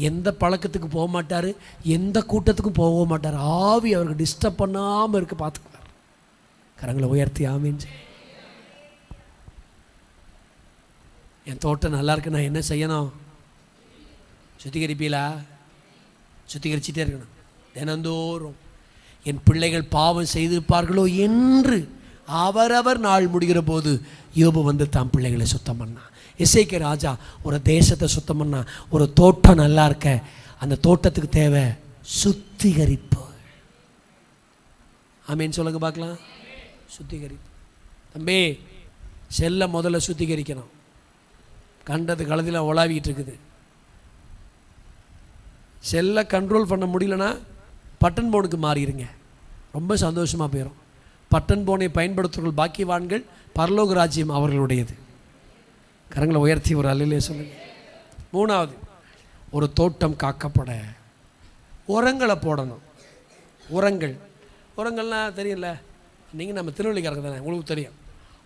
எந்த பழக்கத்துக்கு போக மாட்டார், எந்த கூட்டத்துக்கும் போகவும் மாட்டார். ஆவி அவருக்கு டிஸ்டர்ப் பண்ணாமல் இருக்க பார்த்துக்குவார். கரங்களை உயர்த்தி ஆமீன். என் தோட்டம் நல்லா இருக்கு, நான் என்ன செய்யணும்? சுத்திகரிப்பீலா? சுத்திகரிச்சுட்டே இருக்கணும் தினந்தோறும். என் பிள்ளைகள் பாவம் செய்திருப்பார்களோ என்று அவரவர் நாள் முடிகிற போது யோபு வந்து தான் பிள்ளைகளை சுத்தம் பண்ணான். எசேக்கியா ராஜா ஒரு தேசத்தை சுத்தம் பண்ணா. ஒரு தோட்டம் நல்லா இருக்க அந்த தோட்டத்துக்கு தேவை சுத்திகரிப்பு. ஆமீன் சொல்லுங்க பார்க்கலாம். சுத்திகரிப்பு. தம்பி செல்ல முதல்ல சுத்திகரிக்கணும். கண்டது கழுதியில் உலாவிக்கிட்டு இருக்குது. செல்லை கண்ட்ரோல் பண்ண முடியலன்னா பட்டன் போனுக்கு மாறிடுங்க, ரொம்ப சந்தோஷமாக போயிடும். பட்டன் போனை பயன்படுத்துவர்கள் பாக்கியவான்கள், பரலோக ராஜ்யம் அவர்களுடையது. கரங்களை உயர்த்தி ஒரு அல்லையிலே சொல்லுங்க. 3வது, ஒரு தோட்டம் காக்கப்பட உரங்களை போடணும். உரங்கள்லாம் தெரியல, நீங்கள் நம்ம திருவள்ளிக்காரங்க தானே, உங்களுக்கு தெரியும்.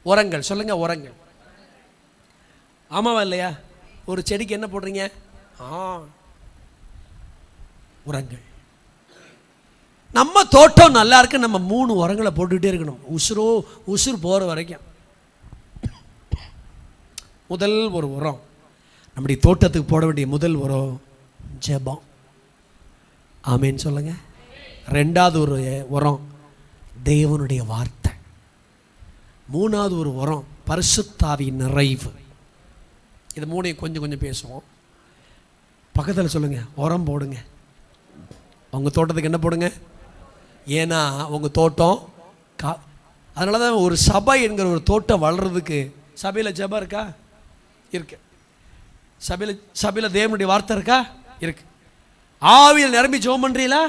உரங்கள் சொல்லுங்கள். உரங்கள் ஆமாவா இல்லையா? ஒரு செடிக்கு என்ன போடுறீங்க? உரங்கள். நம்ம தோட்டம் நல்லா இருக்கு, நம்ம 3 உரங்களை போட்டுக்கிட்டே இருக்கணும், உசுறு போகிற வரைக்கும். முதல் ஒரு உரம், நம்முடைய தோட்டத்துக்கு போட வேண்டிய முதல் உரம் ஜெபம். ஆமேன்னு சொல்லுங்க. 2வது ஒரு உரம் தேவனுடைய வார்த்தை. 3வது ஒரு உரம் பரிசுத்தாவியின் நிறைவு. இது 3ஐயும் கொஞ்சம் பேசுவோம். பக்கத்தில் சொல்லுங்க, உரம் போடுங்க. உங்கள் தோட்டத்துக்கு என்ன போடுங்க? ஏன்னா உங்கள் தோட்டம் அதனால தான் ஒரு சபை என்கிற ஒரு தோட்டம் வளர்கிறதுக்கு சபையில் ஜெபம் இருக்கா? இருக்கு. சபையில் தேவனுடைய வார்த்தை இருக்கா? இருக்கு. ஆவியில் நிரம்பி ஜெபம் பண்ணுறீங்களா?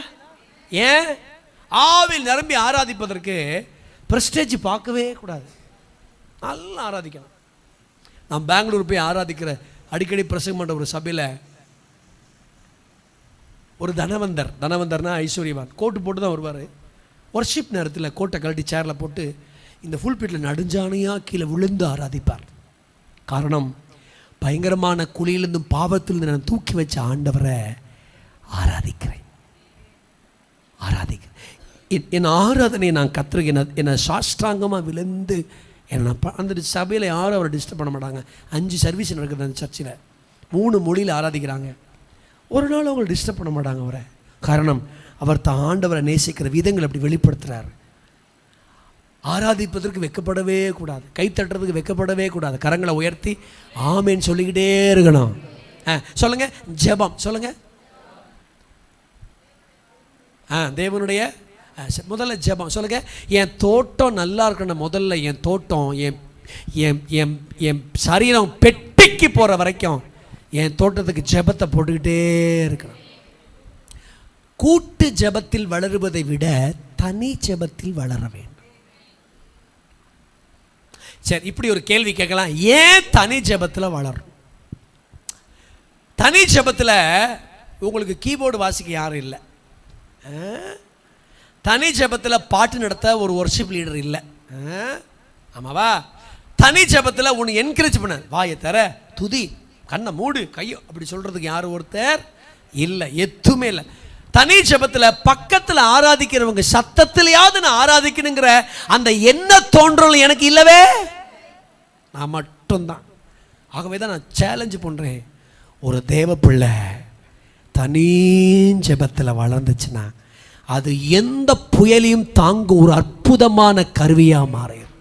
ஏன்? ஆவியில் நிரம்பி ஆராதிப்பதற்கு பிரஸ்டேஜ் பார்க்கவே கூடாது, நல்லா ஆராதிக்கணும். நான் பெங்களூர் போய் ஆராதிக்கிற அடிக்கடி பிரசங்கம் பண்ணுற ஒரு சபையில் ஒரு தனவந்தர்னா ஐஸ்வர்யவான், கோட்டு போட்டு தான் வருவார். ஒர்ஷிப் நேரத்தில் கோட்டை கழட்டி சேரில் போட்டு இந்த ஃபுல் பீட்டில் நடுஞ்சானையாக கீழே விழுந்து ஆராதிப்பார். காரணம், பயங்கரமான குழியிலிருந்தும் பாவத்திலிருந்து நான் தூக்கி வச்ச ஆண்டவரை ஆராதிக்கிறேன். என் ஆராதனை நான் கற்றுக்கிறேன். என்னை சாஷ்டாங்கமாக விழுந்து அந்த சபையில் யாரும் அவரை டிஸ்டர்ப் பண்ண மாட்டாங்க. 5 சர்வீஸ் நடக்குது அந்த சர்ச்சில், 3 மொழியில் ஆராதிக்கிறாங்க. ஒரு நாள் அவங்களை டிஸ்டர்ப் பண்ண மாட்டாங்க அவரை. காரணம், அவர் தான் ஆண்டவரை நேசிக்கிற விதங்கள் அப்படி வெளிப்படுத்துகிறார். ஆராதிப்பதற்கு வெட்கப்படவே கூடாது, கை தட்டுறதுக்கு வெட்கப்படவே கூடாது. கரங்களை உயர்த்தி ஆமேன்னு சொல்லிக்கிட்டே இருக்கணும். சொல்லுங்க, ஜெபம் சொல்லுங்க. தேவனுடைய முதல்ல ஜெபம் சொல்லுங்க. என் தோட்டம் நல்லா இருக்கணும். முதல்ல என் தோட்டம், என் சரீரம் பெட்டிக்கு போகிற வரைக்கும் என் தோட்டத்துக்கு ஜெபத்தை போட்டுக்கிட்டே இருக்கணும். கூட்டு ஜெபத்தில் வளருவதை விட தனி ஜெபத்தில் வளர வேண்டும். சரி, இப்படி ஒரு கேள்வி கேட்கலாம். ஏன் தனி ஜெபத்தில் வளரும்? தனி ஜெபத்தில் உங்களுக்கு கீபோர்டு வாசிக்க யாரும் இல்லை. தனி ஜெபத்தில் பாட்டு நடத்த ஒரு வொர்ஷிப் லீடர் இல்லை. ஆமாவா? தனி ஜெபத்தில் உன்னை என்கரேஜ் பண்ண, வாயை தர, துதி, கண்ணை மூடு, கையோ அப்படி சொல்கிறதுக்கு யாரும் ஒருத்தர் இல்லை, எதுவுமே இல்லை. தனி ஜெபத்தில் பக்கத்தில் ஆராதிக்கிறவங்க சத்தத்திலேயாவது நான் ஆராதிக்கணுங்கிற அந்த என்ன தோன்றல் எனக்கு இல்லவே, நான் மட்டும்தான். ஆகவே தான் நான் சேலஞ்சு பண்ணுறேன், ஒரு தேவ பிள்ளை தனி ஜெபத்தில் வளர்ந்துச்சுன்னா அது எந்த புயலையும் தாங்கும் ஒரு அற்புதமான கருவியாக மாறும்.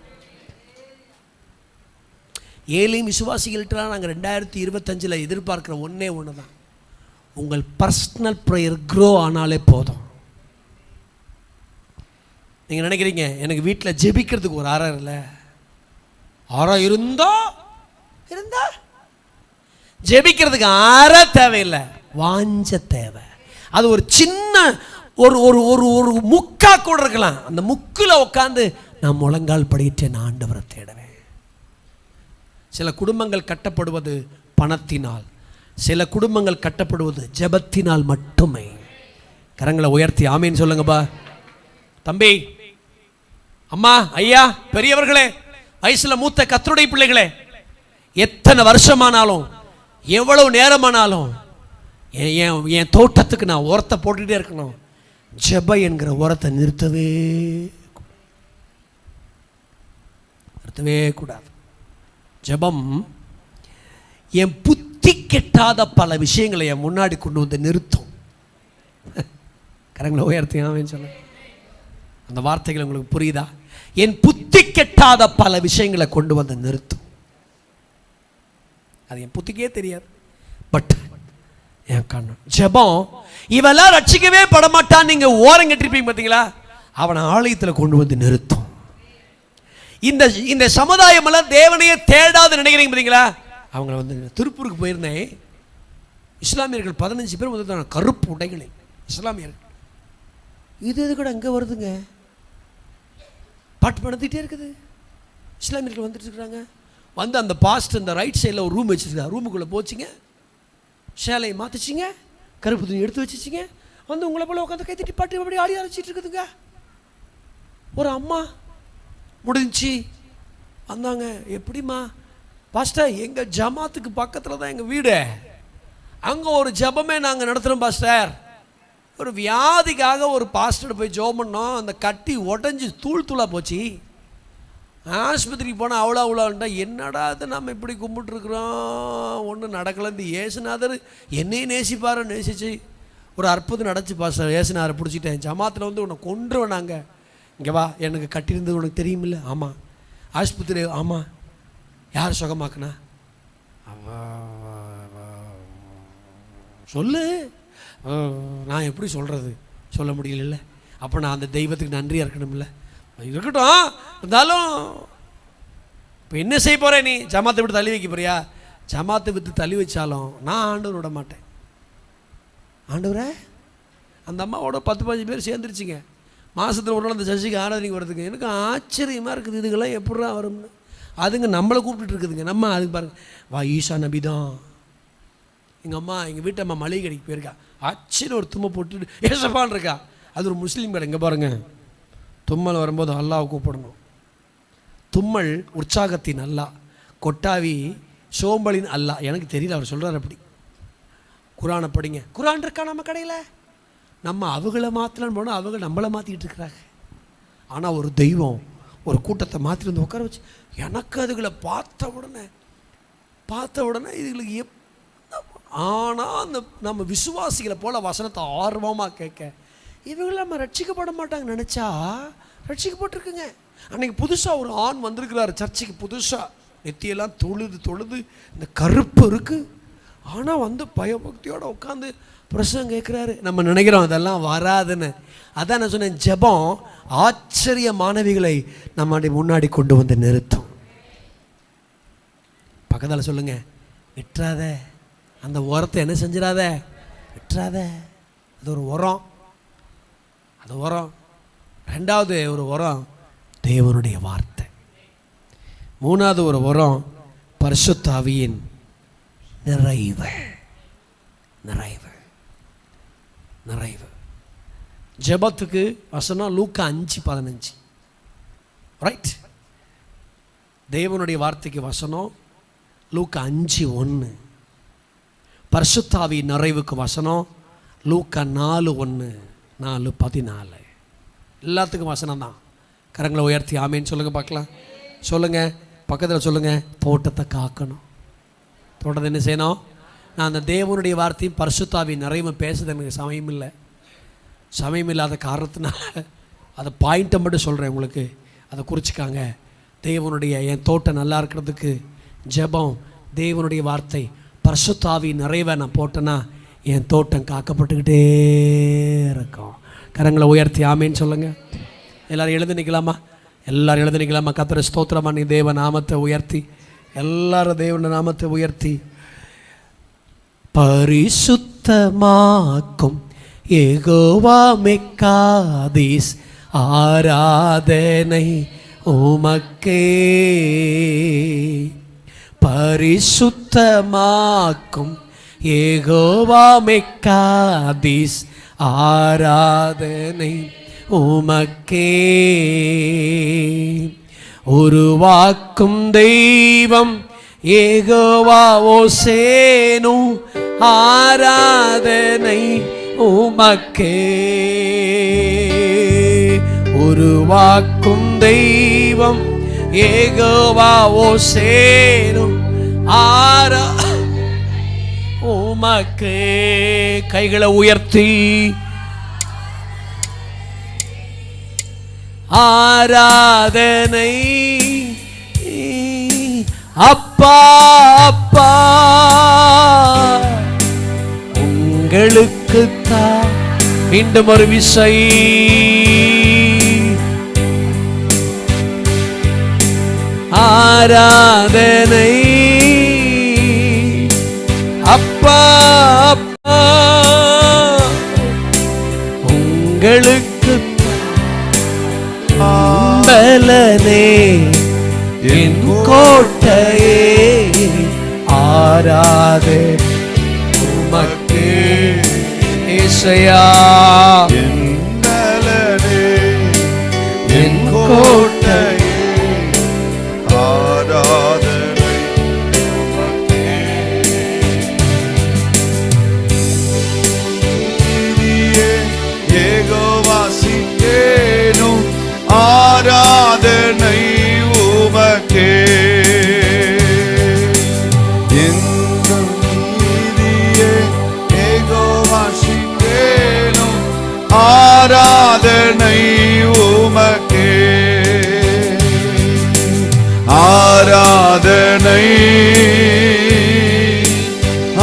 ஏழையும் விசுவாசிகள்கிட்ட நாங்கள் 2025 எதிர்பார்க்குற ஒன்றே ஒன்று தான், உங்கள் பர்சனல் ப்ரேயர் க்ரோ ஆனாலே போதும். நீங்கள் நினைக்கிறீங்க எனக்கு வீட்டில் ஜெபிக்கிறதுக்கு ஒரு அறை இல்லை, அறை இருந்தா ஜெபிக்கிறதுக்கு அறை தேவையில்லை, வாஞ்ச தேவை. அது ஒரு சின்ன ஒரு ஒரு ஒரு ஒரு முக்கா கூட இருக்கலாம். அந்த முக்கில் உட்காந்து நான் முழங்கால் படிக்கிட்டு நான் ஆண்டவரை தேடுவேன். சில குடும்பங்கள் கட்டப்படுவது பணத்தினால், சில குடும்பங்கள் கட்டப்படுவது ஜெபத்தினால் மட்டுமே. கரங்களை உயர்த்தி ஆமீன் சொல்லுங்கப்பா. தம்பி, அம்மா, ஐயா, பெரியவர்களே, வயசுல மூத்த கர்த்தருடைய பிள்ளைகளே, எத்தனை வருஷமானாலும் எவ்வளவு நேரமானாலும் என் தோட்டத்துக்கு நான் உரத்தை போட்டுக்கிட்டே இருக்கணும். ஜெப என்கிற உரத்தை நிறுத்தவே கூடாது. ஜெபம் என் புத்தி கெட்டாத பல விஷயங்களை என் முன்னாடி கொண்டு வந்து நிறுத்தும். கரங்களை உயர்த்தியாவேன்னு சொல்ல, அந்த வார்த்தைகள் உங்களுக்கு புரியுதா? என் புத்தி கெட்டாத பல விஷயங்களை கொண்டு வந்து நிறுத்தும். அது என் புத்திக்கே தெரியாது, பட் என் கண்ணு ஜெபம். இவெல்லாம் ரட்சிக்கவே படமாட்டான் நீங்க ஓரம் கட்டிருப்பீங்க பார்த்தீங்களா, அவனை ஆலயத்தில் கொண்டு வந்து நிறுத்தும். இந்த சமுதாயம் எல்லாம் தேவனையே தேடாது நினைக்கிறீங்க பார்த்தீங்களா, அவங்கள வந்து திருப்பூருக்கு போயிருந்தேன். இஸ்லாமியர்கள் 15 பேர் வந்து கருப்பு உடைகளை, இஸ்லாமியர்கள். இது கூட அங்கே வருதுங்க, பாட்டு நடந்துகிட்டே இருக்குது. இஸ்லாமியர்கள் வந்துட்டு இருக்கிறாங்க. வந்து அந்த பாஸ்ட் அந்த ரைட் சைடில் ஒரு ரூம் வச்சுருக்கா, ரூமுக்குள்ளே போச்சுங்க, சேலையை மாற்றிச்சிங்க, கருப்பு துணி எடுத்து வச்சுச்சிங்க, வந்து உங்களை போல உட்காந்து கைத்தட்டி பாட்டு அப்படி ஆடி அரைச்சிட்டு இருக்குதுங்க. ஒரு அம்மா முடிஞ்சு வந்தாங்க. எப்படிம்மா? பாஸ்டர், எங்கள் ஜமாத்துக்கு பக்கத்தில் தான் எங்கள் வீடு, அங்கே ஒரு ஜபமே நாங்கள் நடத்துகிறோம் பாஸ்டர். ஒரு வியாதிக்காக ஒரு பாஸ்டர் போய் ஜோம் பண்ணோம், அந்த கட்டி உடஞ்சி தூள் தூளாக போச்சு. ஆஸ்பத்திரிக்கு போனால் அவ்வளோண்டா, என்னடா அது நம்ம இப்படி கும்பிட்டுருக்குறோம், ஒன்றும் நடக்கலை. இந்த ஏசுநாதர் என்னையும் நேசிப்பார, நேசிச்சு ஒரு அற்புதம் நடச்சு பாஸ்டர். ஏசுநாதரை பிடிச்சிட்டேன், ஜமாத்தில் வந்து உன்னை கொண்டுருவேன், நாங்கள் இங்கே வா, எனக்கு கட்டியிருந்தது உனக்கு தெரியுமில்ல? ஆமாம். ஆஸ்பத்திரி? ஆமாம். யார் சுகமாக்குனா? சொல்லு. நான் எப்படி சொல்கிறது, சொல்ல முடியல. அப்போ நான் அந்த தெய்வத்துக்கு நன்றியாக இருக்கணும்ல. இருக்கட்டும், இருந்தாலும் இப்போ என்ன செய்ய போகிறேன்? நீ ஜமாத்தை விட்டு தள்ளி வைக்க போறியா? ஜமாத்தை விட்டு தள்ளி வச்சாலும் நான் ஆண்டவர் விட மாட்டேன். ஆண்டவரே, அந்த அம்மாவோட 10-15 பேர் சேர்ந்துருச்சுங்க. மாதத்தில் ஒரு நாள் அந்த சர்ச்சைக்கு ஆராதனைக்கு வருதுங்க. எனக்கு ஆச்சரியமாக இருக்குது, இதுக்கெல்லாம் எப்படா வரும்னு. அதுங்க நம்மளை கூப்பிட்டு இருக்குதுங்க. நம்ம அதுக்கு பாருங்க, வா ஈஷா நபி தான். எங்கள் அம்மா, எங்கள் வீட்டு அம்மா மளிகை கடைக்கு போயிருக்கா, ஆச்சரியம் ஒரு தும்மை போட்டுட்டு ஏசப்பான் இருக்கா. அது ஒரு முஸ்லீம் கடை. இங்கே பாருங்கள், தும்மல் வரும்போது அல்லாஹ் கூப்பிடணும். தும்மல் உற்சாகத்தின் அல்லா, கொட்டாவி சோம்பலின் அல்லா. எனக்கு தெரியல, அவர் சொல்கிறார் அப்படி. குரானை படிங்க. குரான் இருக்கா நம்ம கடையில்? நம்ம அவங்கள மாற்றலான்னு போனால் அவங்க நம்மளை மாற்றிக்கிட்டு இருக்கிறாங்க. ஆனால் ஒரு தெய்வம் ஒரு கூட்டத்தை மாற்றி வந்து உட்கார வச்சு, எனக்கு அதுகளை பார்த்த உடனே இதுகளுக்கு ஆனால் அந்த நம்ம விசுவாசிகளை போல் வசனத்தை ஆர்வமாக கேட்க, இவங்களை நம்ம ரட்சிக்கப்பட மாட்டாங்க நினச்சா ரட்சிக்கப்பட்டிருக்குங்க. அன்னைக்கு புதுசாக ஒரு ஆண் வந்திருக்கிறாரு சர்ச்சுக்கு. புதுசாக நெத்தியெல்லாம் தொழுது இந்த கருப்பு இருக்குது. ஆனால் வந்து பயபக்தியோடு உட்காந்து பிரசங்கம் கேட்குறாரு. நம்ம நினைக்கிறோம் அதெல்லாம் வராதுன்னு. அதான் நான் சொன்னேன், ஜெபம் ஆச்சரிய மாணவிகளை நம்ம முன்னாடி கொண்டு வந்து நிறுத்தும். பக்கத்தில் சொல்லுங்க, விட்டுறாத அந்த உரத்தை, என்ன செஞ்சிடாத, விட்டுறாத. அது ஒரு உரம், அது உரம். ரெண்டாவது ஒரு உரம் தேவனுடைய வார்த்தை. மூணாவது ஒரு உரம் பரிசுத்த ஆவியின் நிறைவு. நிறைவு நிறைவு. ஜெபத்துக்கு வசனம் லூக்கா 5:15. ரைட். தேவனுடைய வார்த்தைக்கு வசனம் லூக்கா 5:1. பரிசுத்த ஆவியின் நிறைவுக்கு வசனம் லூக்கா 4:1, 4:14. எல்லாத்துக்கும் வசனம் தான். கரங்களை உயர்த்தி ஆமேன்னு சொல்லுங்க பார்க்கலாம். சொல்லுங்க, பக்கத்தில் சொல்லுங்க. தோட்டத்தை காக்கணும். தோட்டத்தை என்ன செய்யணும்? நான் அந்த தேவனுடைய வார்த்தையும் பரிசுத்த ஆவியின் நிறைவும் பேசுறது எனக்கு சமயம் இல்லாத காரணத்தினால அதை பாயிண்ட்டை மட்டும் சொல்கிறேன் உங்களுக்கு. அதை குறிச்சிக்காங்க. தேவனுடைய என் தோட்டம் நல்லா இருக்கிறதுக்கு ஜெபம், தேவனுடைய வார்த்தை, பரிசுத்த ஆவியின் நிறைவை நான் போட்டேன்னா என் தோட்டம் காக்கப்பட்டுக்கிட்டே இருக்கும். கரங்களை உயர்த்தி ஆமேன்னு சொல்லுங்கள். எல்லோரும் எழுந்து நிற்கலாமா? எல்லாரும் எழுந்து நிற்கலாமா? கர்த்தரை ஸ்தோத்திரமா. நீ தேவ நாமத்தை உயர்த்தி, எல்லாரும் தேவன நாமத்தை உயர்த்தி. பரிசுத்தமாக்கும் யெகோவா மெக்காதீஸ், ஆராதனை உமக்கே. பரிசுத்தமாக்கும் யெகோவா மெக்காதீஸ், ஆராதனை உமக்கே. உருவாக்கும் தெய்வம் யெகோவா ஓசேனு, ஆராதனை உமக்கே. உருவாக்கும் தெய்வம் யெகோவா ஓசேனு, உமக்கே. கைகளை உயர்த்தி ஆராதனை. அப்பா அப்பா உங்களுக்குத்தான். மீண்டும் ஒரு விசை. ஆராதனை அப்பா அப்பா உங்களுக்கு. பலனே என் கோட்டையே, ஆராதே உமக்கே. இசையா என் பலனே என் கோட்டையே, ஆராதனை உமக்கே. நீதியே யெகோவா சிக்கேனு, ஆராதனை உமக்கே. எந்த நீதியே யெகோவா சிக்கேனு, ஆராதனை உமக்கே. ஆராதனை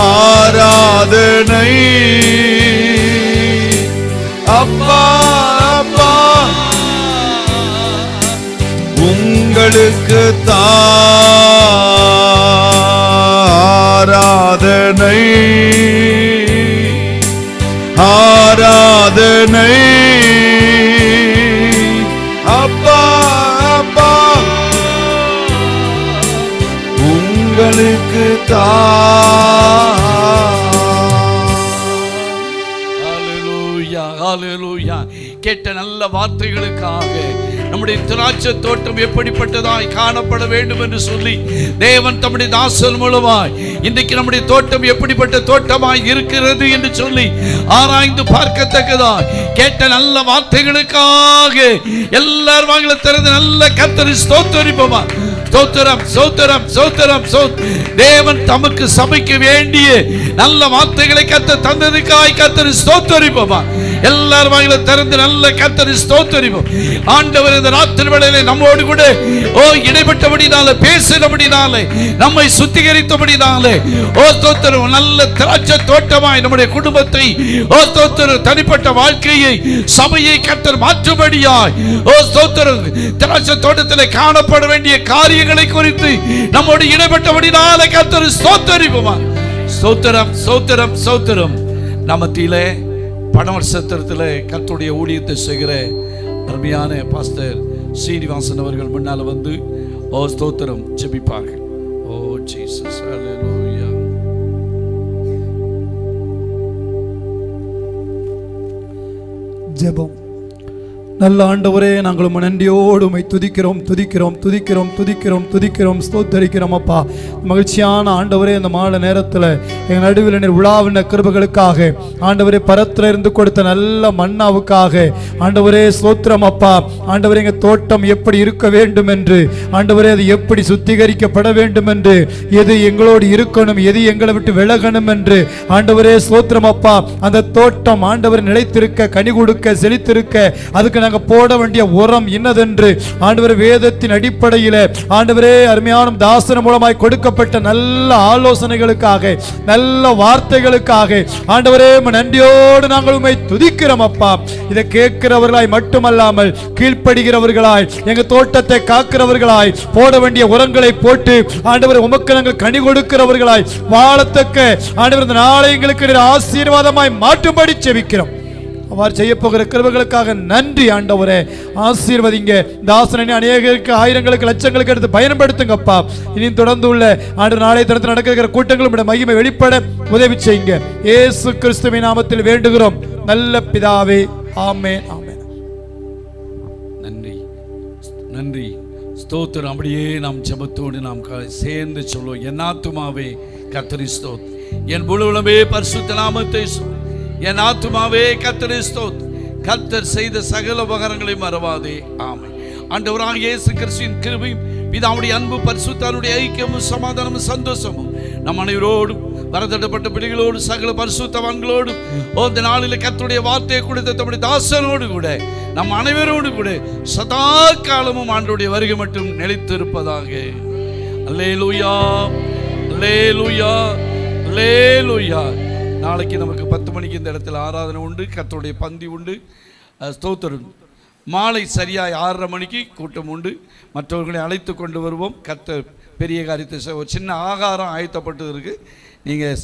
ஆராதனை அப்பா அப்பா உங்களுக்கு ஆராதனை. ஆராதனை அப்பா அப்பா உங்களுக்கு ஹல்லேலூயா ஹல்லேலூயா. கேட்ட நல்ல வார்த்தைகளுக்காக நம்முடைய திராட்சை தோட்டம் எப்படிப்பட்டதாய் காணப்பட வேண்டும் என்று சொல்லி தேவன் தம்முடைய தாசன் மூலமாய் இன்றைக்கு நம்முடைய தோட்டம் எப்படிப்பட்ட தோட்டமாய் இருக்கிறது என்று சொல்லி ஆராய்ந்து பார்க்கத்தக்கதாய் கேட்ட நல்ல வார்த்தைகளுக்காக எல்லாரும் வாயில திறந்து நல்ல கர்த்தரை ஸ்தோத்திரிப்போமா. ஸ்தோத்திரம் ஸ்தோத்திரம் ஸ்தோத்திரம். தேவன் தமக்கு சபைக்கு வேண்டிய நல்ல வார்த்தைகளை கர்த்தர் தந்ததுக்காய் கர்த்தரை ஸ்தோத்திரிப்போமா. எல்லாரும் வாயில திறந்து நல்ல கர்த்தரை ஸ்தோத்திரிப்போம். ஆண்டவர் இந்த ராத்திரி வேளையிலே நம்மோடு கூட இடைப்பட்டபடினாலே, பேசினபடினாலே, நம்மை சுத்திகரித்தபடினாலே ஸ்தோத்திரம். நல்ல திராட்சை தோட்டமாய் நம்முடைய குடும்பத்தை ஸ்தோத்திரம், தனிப்பட்ட வாழ்க்கையை, சபையை கர்த்தர் மாற்றும்படியாய் ஸ்தோத்திரம், திராட்சை தோட்டத்திலே காணப்பட வேண்டிய காரியங்களை குறித்து நம்மோடு இடைப்பட்டபடினாலே கர்த்தர் ஸ்தோத்திரிப்போமா. ஸ்தோத்திரம், ஸ்தோத்திரம், ஸ்தோத்திரம். நமத்திலே பணவர்சத்திரத்தில் கர்த்தருடைய ஊழியத்தை செய்கிற அருமையான பாஸ்டர் ஸ்ரீனிவாசன் அவர்கள் முன்னால் வந்து ஸ்தோத்திரம் ஜெபிப்பார்கள். ஓ ஜீசஸ், ஹல்லேலூயா. ஜெபம். நல்ல ஆண்டவரே, நாங்கள் உம்மை நன்றியோடு உம்மை துதிக்கிறோம், துதிக்கிறோம், துதிக்கிறோம், துதிக்கிறோம், துதிக்கிறோம், ஸ்தோத்தரிக்கிறோம் அப்பா. மகிழ்ச்சியான ஆண்டவரே, இந்த மாலை நேரத்தில் எங்கள் நடுவில் நீர் உலாவின கிருபைகளுக்காக, ஆண்டவரே பரத்தில் இருந்து கொடுத்த நல்ல மன்னாவுக்காக ஆண்டவரே ஸ்தோத்திரம் அப்பா. ஆண்டவரே, எங்கள் தோட்டம் எப்படி இருக்க வேண்டும் என்று, ஆண்டவரே அது எப்படி சுத்திகரிக்கப்பட வேண்டும் என்று, எது எங்களோடு இருக்கணும், எது எங்களை விட்டு விலகணும் என்று, ஆண்டவரே ஸ்தோத்திரம் அப்பா. அந்த தோட்டம் ஆண்டவர் நிலைத்திருக்க, கனி கொடுக்க, செழித்திருக்க, அதுக்கு நாங்கள் போட வேண்டிய உரம் இன்னதென்று ஆண்டவர் வேதத்தின் அடிப்படையில் ஆண்டவரே அருமையான தாசன மூலமாய் கொடுக்கப்பட்ட நல்ல ஆலோசனைகளுக்காக, நல்ல வார்த்தைகளுக்காக ஆண்டவரே நன்றியோடு நாங்கள் உம்மை துதிக்கிறோம் அப்பா. இதை கேட்கிறவர்களாய் மட்டுமல்லாமல் கீழ்ப்படுகிறவர்களாய், எங்க தோட்டத்தை காக்கிறவர்களாய், போட வேண்டிய உரங்களை போட்டு ஆண்டவர் உமக்கு நாங்கள் கனி கொடுக்கிறவர்களாய் வாழத்தக்க ஆண்டவர் இந்த நாளை எங்களுக்கு ஆசீர்வாதமாய் மாற்றும்படி செபிக்கிறோம். அவர் செய்ய போகிற கிருபைகளுக்காக நன்றி ஆண்டவரே. ஆசீர்வதிங்க தாசனை, அநேகருக்கு, ஆயிரங்களுக்கு, லட்சங்களுக்கு எடுத்து பயன்படுத்துங்கப்பா. இனி தொடர்ந்து உள்ள ஆண்டு நாளை தினத்தில் நடக்கிற கூட்டங்களும் மகிமை வெளிப்பட உதவி செய்யுங்க. இயேசு கிறிஸ்துவின் நாமத்தில் வேண்டுகிறோம் நல்ல பிதாவே, ஆமென், ஆமென். நன்றி, நன்றி, ஸ்தோத்திரம். அப்படியே நாம் ஜெபத்தோடு நாம் சேர்ந்து சொல்லுவோம். என் ஆத்துமாவே கர்த்தரை ஸ்தோத்திரம், என் முழு உலகமே பரிசுத்த நாமத்தை சொல். என் ஆத்துமாவே கர்த்தரை ஸ்தோத்திரம், கர்த்தர் செய்த சகல உபகாரங்களை மறவாதே. ஆமென். ஆண்டவராகிய இயேசு கிறிஸ்துவின் கிருபையும், பிதாவுடைய அன்பு, பரிசுத்தருடைய ஐக்கியமும், சமாதானமும், சந்தோஷமும் நம் அனைவரோடும், வரதட்டப்பட்ட பிள்ளைகளோடு, சகல பரிசுத்தவான்களோடும், இந்த நாளில் கர்த்தருடைய வார்த்தையை கொடுத்த தம்முடைய தாசனோடு கூட, நம் அனைவரோடு கூட சதா காலமும் ஆண்டவருடைய வருகை மட்டும் நிலைத்திருப்பதாக. அல்லேலூயா, அல்லேலூயா, அல்லேலூயா. நாளைக்கு நமக்கு 10 மணிக்கு இந்த இடத்துல ஆராதனை உண்டு, கர்த்தருடைய பந்தி உண்டு, ஸ்தோத்திரம். மாலை சரியாக 6:30 மணிக்கு கூட்டம் உண்டு. மற்றவர்களை அழைத்து கொண்டு வருவோம். கர்த்தர் பெரிய காரியத்தை, ஒரு சின்ன ஆகாரம் ஆயத்தப்பட்டு இருக்கு. நீங்கள்